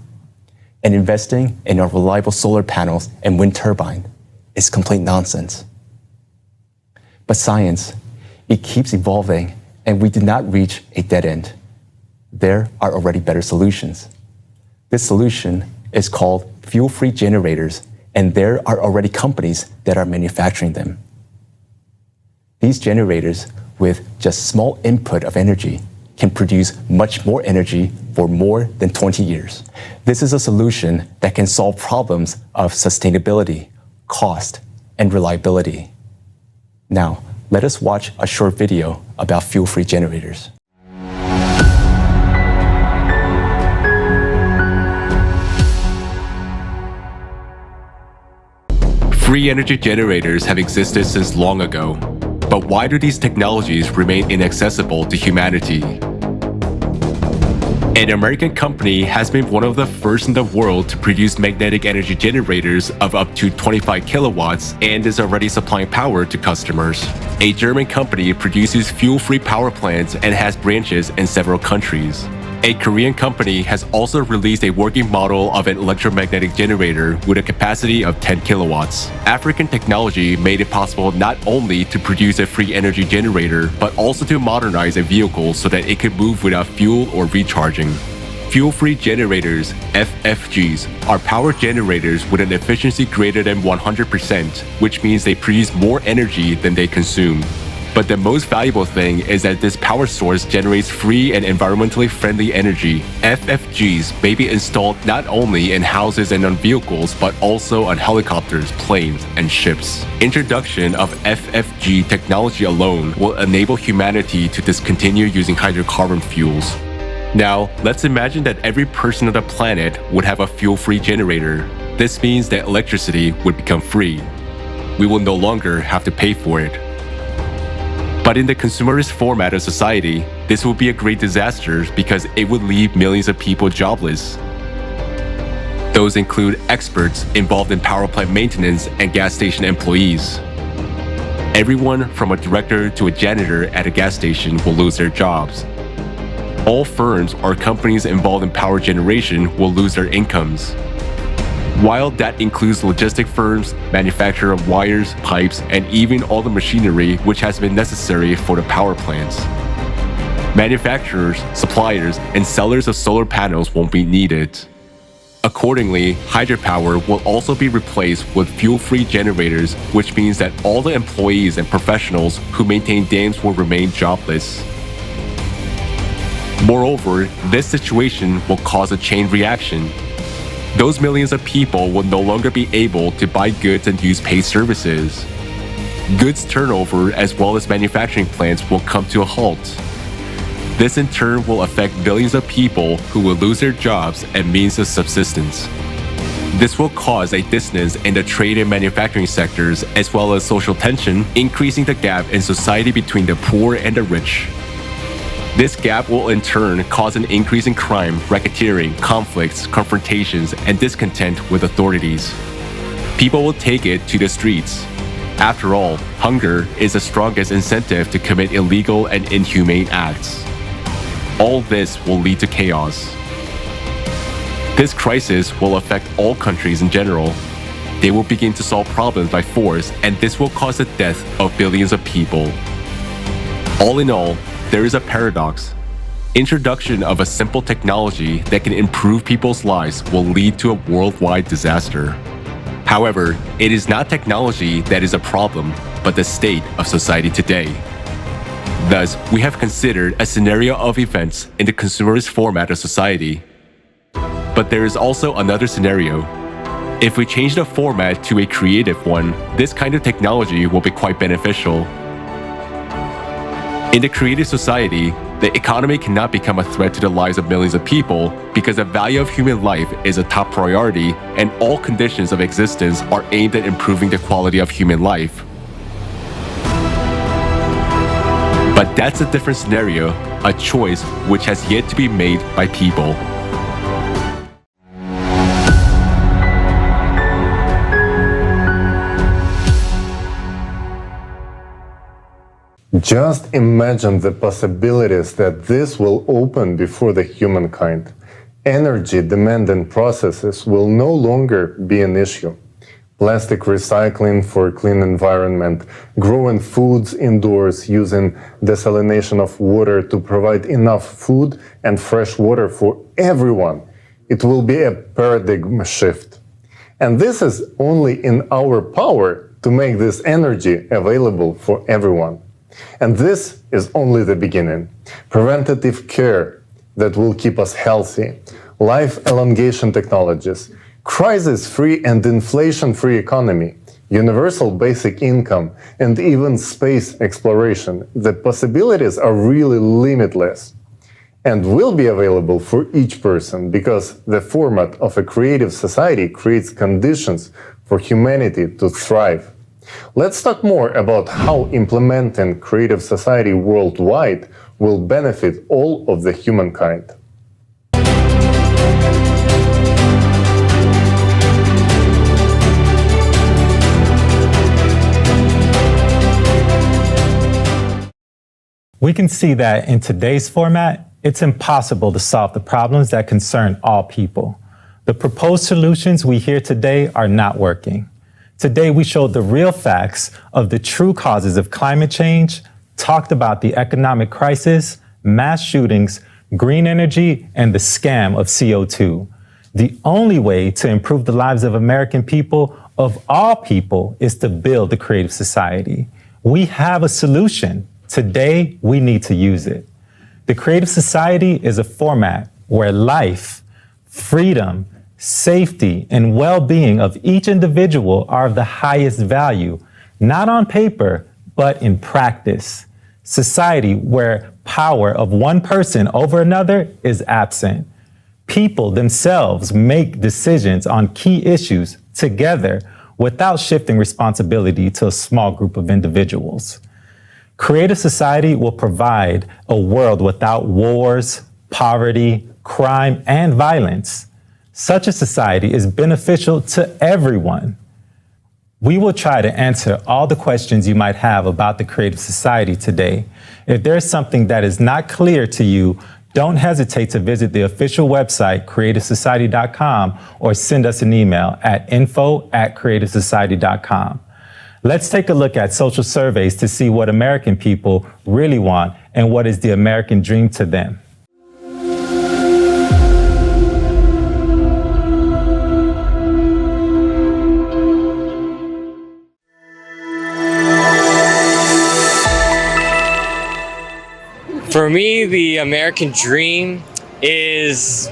And investing in our reliable solar panels and wind turbine is complete nonsense. But science, it keeps evolving, and we did not reach a dead end. There are already better solutions. This solution is called fuel-free generators, and there are already companies that are manufacturing them. These generators, with just small input of energy, can produce much more energy for more than 20 years. This is a solution that can solve problems of sustainability, cost, and reliability. Now, let us watch a short video about fuel-free generators. Free energy generators have existed since long ago. But why do these technologies remain inaccessible to humanity? An American company has been one of the first in the world to produce magnetic energy generators of up to 25 kilowatts and is already supplying power to customers. A German company produces fuel-free power plants and has branches in several countries. A Korean company has also released a working model of an electromagnetic generator with a capacity of 10 kilowatts. African technology made it possible not only to produce a free energy generator, but also to modernize a vehicle so that it could move without fuel or recharging. Fuel-free generators, FFGs, are power generators with an efficiency greater than 100%, which means they produce more energy than they consume. But the most valuable thing is that this power source generates free and environmentally friendly energy. FFGs may be installed not only in houses and on vehicles, but also on helicopters, planes, and ships. Introduction of FFG technology alone will enable humanity to discontinue using hydrocarbon fuels. Now, let's imagine that every person on the planet would have a fuel-free generator. This means that electricity would become free. We will no longer have to pay for it. But in the consumerist format of society, this would be a great disaster because it would leave millions of people jobless. Those include experts involved in power plant maintenance and gas station employees. Everyone from a director to a janitor at a gas station will lose their jobs. All firms or companies involved in power generation will lose their incomes. While that includes logistic firms, manufacturer of wires, pipes, and even all the machinery which has been necessary for the power plants. Manufacturers, suppliers, and sellers of solar panels won't be needed. Accordingly, hydropower will also be replaced with fuel-free generators, which means that all the employees and professionals who maintain dams will remain jobless. Moreover, this situation will cause a chain reaction. Those millions of people will no longer be able to buy goods and use paid services. Goods turnover as well as manufacturing plants will come to a halt. This in turn will affect billions of people who will lose their jobs and means of subsistence. This will cause a dissonance in the trade and manufacturing sectors as well as social tension, increasing the gap in society between the poor and the rich. This gap will in turn cause an increase in crime, racketeering, conflicts, confrontations, and discontent with authorities. People will take it to the streets. After all, hunger is the strongest incentive to commit illegal and inhumane acts. All this will lead to chaos. This crisis will affect all countries in general. They will begin to solve problems by force, and this will cause the death of billions of people. All in all, there is a paradox. Introduction of a simple technology that can improve people's lives will lead to a worldwide disaster. However, it is not technology that is a problem, but the state of society today. Thus, we have considered a scenario of events in the consumerist format of society. But there is also another scenario. If we change the format to a creative one, this kind of technology will be quite beneficial. In the creative society, the economy cannot become a threat to the lives of millions of people because the value of human life is a top priority and all conditions of existence are aimed at improving the quality of human life. But that's a different scenario, a choice which has yet to be made by people. Just imagine the possibilities that this will open before the humankind. Energy demanding processes will no longer be an issue. Plastic recycling for a clean environment, growing foods indoors using desalination of water to provide enough food and fresh water for everyone. It will be a paradigm shift. And this is only in our power to make this energy available for everyone. And this is only the beginning. Preventative care that will keep us healthy, life elongation technologies, crisis-free and inflation-free economy, universal basic income, and even space exploration. The possibilities are really limitless and will be available for each person because the format of a creative society creates conditions for humanity to thrive. Let's talk more about how implementing creative society worldwide will benefit all of the humankind. We can see that in today's format, it's impossible to solve the problems that concern all people. The proposed solutions we hear today are not working. Today, we showed the real facts of the true causes of climate change, talked about the economic crisis, mass shootings, green energy, and the scam of CO2. The only way to improve the lives of American people, of all people, is to build the creative society. We have a solution. Today, we need to use it. The creative society is a format where life, freedom, safety, and well-being of each individual are of the highest value, not on paper, but in practice. Society where power of one person over another is absent. People themselves make decisions on key issues together without shifting responsibility to a small group of individuals. Creative society will provide a world without wars, poverty, crime, and violence. Such a society is beneficial to everyone. We will try to answer all the questions you might have about the creative society today. If there's something that is not clear to you, don't hesitate to visit the official website, creativesociety.com, or send us an email at info@creativesociety.com. Let's take a look at social surveys to see what American people really want and what is the American dream to them. For me, the American dream is,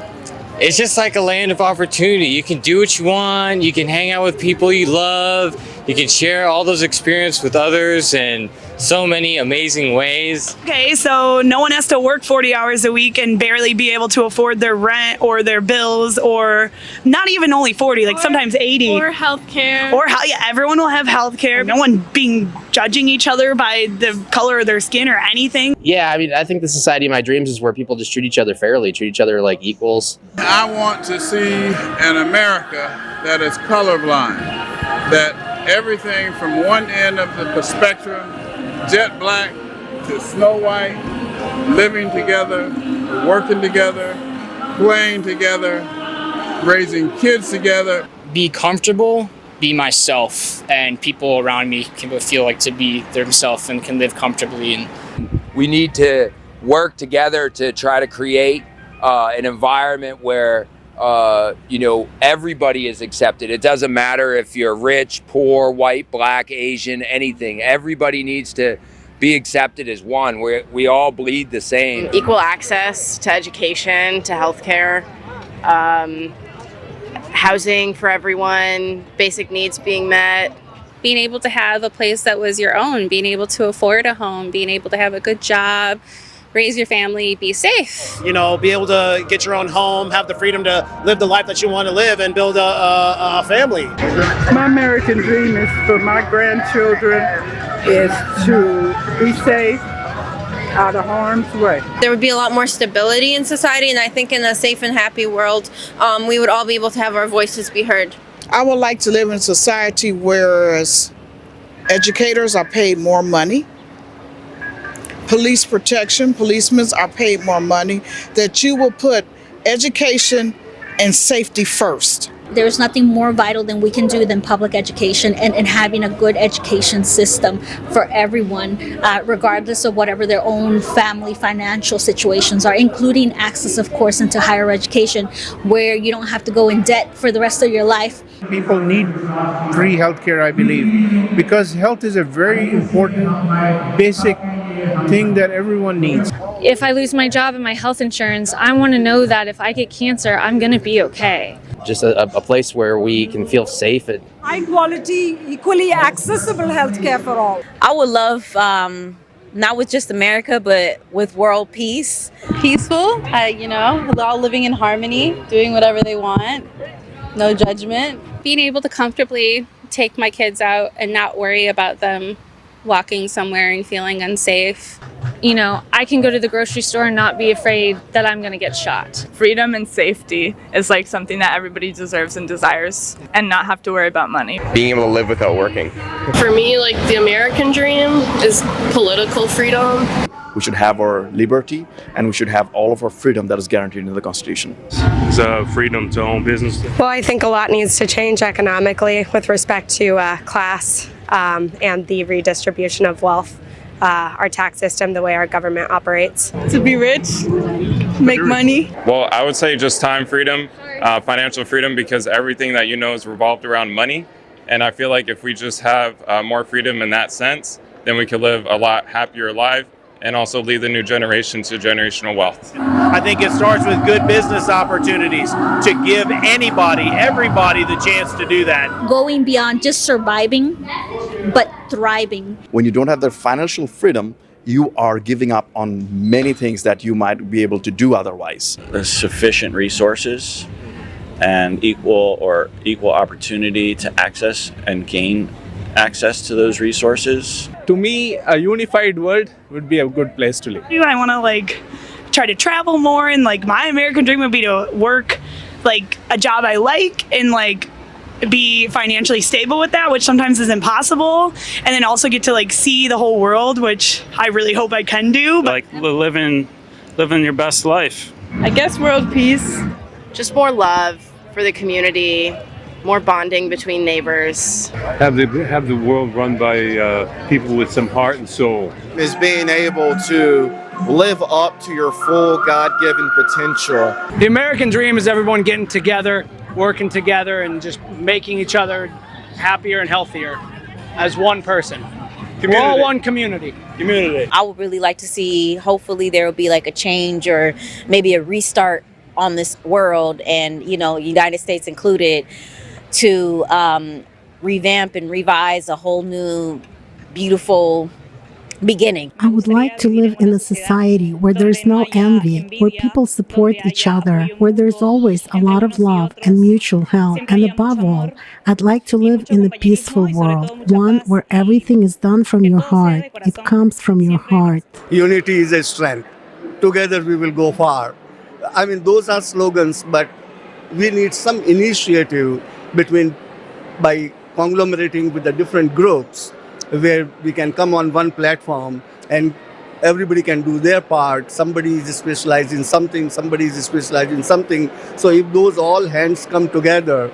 it's just like a land of opportunity. You can do what you want, you can hang out with people you love, you can share all those experiences with others in so many amazing ways. Okay, so no one has to work 40 hours a week and barely be able to afford their rent or their bills, or not even only 40, like sometimes 80. Or healthcare. Yeah, everyone will have healthcare. No one judging each other by the color of their skin or anything. Yeah, I mean, I think the society of my dreams is where people just treat each other fairly, treat each other like equals. I want to see an America that is colorblind, that everything from one end of the spectrum, jet black to snow white, living together, working together, playing together, raising kids together. Be comfortable, be myself, and people around me can feel like to be themselves and can live comfortably. And we need to work together to try to create an environment where everybody is accepted. It doesn't matter if you're rich, poor, white, black, Asian, anything. Everybody needs to be accepted as one. We all bleed the same. Equal access to education, to healthcare, housing for everyone, basic needs being met. Being able to have a place that was your own, being able to afford a home, being able to have a good job, raise your family, be safe. Be able to get your own home, have the freedom to live the life that you want to live and build a family. My American dream is for my grandchildren is to be safe, out of harm's way. There would be a lot more stability in society, and I think in a safe and happy world, we would all be able to have our voices be heard. I would like to live in a society where educators are paid more money, police protection, policemen are paid more money, that you will put education and safety first. There's nothing more vital than we can do than public education and having a good education system for everyone, regardless of whatever their own family financial situations are, including access, of course, into higher education, where you don't have to go in debt for the rest of your life. People need free healthcare, I believe, because health is a very important, basic thing that everyone needs. If I lose my job and my health insurance, I want to know that if I get cancer, I'm going to be okay. Just a place where we can feel safe. High quality, equally accessible healthcare for all. I would love, not with just America, but with world peace. Peaceful, all living in harmony, doing whatever they want, no judgment. Being able to comfortably take my kids out and not worry about them walking somewhere and feeling unsafe. I can go to the grocery store and not be afraid that I'm going to get shot. Freedom and safety is like something that everybody deserves and desires, and not have to worry about money. Being able to live without working. For me, the American dream is political freedom. We should have our liberty, and we should have all of our freedom that is guaranteed in the Constitution. It's freedom to own business. Well, I think a lot needs to change economically with respect to class and the redistribution of wealth. Our tax system, the way our government operates. To be rich, make money. Well, I would say just time freedom, financial freedom, because everything that is revolved around money. And I feel like if we just have more freedom in that sense, then we could live a lot happier life and also lead the new generation to generational wealth. I think it starts with good business opportunities to give everybody the chance to do that. Going beyond just surviving, but thriving. When you don't have the financial freedom, you are giving up on many things that you might be able to do otherwise. There's sufficient resources and equal opportunity to access and gain access to those resources. To me, a unified world would be a good place to live. I want to try to travel more, and my American dream would be to work a job I like and be financially stable with that, which sometimes is impossible, and then also get to see the whole world, which I really hope I can do. But living your best life. I guess world peace. Just more love for the community, more bonding between neighbors. Have the world run by people with some heart and soul. Is being able to live up to your full God-given potential. The American dream is everyone getting together, working together, and just making each other happier and healthier as one person. We're all one community. I would really like to see, hopefully there will be a change or maybe a restart on this world, and United States included, to revamp and revise a whole new beautiful beginning. I would like to live in a society where there's no envy, where people support each other, where there's always a lot of love and mutual help. And above all, I'd like to live in a peaceful world, one where everything is done from your heart. It comes from your heart. Unity is a strength. Together we will go far. Those are slogans, but we need some initiative by conglomerating with the different groups where we can come on one platform and everybody can do their part. Somebody is specialized in something, somebody is specialized in something. So if those all hands come together,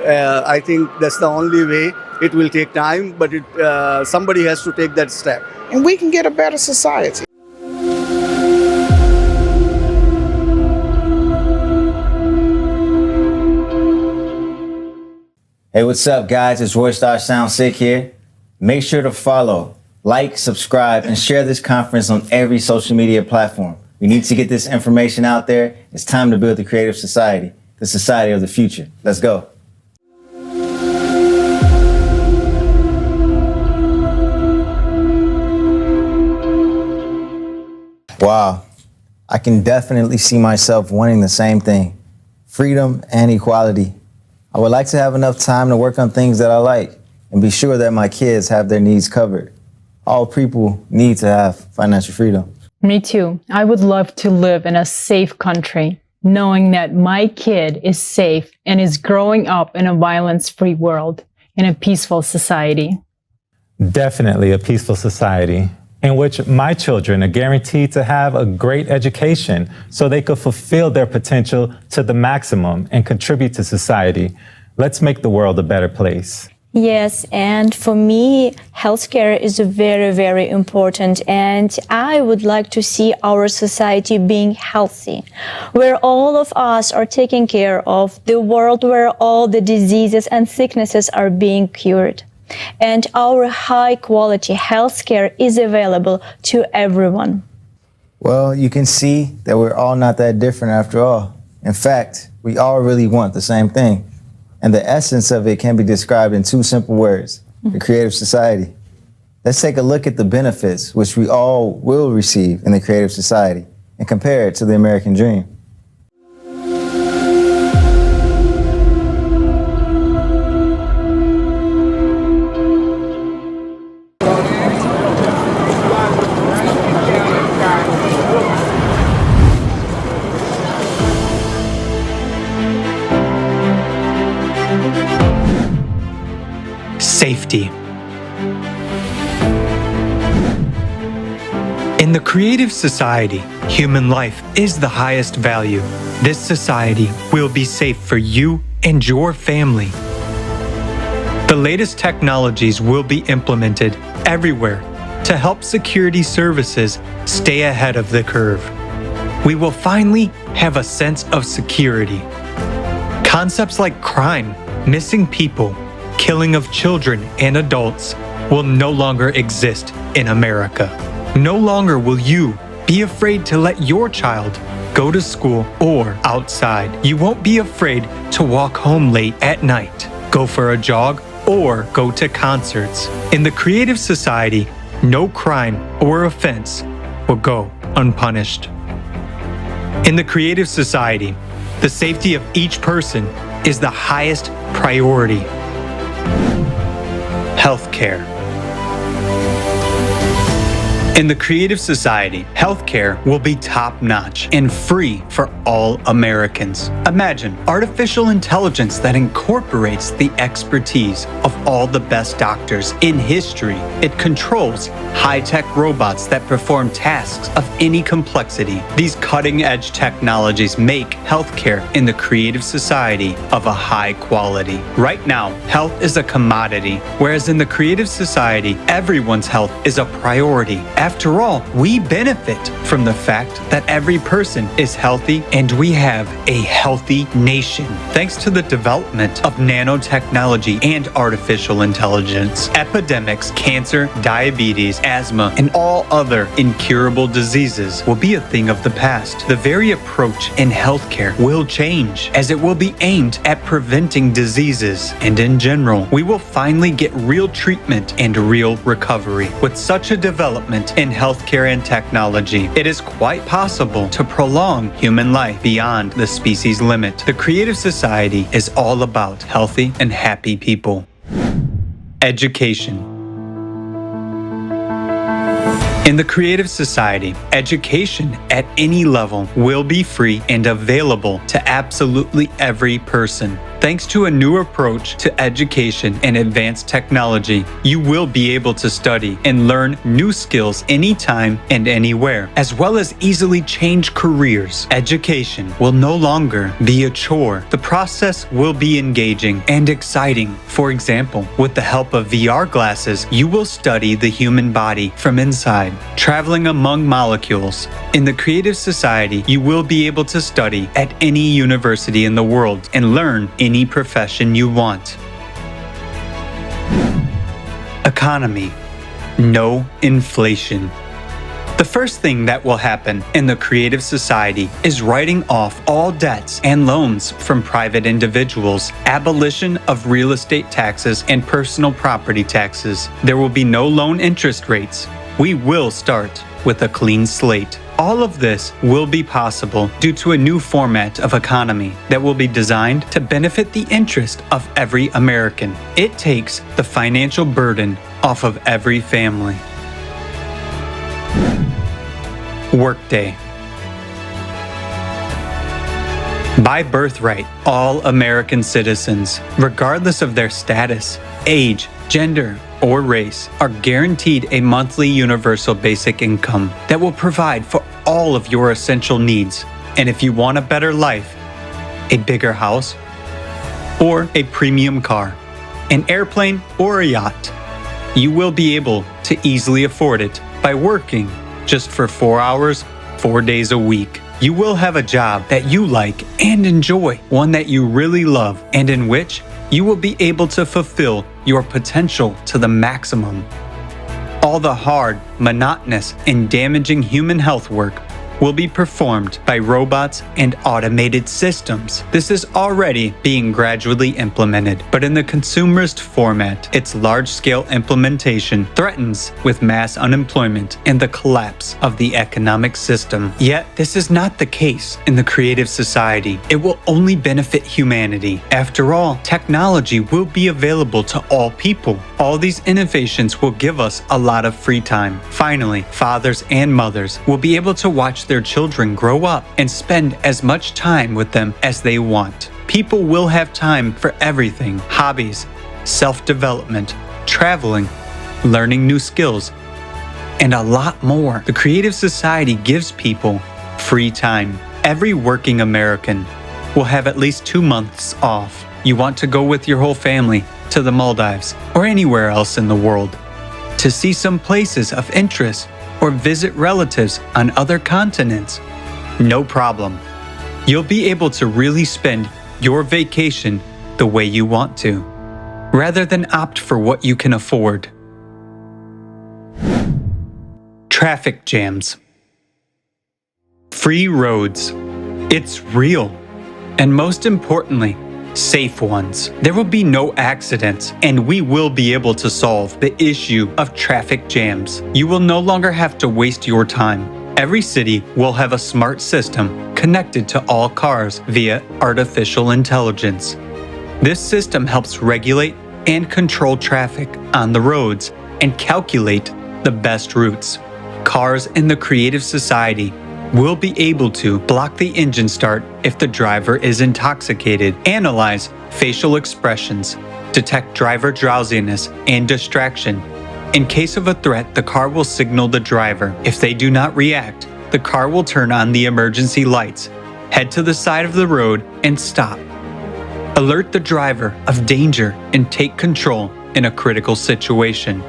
I think that's the only way. It will take time, but somebody has to take that step. And we can get a better society. Hey, what's up, guys? It's Roy Star Sound Sick here. Make sure to follow, like, subscribe, and share this conference on every social media platform. We need to get this information out there. It's time to build the creative society, the society of the future. Let's go. Wow, I can definitely see myself wanting the same thing, freedom and equality. I would like to have enough time to work on things that I like and be sure that my kids have their needs covered. All people need to have financial freedom. Me too. I would love to live in a safe country, knowing that my kid is safe and is growing up in a violence-free world, in a peaceful society. Definitely a peaceful society in which my children are guaranteed to have a great education so they could fulfill their potential to the maximum and contribute to society. Let's make the world a better place. Yes, and for me, healthcare is very, very important, and I would like to see our society being healthy, where all of us are taken care of, the world where all the diseases and sicknesses are being cured. And our high-quality healthcare is available to everyone. Well, you can see that we're all not that different after all. In fact, we all really want the same thing. And the essence of it can be described in two simple words, the creative society. Let's take a look at the benefits which we all will receive in the creative society and compare it to the American dream. Safety. In the creative society, human life is the highest value. This society will be safe for you and your family. The latest technologies will be implemented everywhere to help security services stay ahead of the curve. We will finally have a sense of security. Concepts like crime, missing people, killing of children and adults will no longer exist in America. No longer will you be afraid to let your child go to school or outside. You won't be afraid to walk home late at night, go for a jog, or go to concerts. In the creative society, no crime or offense will go unpunished. In the creative society, the safety of each person is the highest priority. Healthcare. In the creative society, healthcare will be top-notch and free for all Americans. Imagine artificial intelligence that incorporates the expertise of all the best doctors in history. It controls high-tech robots that perform tasks of any complexity. These cutting-edge technologies make healthcare in the creative society of a high quality. Right now, health is a commodity, whereas in the creative society, everyone's health is a priority. After all, we benefit from the fact that every person is healthy and we have a healthy nation. Thanks to the development of nanotechnology and artificial intelligence, epidemics, cancer, diabetes, asthma, and all other incurable diseases will be a thing of the past. The very approach in healthcare will change, as it will be aimed at preventing diseases. And in general, we will finally get real treatment and real recovery. With such a development in healthcare and technology, it is quite possible to prolong human life beyond the species limit. The creative society is all about healthy and happy people. Education. In the creative society, education at any level will be free and available to absolutely every person. Thanks to a new approach to education and advanced technology, you will be able to study and learn new skills anytime and anywhere, as well as easily change careers. Education will no longer be a chore. The process will be engaging and exciting. For example, with the help of VR glasses, you will study the human body from inside, traveling among molecules. In the Creative Society, you will be able to study at any university in the world and learn any profession you want. Economy. No inflation. The first thing that will happen in the Creative Society is writing off all debts and loans from private individuals, abolition of real estate taxes and personal property taxes. There will be no loan interest rates. We will start with a clean slate. All of this will be possible due to a new format of economy that will be designed to benefit the interest of every American. It takes the financial burden off of every family. Workday. By birthright, all American citizens, regardless of their status, age, gender, or race, are guaranteed a monthly universal basic income that will provide for all of your essential needs. And if you want a better life, a bigger house, or a premium car, an airplane, or a yacht, you will be able to easily afford it by working just for 4 hours, 4 days a week. You will have a job that you like and enjoy, one that you really love, and in which you will be able to fulfill your potential to the maximum. All the hard, monotonous, and damaging human health work will be performed by robots and automated systems. This is already being gradually implemented, but in the consumerist format, its large-scale implementation threatens with mass unemployment and the collapse of the economic system. Yet, this is not the case in the Creative Society. It will only benefit humanity. After all, technology will be available to all people. All these innovations will give us a lot of free time. Finally, fathers and mothers will be able to watch their children grow up and spend as much time with them as they want. People will have time for everything: hobbies, self-development, traveling, learning new skills, and a lot more. The Creative Society gives people free time. Every working American will have at least 2 months off. You want to go with your whole family to the Maldives or anywhere else in the world to see some places of interest or visit relatives on other continents. No problem. You'll be able to really spend your vacation the way you want to, rather than opt for what you can afford. Traffic jams. Free roads. It's real. And most importantly, safe ones. There will be no accidents, and we will be able to solve the issue of traffic jams. You will no longer have to waste your time. Every city will have a smart system connected to all cars via artificial intelligence. This system helps regulate and control traffic on the roads and calculate the best routes. Cars in the Creative Society will be able to block the engine start if the driver is intoxicated, analyze facial expressions, detect driver drowsiness and distraction. In case of a threat, the car will signal the driver. If they do not react, the car will turn on the emergency lights, head to the side of the road, and stop. Alert the driver of danger and take control in a critical situation.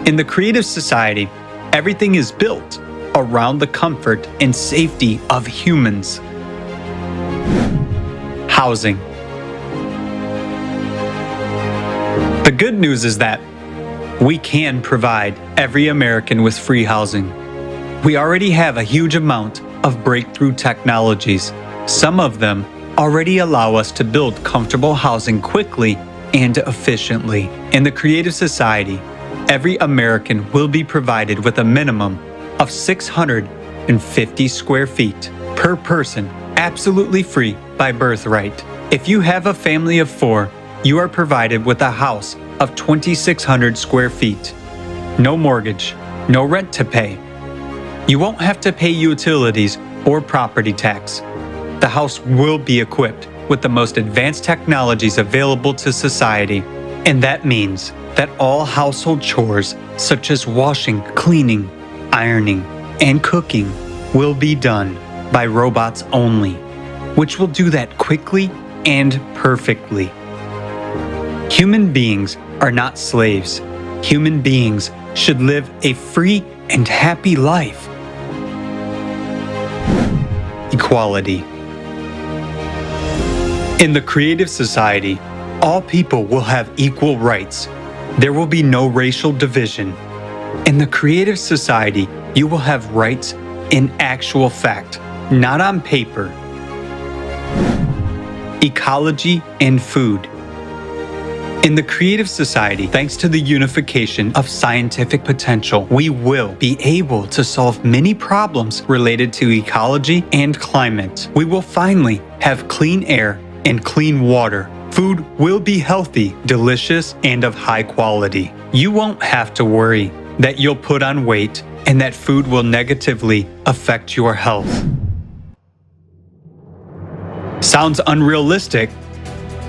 In the Creative Society, everything is built around the comfort and safety of humans. Housing. The good news is that we can provide every American with free housing. We already have a huge amount of breakthrough technologies. Some of them already allow us to build comfortable housing quickly and efficiently. In the Creative Society, every American will be provided with a minimum of 650 square feet per person, absolutely free by birthright. If you have a family of 4, you are provided with a house of 2,600 square feet. No mortgage, no rent to pay. You won't have to pay utilities or property tax. The house will be equipped with the most advanced technologies available to society. And that means that all household chores, such as washing, cleaning, ironing, and cooking, will be done by robots only, which will do that quickly and perfectly. Human beings are not slaves. Human beings should live a free and happy life. Equality. In the creative society, all people will have equal rights. There will be no racial division. In the creative society, you will have rights in actual fact, not on paper. Ecology and food. In the creative society, thanks to the unification of scientific potential, we will be able to solve many problems related to ecology and climate. We will finally have clean air and clean water. Food will be healthy, delicious, and of high quality. You won't have to worry that you'll put on weight and that food will negatively affect your health. Sounds unrealistic,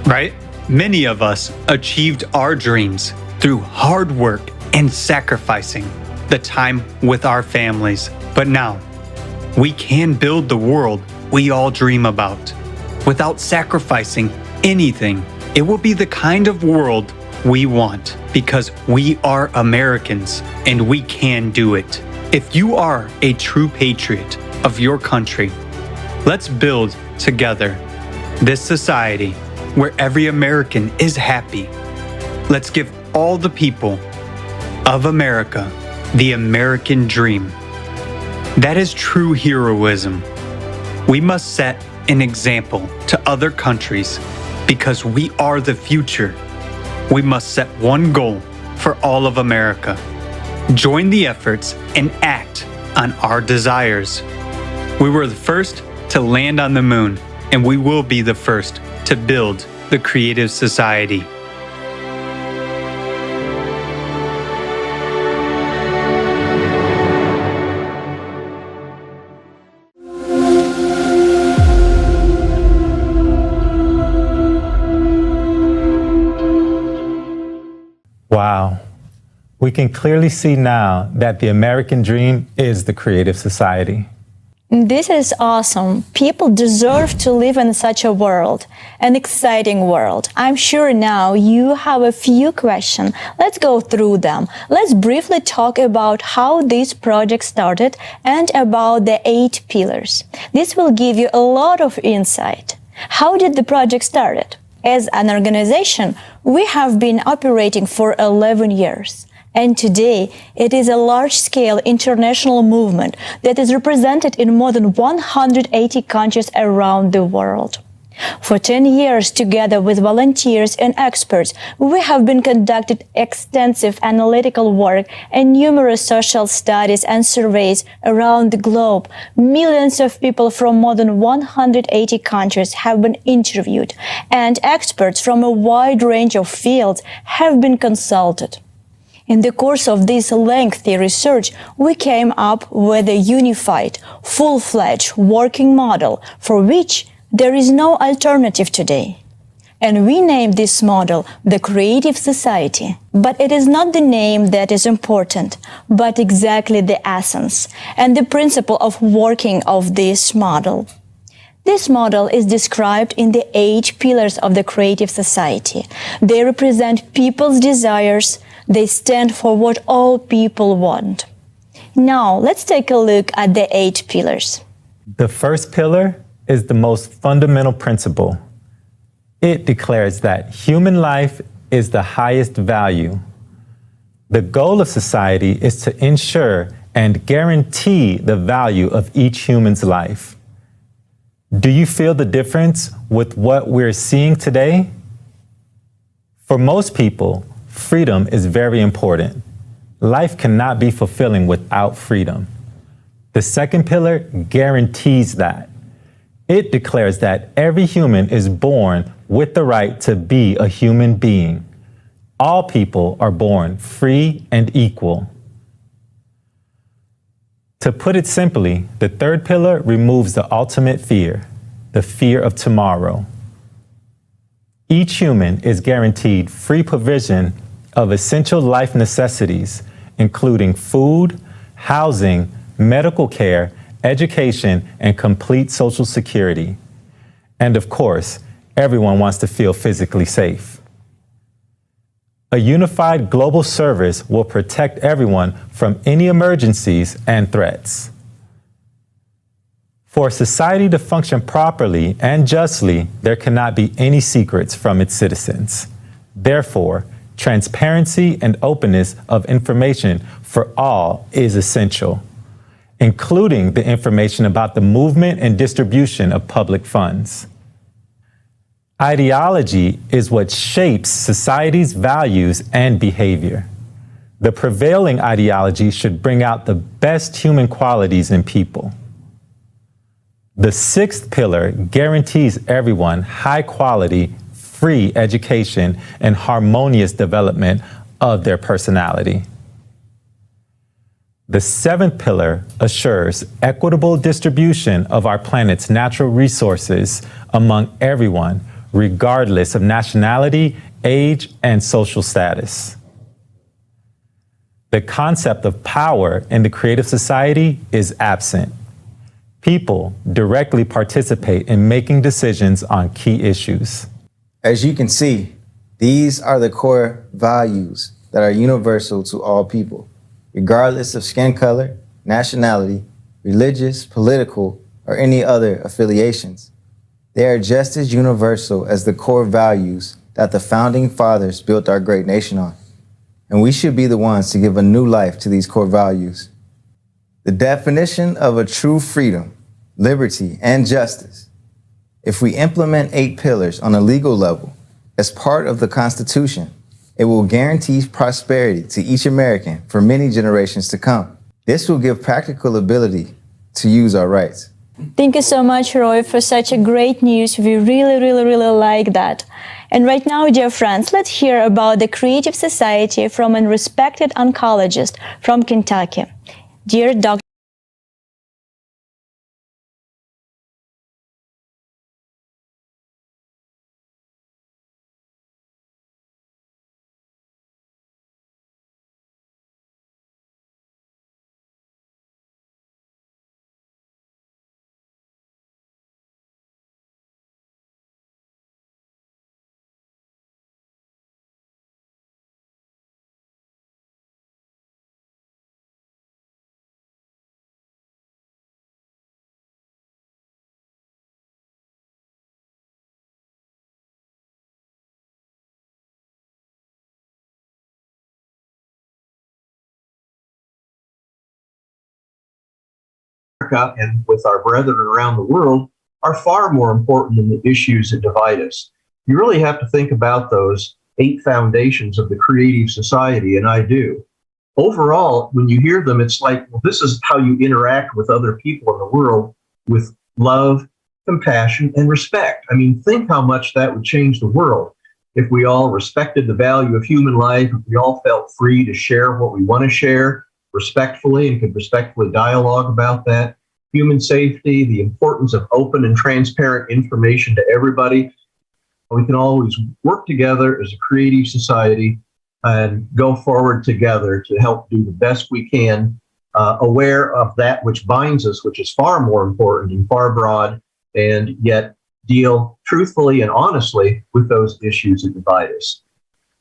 right? Many of us achieved our dreams through hard work and sacrificing the time with our families. But now, we can build the world we all dream about without sacrificing anything. It will be the kind of world we want because we are Americans and we can do it. If you are a true patriot of your country, let's build together this society where every American is happy. Let's give all the people of America the American dream. That is true heroism. We must set an example to other countries because we are the future. We must set one goal for all of America. Join the efforts and act on our desires. We were the first to land on the moon, and we will be the first to build the creative society. Wow. We can clearly see now that the American dream is the creative society. This is awesome. People deserve to live in such a world, an exciting world. I'm sure now you have a few questions. Let's go through them. Let's briefly talk about how this project started and about the 8 pillars. This will give you a lot of insight. How did the project started? As an organization, we have been operating for 11 years. And today, it is a large-scale international movement that is represented in more than 180 countries around the world. For 10 years, together with volunteers and experts, we have been conducting extensive analytical work and numerous social studies and surveys around the globe. Millions of people from more than 180 countries have been interviewed, and experts from a wide range of fields have been consulted. In the course of this lengthy research, we came up with a unified, full-fledged working model for which there is no alternative today. And we named this model the Creative Society. But it is not the name that is important, but exactly the essence and the principle of working of this model. This model is described in the 8 pillars of the Creative Society. They represent people's desires. They stand for what all people want. Now, let's take a look at the 8 pillars. The first pillar is the most fundamental principle. It declares that human life is the highest value. The goal of society is to ensure and guarantee the value of each human's life. Do you feel the difference with what we're seeing today? For most people, freedom is very important. Life cannot be fulfilling without freedom. The second pillar guarantees that. It declares that every human is born with the right to be a human being. All people are born free and equal. To put it simply, the third pillar removes the ultimate fear, the fear of tomorrow. Each human is guaranteed free provision of essential life necessities, including food, housing, medical care, education, and complete social security. And of course, everyone wants to feel physically safe. A unified global service will protect everyone from any emergencies and threats. For society to function properly and justly, there cannot be any secrets from its citizens. Therefore, transparency and openness of information for all is essential, including the information about the movement and distribution of public funds. Ideology is what shapes society's values and behavior. The prevailing ideology should bring out the best human qualities in people. The sixth pillar guarantees everyone high quality, free education and harmonious development of their personality. The seventh pillar assures equitable distribution of our planet's natural resources among everyone, regardless of nationality, age, and social status. The concept of power in the creative society is absent. People directly participate in making decisions on key issues. As you can see, these are the core values that are universal to all people, regardless of skin color, nationality, religious, political, or any other affiliations. They are just as universal as the core values that the founding fathers built our great nation on. And we should be the ones to give a new life to these core values. The definition of a true freedom, liberty, and justice. If we implement 8 pillars on a legal level as part of the Constitution, it will guarantee prosperity to each American for many generations to come. This will give practical ability to use our rights. Thank you so much, Roy, for such a great news. We really like that. And right now, dear friends, let's hear about the Creative Society from a respected oncologist from Kentucky. Dear Dr. And with our brethren around the world are far more important than the issues that divide us. You really have to think about those 8 foundations of the creative society, and I do. Overall, when you hear them, it's like, well, this is how you interact with other people in the world with love, compassion, and respect. I mean, think how much that would change the world if we all respected the value of human life, if we all felt free to share what we want to share respectfully and could respectfully dialogue about that. Human safety, the importance of open and transparent information to everybody. We can always work together as a creative society and go forward together to help do the best we can, aware of that which binds us, which is far more important and far broad, and yet deal truthfully and honestly with those issues that divide us.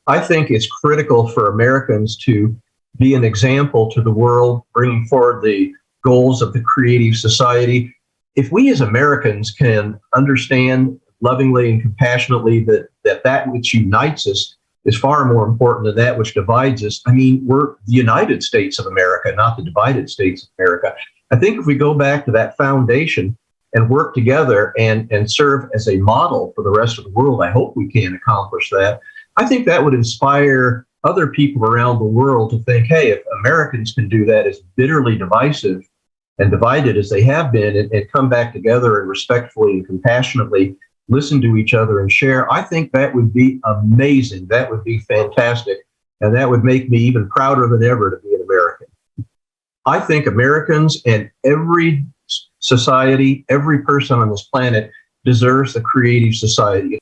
I think it's critical for Americans to be an example to the world, bringing forward the goals of the creative society. If we as Americans can understand lovingly and compassionately that which unites us is far more important than that which divides us. I mean, we're the United States of America, not the divided states of America. I think if we go back to that foundation and work together and serve as a model for the rest of the world, I hope we can accomplish that. I think that would inspire other people around the world to think, hey, if Americans can do that as bitterly divisive and divided as they have been and come back together and respectfully and compassionately listen to each other and share, I think that would be amazing. That would be fantastic. And that would make me even prouder than ever to be an American. I think Americans and every society, every person on this planet deserves a creative society.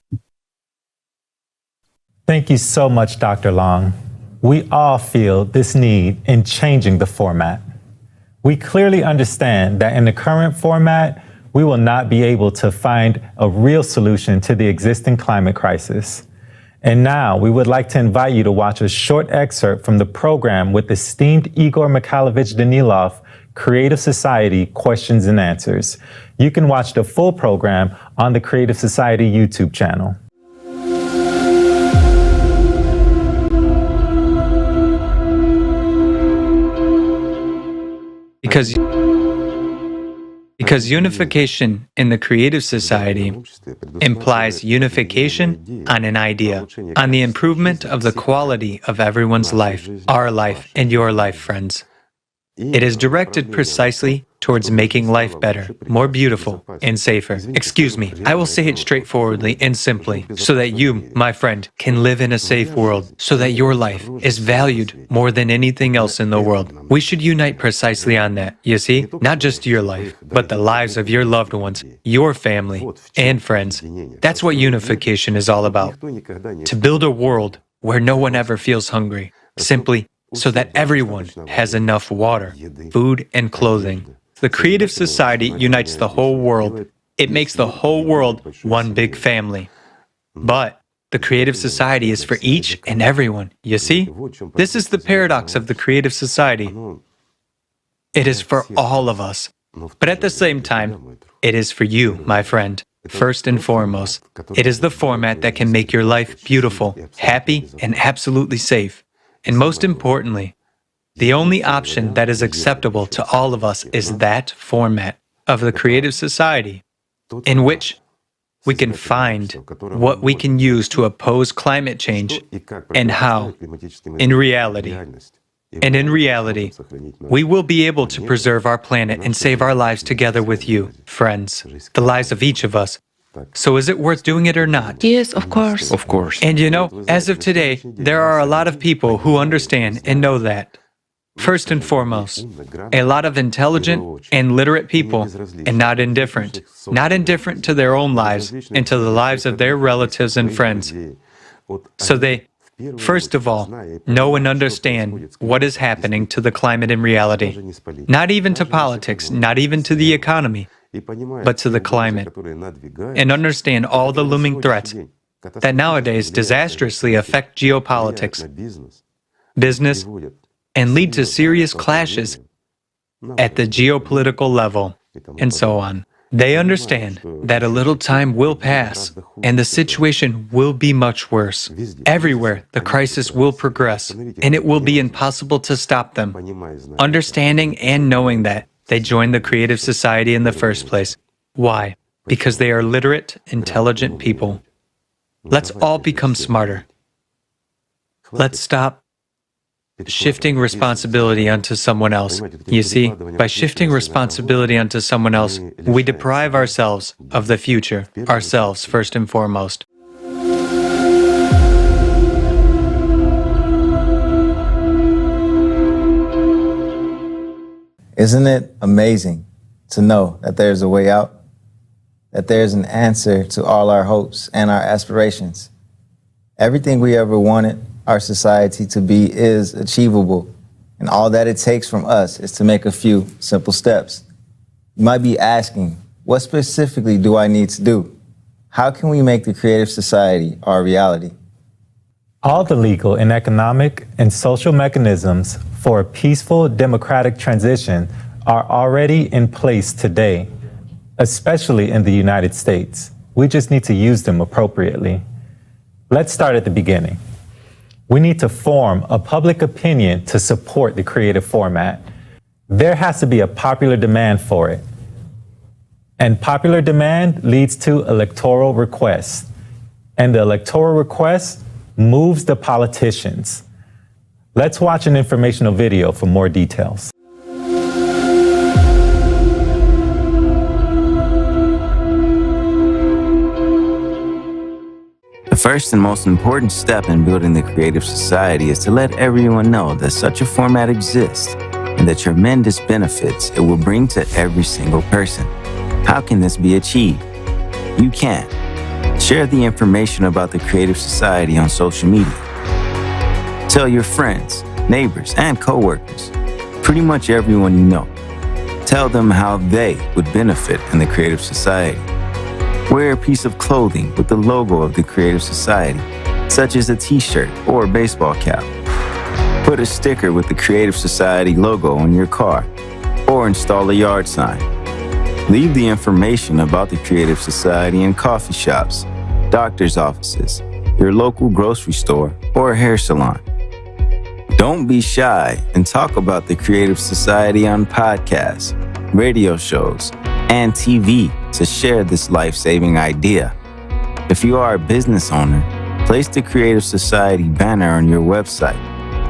Thank you so much, Dr. Long. We all feel this need in changing the format. We clearly understand that in the current format, we will not be able to find a real solution to the existing climate crisis. And now we would like to invite you to watch a short excerpt from the program with esteemed Igor Mikhailovich Danilov, Creative Society Questions and Answers. You can watch the full program on the Creative Society YouTube channel. Because unification in the creative society implies unification on an idea, on the improvement of the quality of everyone's life, our life and your life, friends. It is directed precisely towards making life better, more beautiful, and safer. Excuse me, I will say it straightforwardly and simply, so that you, my friend, can live in a safe world, so that your life is valued more than anything else in the world. We should unite precisely on that, you see? Not just your life, but the lives of your loved ones, your family, and friends. That's what unification is all about. To build a world where no one ever feels hungry, simply so that everyone has enough water, food, and clothing. The creative society unites the whole world. It makes the whole world one big family. But the creative society is for each and everyone, you see? This is the paradox of the creative society. It is for all of us. But at the same time, it is for you, my friend. First and foremost, it is the format that can make your life beautiful, happy, and absolutely safe. And most importantly, the only option that is acceptable to all of us is that format of the creative society, in which we can find what we can use to oppose climate change and how, in reality. And in reality, we will be able to preserve our planet and save our lives together with you, friends, the lives of each of us. So is it worth doing it or not? Yes, of course. Of course. And you know, as of today, there are a lot of people who understand and know that. First and foremost, a lot of intelligent and literate people, and not indifferent to their own lives and to the lives of their relatives and friends. So they, first of all, know and understand what is happening to the climate in reality. Not even to politics, not even to the economy, but to the climate, and understand all the looming threats that nowadays disastrously affect geopolitics, business, and lead to serious clashes at the geopolitical level, and so on. They understand that a little time will pass, and the situation will be much worse. Everywhere, the crisis will progress, and it will be impossible to stop them. Understanding and knowing that, they joined the creative society in the first place. Why? Because they are literate, intelligent people. Let's all become smarter. Let's stop shifting responsibility onto someone else. You see, by shifting responsibility onto someone else, we deprive ourselves of the future, ourselves first and foremost. Isn't it amazing to know that there's a way out? That there's an answer to all our hopes and our aspirations? Everything we ever wanted our society to be is achievable, and all that it takes from us is to make a few simple steps. You might be asking, what specifically do I need to do? How can we make the creative society our reality? All the legal and economic and social mechanisms for a peaceful democratic transition are already in place today, especially in the United States. We just need to use them appropriately. Let's start at the beginning. We need to form a public opinion to support the creative format. There has to be a popular demand for it. And popular demand leads to electoral requests. And the electoral request moves the politicians. Let's watch an informational video for more details. The first and most important step in building the creative society is to let everyone know that such a format exists and the tremendous benefits it will bring to every single person. How can this be achieved? You can. Share the information about the Creative Society on social media. Tell your friends, neighbors, and coworkers, pretty much everyone you know. Tell them how they would benefit in the Creative Society. Wear a piece of clothing with the logo of the Creative Society, such as a t-shirt or a baseball cap. Put a sticker with the Creative Society logo on your car, or install a yard sign. Leave the information about the Creative Society in coffee shops, doctor's offices, your local grocery store, or a hair salon. Don't be shy and talk about the Creative Society on podcasts, radio shows, and TV to share this life-saving idea. If you are a business owner, place the Creative Society banner on your website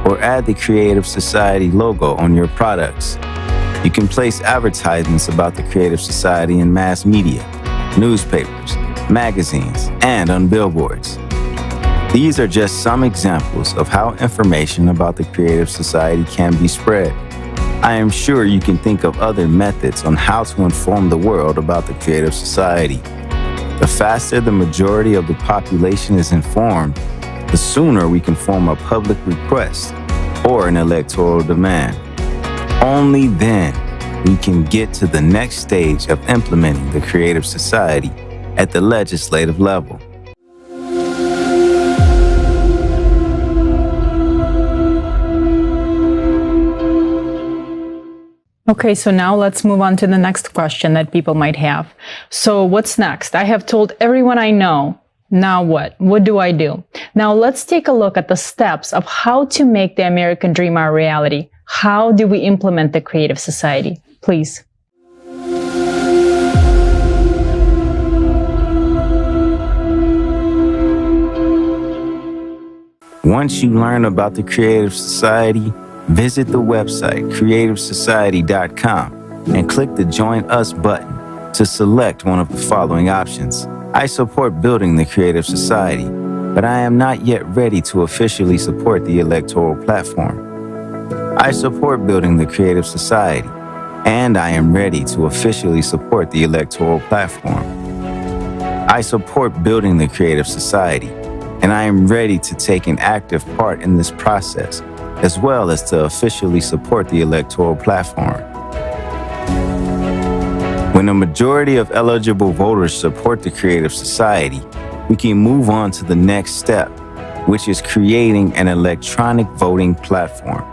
or add the Creative Society logo on your products. You can place advertisements about the Creative Society in mass media, newspapers, magazines, and on billboards. These are just some examples of how information about the Creative Society can be spread. I am sure you can think of other methods on how to inform the world about the Creative Society. The faster the majority of the population is informed, the sooner we can form a public request or an electoral demand. Only then we can get to the next stage of implementing the Creative Society at the legislative level. Okay, so now let's move on to the next question that people might have. So what's next? I have told everyone I know. Now what? What do I do? Now let's take a look at the steps of how to make the American dream our reality. How do we implement the Creative Society? Please. Once you learn about the Creative Society, visit the website creativesociety.com and click the Join Us button to select one of the following options. I support building the Creative Society, but I am not yet ready to officially support the electoral platform. I support building the Creative Society, and I am ready to officially support the electoral platform. I support building the Creative Society, and I am ready to take an active part in this process, as well as to officially support the electoral platform. When a majority of eligible voters support the Creative Society, we can move on to the next step, which is creating an electronic voting platform.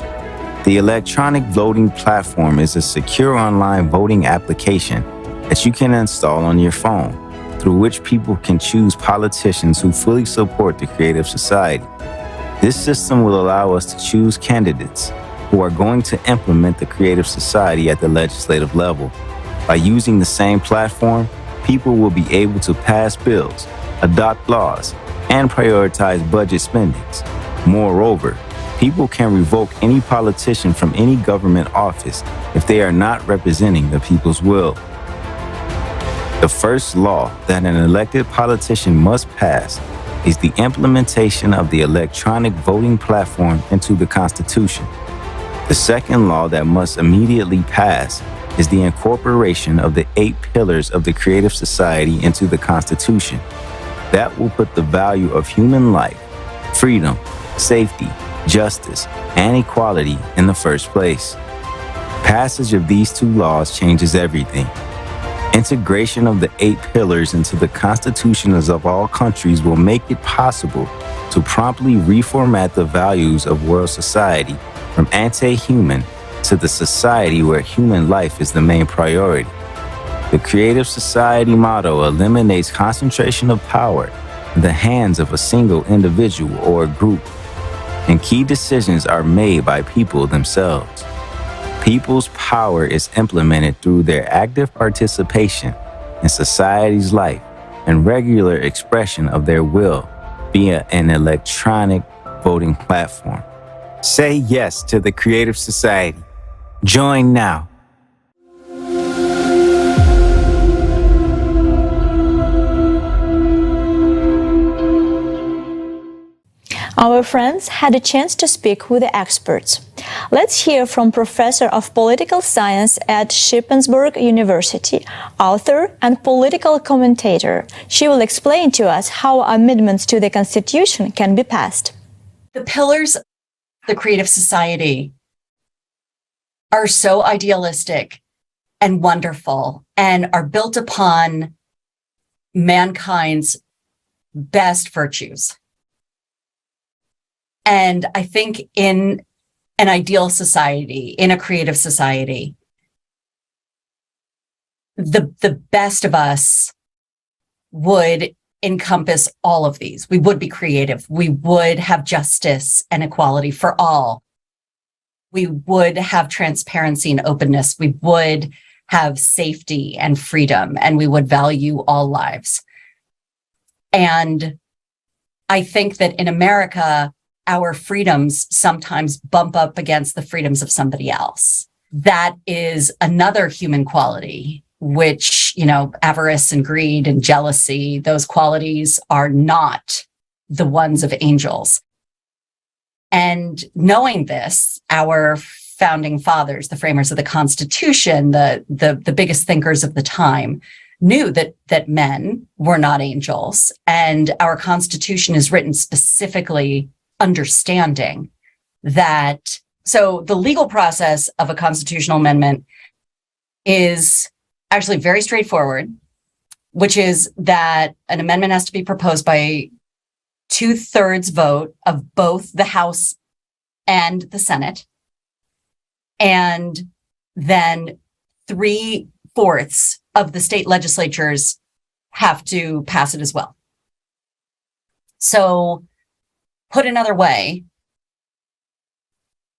The electronic voting platform is a secure online voting application that you can install on your phone, through which people can choose politicians who fully support the Creative Society. This system will allow us to choose candidates who are going to implement the Creative Society at the legislative level. By using the same platform, people will be able to pass bills, adopt laws, and prioritize budget spendings. Moreover, people can revoke any politician from any government office if they are not representing the people's will. The first law that an elected politician must pass is the implementation of the electronic voting platform into the Constitution. The second law that must immediately pass is the incorporation of the 8 pillars of the Creative Society into the Constitution. That will put the value of human life, freedom, safety, justice, and equality in the first place. Passage of these 2 laws changes everything. Integration of the 8 pillars into the constitutions of all countries will make it possible to promptly reformat the values of world society from anti-human to the society where human life is the main priority. The Creative Society motto eliminates concentration of power in the hands of a single individual or group, and key decisions are made by people themselves. People's power is implemented through their active participation in society's life and regular expression of their will via an electronic voting platform. Say yes to the Creative Society. Join now. Our friends had a chance to speak with the experts. Let's hear from Professor of Political Science at Shippensburg University, author and political commentator. She will explain to us how amendments to the Constitution can be passed. The pillars of the creative society are so idealistic and wonderful and are built upon mankind's best virtues. And I think in an ideal society, in a creative society, the best of us would encompass all of these. We would be creative. We would have justice and equality for all. We would have transparency and openness. We would have safety and freedom, and we would value all lives. And I think that in America, our freedoms sometimes bump up against the freedoms of somebody else. That is another human quality, which, avarice and greed and jealousy, those qualities are not the ones of angels. And knowing this, our founding fathers, the framers of the Constitution, the biggest thinkers of the time, knew that men were not angels. And our Constitution is written specifically understanding that. So the legal process of a constitutional amendment is actually very straightforward, which is that an amendment has to be proposed by 2/3 vote of both the House and the Senate. And then 3/4 of the state legislatures have to pass it as well. So put another way,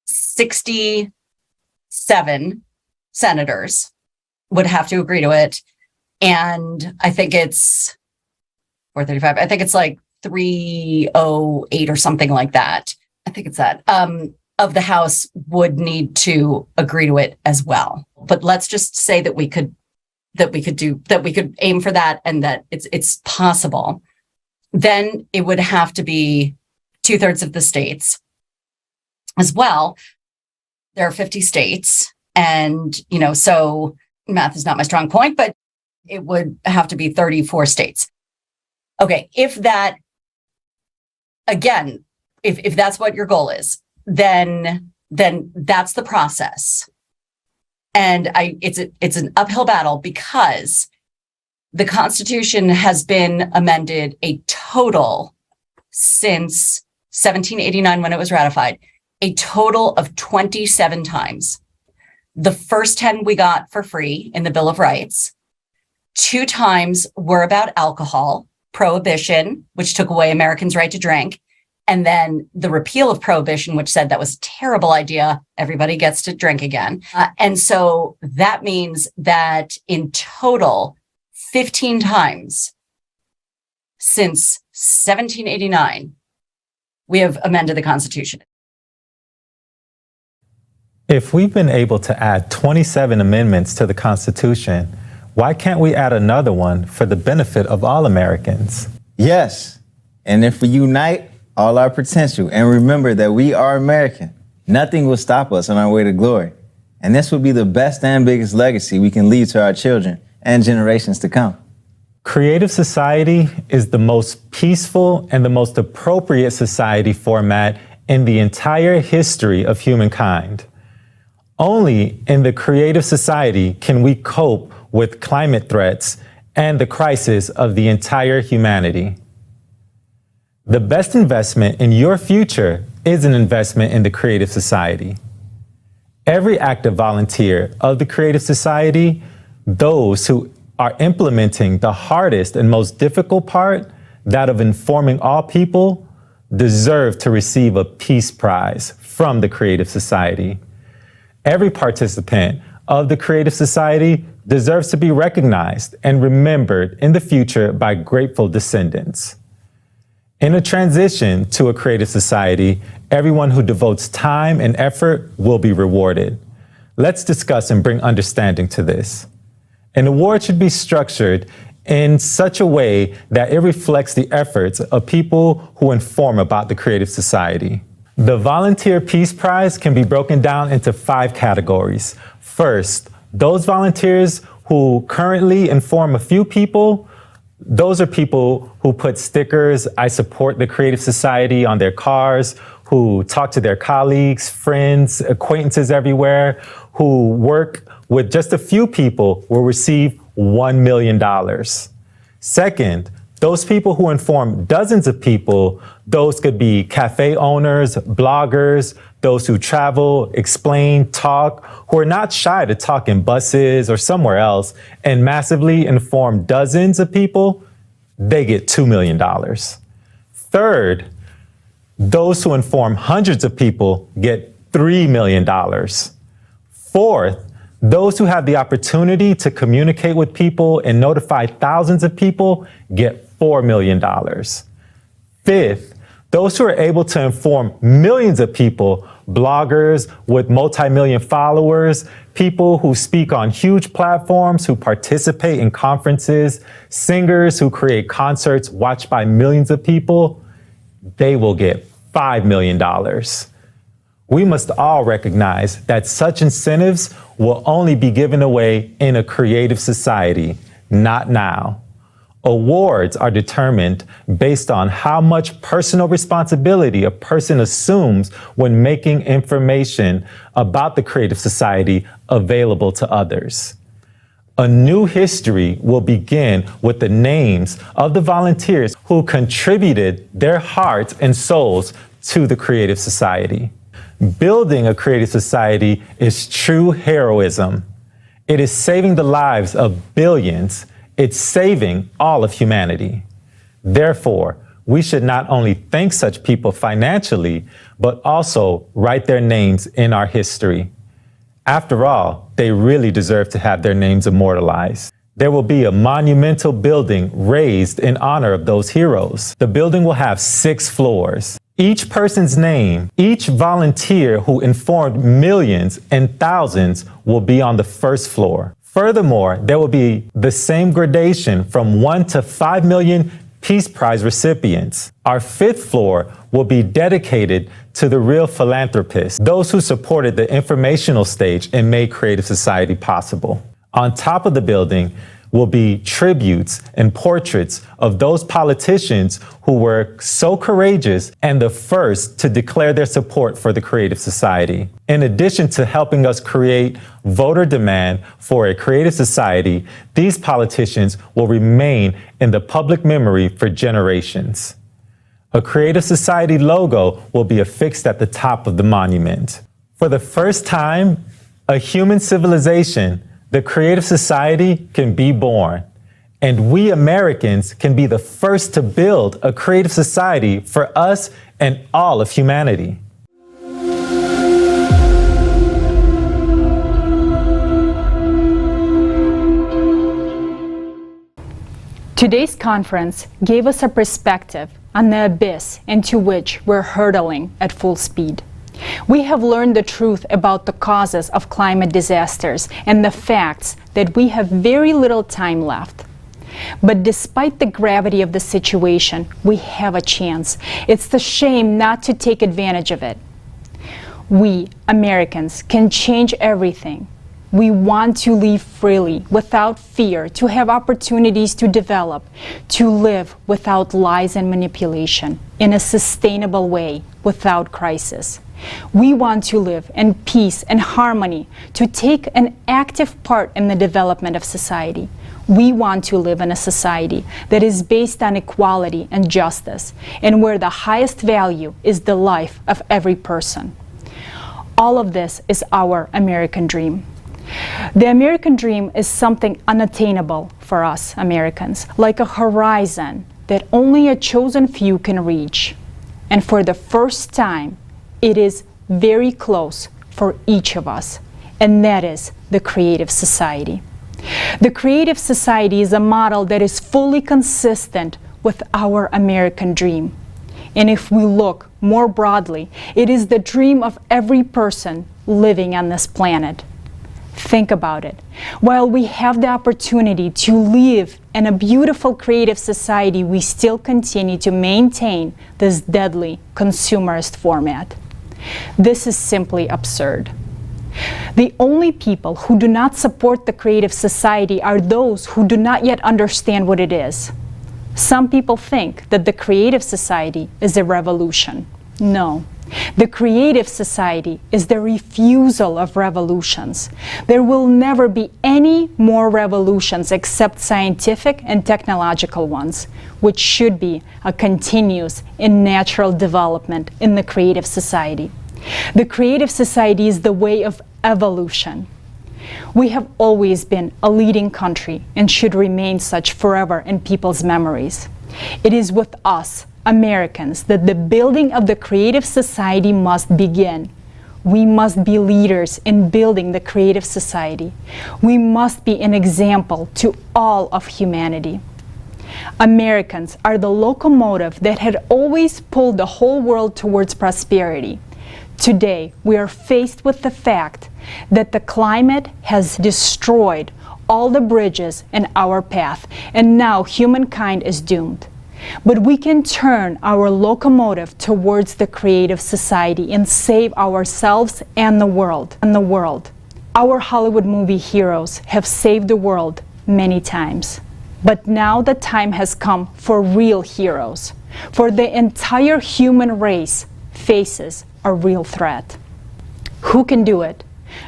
67 senators would have to agree to it. And I think it's 435. I think it's like 308 or something like that. I think it's that. Of the House would need to agree to it as well. But let's just say that we could aim for that and that it's possible. Then it would have to be 2/3 of the states as well. There are 50 states. And, so math is not my strong point, but it would have to be 34 states. Okay. If that, again, if that's what your goal is, then that's the process. And it's an uphill battle because the Constitution has been amended a total since 1789 when it was ratified, a total of 27 times. The first 10 we got for free in the Bill of Rights. 2 times were about alcohol, prohibition, which took away Americans' right to drink. And then the repeal of prohibition, which said that was a terrible idea. Everybody gets to drink again. And so that means that in total, 15 times since 1789, we have amended the Constitution. If we've been able to add 27 amendments to the Constitution, why can't we add another one for the benefit of all Americans? Yes. And if we unite all our potential and remember that we are American, nothing will stop us on our way to glory. And this will be the best and biggest legacy we can leave to our children and generations to come. Creative society is the most peaceful and the most appropriate society format in the entire history of humankind. Only in the creative society can we cope with climate threats and the crisis of the entire humanity. The best investment in your future is an investment in the creative society. Every active volunteer of the creative society, those who are implementing the hardest and most difficult part, that of informing all people, deserve to receive a Peace Prize from the creative society. Every participant of the creative society deserves to be recognized and remembered in the future by grateful descendants. In a transition to a creative society, everyone who devotes time and effort will be rewarded. Let's discuss and bring understanding to this. An award should be structured in such a way that it reflects the efforts of people who inform about the creative society. The Volunteer Peace Prize can be broken down into 5 categories. First, those volunteers who currently inform a few people. Those are people who put stickers, "I support the Creative Society," on their cars, who talk to their colleagues, friends, acquaintances everywhere, who work with just a few people will receive $1 million. Second, those people who inform dozens of people, those could be cafe owners, bloggers, those who travel, explain, talk, who are not shy to talk in buses or somewhere else and massively inform dozens of people, they get $2 million. Third, those who inform hundreds of people get $3 million. Fourth, those who have the opportunity to communicate with people and notify thousands of people get $4 million. Fifth, those who are able to inform millions of people, bloggers with multi-million followers, people who speak on huge platforms, who participate in conferences, singers who create concerts watched by millions of people, they will get $5 million. We must all recognize that such incentives will only be given away in a creative society, not now. Awards are determined based on how much personal responsibility a person assumes when making information about the creative society available to others. A new history will begin with the names of the volunteers who contributed their hearts and souls to the creative society. Building a creative society is true heroism. It is saving the lives of billions. It's saving all of humanity. Therefore, we should not only thank such people financially, but also write their names in our history. After all, they really deserve to have their names immortalized. There will be a monumental building raised in honor of those heroes. The building will have 6 floors. Each person's name, each volunteer who informed millions and thousands will be on the first floor. Furthermore, there will be the same gradation from 1 to 5 million Peace Prize recipients. Our 5th floor will be dedicated to the real philanthropists, those who supported the informational stage and made creative society possible. On top of the building will be tributes and portraits of those politicians who were so courageous and the first to declare their support for the creative society. In addition to helping us create voter demand for a creative society, these politicians will remain in the public memory for generations. A creative society logo will be affixed at the top of the monument. For the first time, a human civilization, the creative society, can be born. And we Americans can be the first to build a creative society for us and all of humanity. Today's conference gave us a perspective on the abyss into which we're hurtling at full speed. We have learned the truth about the causes of climate disasters and the facts that we have very little time left. But despite the gravity of the situation, we have a chance. It's the shame not to take advantage of it. We, Americans, can change everything. We want to live freely, without fear, to have opportunities to develop, to live without lies and manipulation, in a sustainable way, without crisis. We want to live in peace and harmony, to take an active part in the development of society. We want to live in a society that is based on equality and justice, and where the highest value is the life of every person. All of this is our American dream. The American dream is something unattainable for us Americans, like a horizon that only a chosen few can reach. And for the first time, it is very close for each of us, and that is the creative society. The creative society is a model that is fully consistent with our American dream. And if we look more broadly, it is the dream of every person living on this planet. Think about it. While we have the opportunity to live in a beautiful creative society, we still continue to maintain this deadly consumerist format. This is simply absurd. The only people who do not support the creative society are those who do not yet understand what it is. Some people think that the creative society is a revolution. No. The creative society is the refusal of revolutions. There will never be any more revolutions except scientific and technological ones, which should be a continuous and natural development in the creative society. The creative society is the way of evolution. We have always been a leading country and should remain such forever in people's memories. It is with us, Americans, that the building of the creative society must begin. We must be leaders in building the creative society. We must be an example to all of humanity. Americans are the locomotive that had always pulled the whole world towards prosperity. Today, we are faced with the fact that the climate has destroyed all the bridges in our path, and now humankind is doomed. But we can turn our locomotive towards the creative society and save ourselves and the world. Our Hollywood movie heroes have saved the world many times. But now the time has come for real heroes, for the entire human race faces a real threat. Who can do it?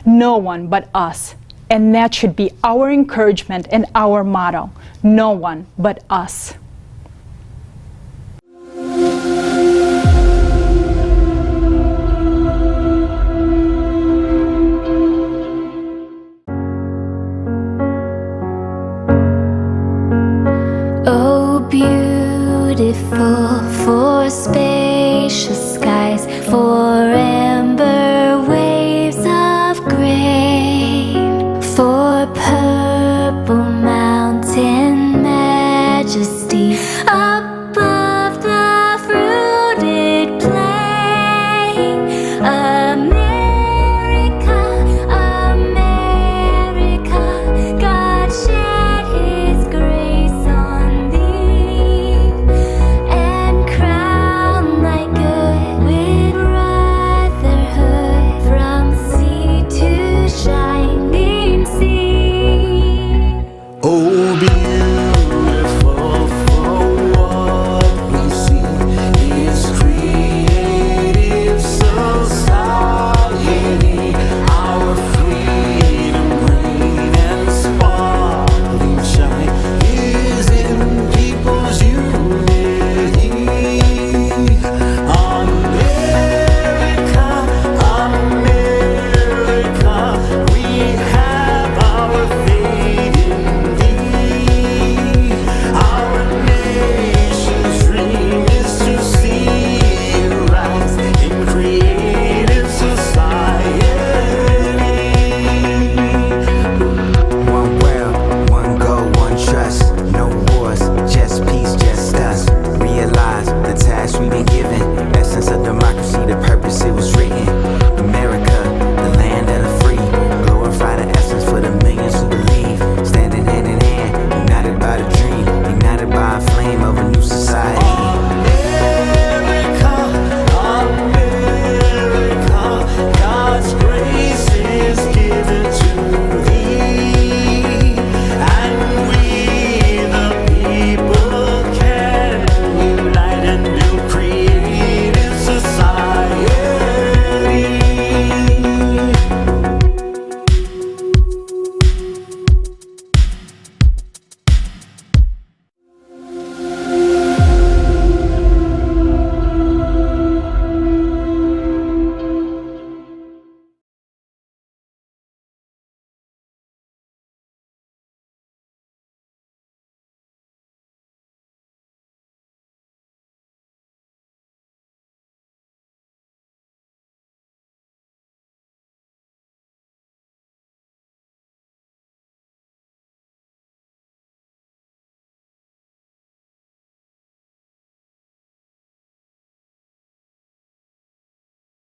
No one but us. And that should be our encouragement and our motto. No one but us. Oh, beautiful for spacious skies forever.